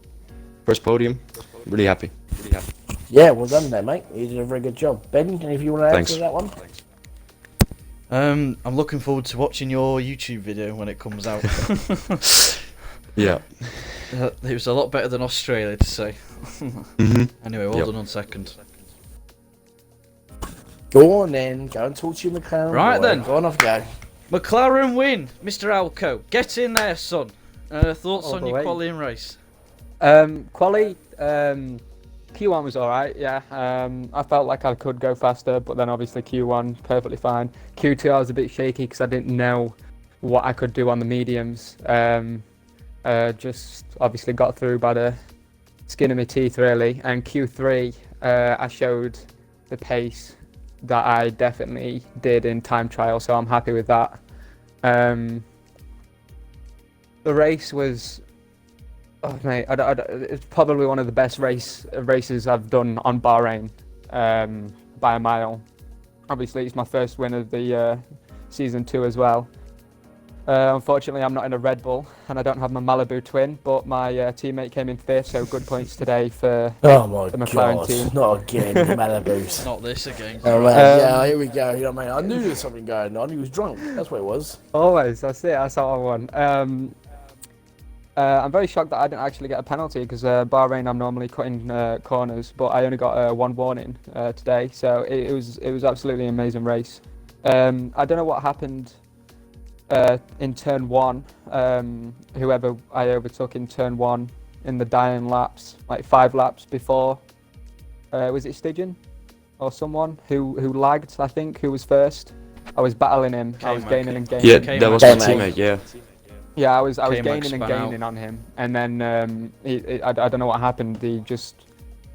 First podium, really happy. Yeah, well done there, mate. You did a very good job. Ben, if you want to add Thanks. to that one? I'm looking forward to watching your YouTube video when it comes out. Yeah. It was a lot better than Australia, to say. Anyway, well done on second. Go on then, go and talk to your McLaren. Right boy. then. Go on off, go. McLaren win, Mr. Alco. Get in there, son. Thoughts All on the your way. qualifying race? Quali, Q1 was alright, yeah. I felt like I could go faster, but then obviously Q1, perfectly fine. Q2, I was a bit shaky because I didn't know what I could do on the mediums. Just obviously got through by the skin of my teeth, really. And Q3, I showed the pace that I definitely did in time trial, so I'm happy with that. The race was... Oh mate, it's probably one of the best races I've done on Bahrain, by a mile. Obviously, it's my first win of the season 2 as well. Unfortunately, I'm not in a Red Bull and I don't have my Malibu twin, but my teammate came in 5th, so good points today for Oh my the McLaren god, team. not again, the Malibus. Not this again. Oh man, yeah, here we go. You know what I mean? I knew there was something going on. He was drunk. That's what it was. Always, that's it. That's how I won. I'm very shocked that I didn't actually get a penalty because Bahrain, I'm normally cutting corners, but I only got one warning today, so it was absolutely an amazing race. I don't know what happened in turn 1. Whoever I overtook in turn 1 in the dying laps, like 5 laps before, was it Stygian or someone who lagged? I think who was first. I was battling him. I was gaining and gaining. Yeah, that was my teammate, yeah. Yeah, I was K-Max gaining and spun gaining out. on him, and then I don't know what happened. He just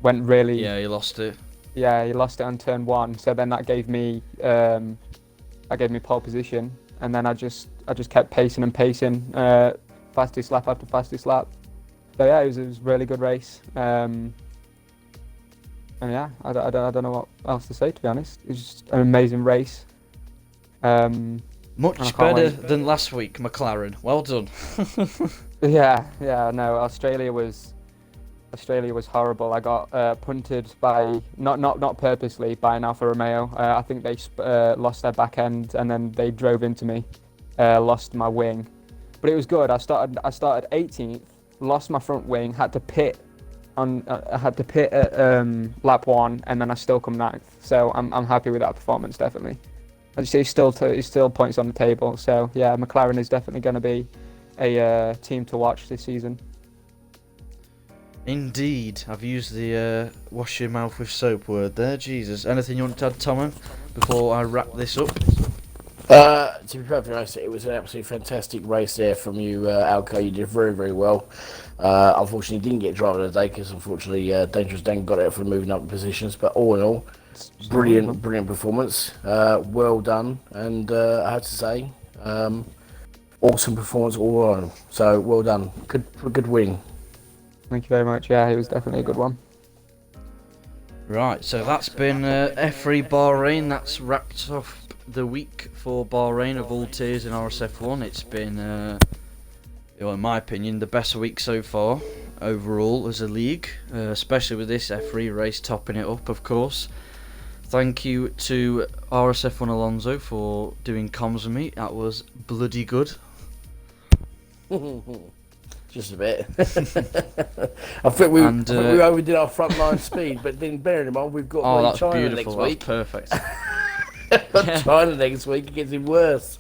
went really. Yeah, you lost it. Yeah, he lost it on turn 1. So then that gave me pole position, and then I just kept pacing and pacing, fastest lap after fastest lap. So yeah, it was a really good race. And yeah, I don't know what else to say, to be honest. It was just an amazing race. Much can't better wait. than last week, McLaren. Well done. Yeah, no, Australia was horrible. I got punted by not purposely by an Alfa Romeo. I think they lost their back end and then they drove into me, lost my wing, but it was good. I started 18th, lost my front wing, had to pit at lap 1, and then I still come 9th. So I'm happy with that performance, definitely. As you see, it's still points on the table. So yeah, McLaren is definitely going to be a team to watch this season. Indeed. I've used the wash your mouth with soap word there. Jesus. Anything you want to add, Tom, before I wrap this up? To be perfectly honest, it was an absolutely fantastic race there from you, Alco. You did very, very well. Unfortunately, didn't get driver of the day because unfortunately, Dangerous Dan got it for moving up the positions. But all in all, brilliant performance. Well done, and I have to say, awesome performance all around. So well done. Good win. Thank you very much. Yeah, it was definitely a good one. Right, so that's been F3 Bahrain. That's wrapped off the week for Bahrain of all tiers in RSF1. It's been, in my opinion, the best week so far overall as a league, especially with this F3 race topping it up, of course. Thank you to RSF1 Alonso for doing comms with me. That was bloody good. Just a bit. I think we overdid our front line speed, but then bearing in mind we've got that's China beautiful. next week. That's perfect. China next week, it gets even worse.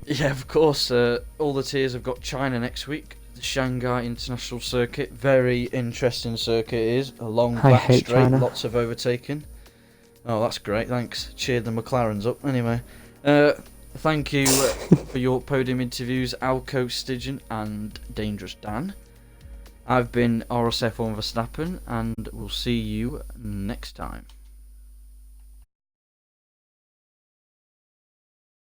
Yeah, of course. All the tiers have got China next week. The Shanghai International Circuit. Very interesting circuit it is. A long I back hate straight, China. lots of overtaking. Oh, that's great. Thanks. Cheered the McLarens up. Anyway, thank you for your podium interviews, Alco, Stygian, and Dangerous Dan. I've been RSF1 Verstappen, and we'll see you next time.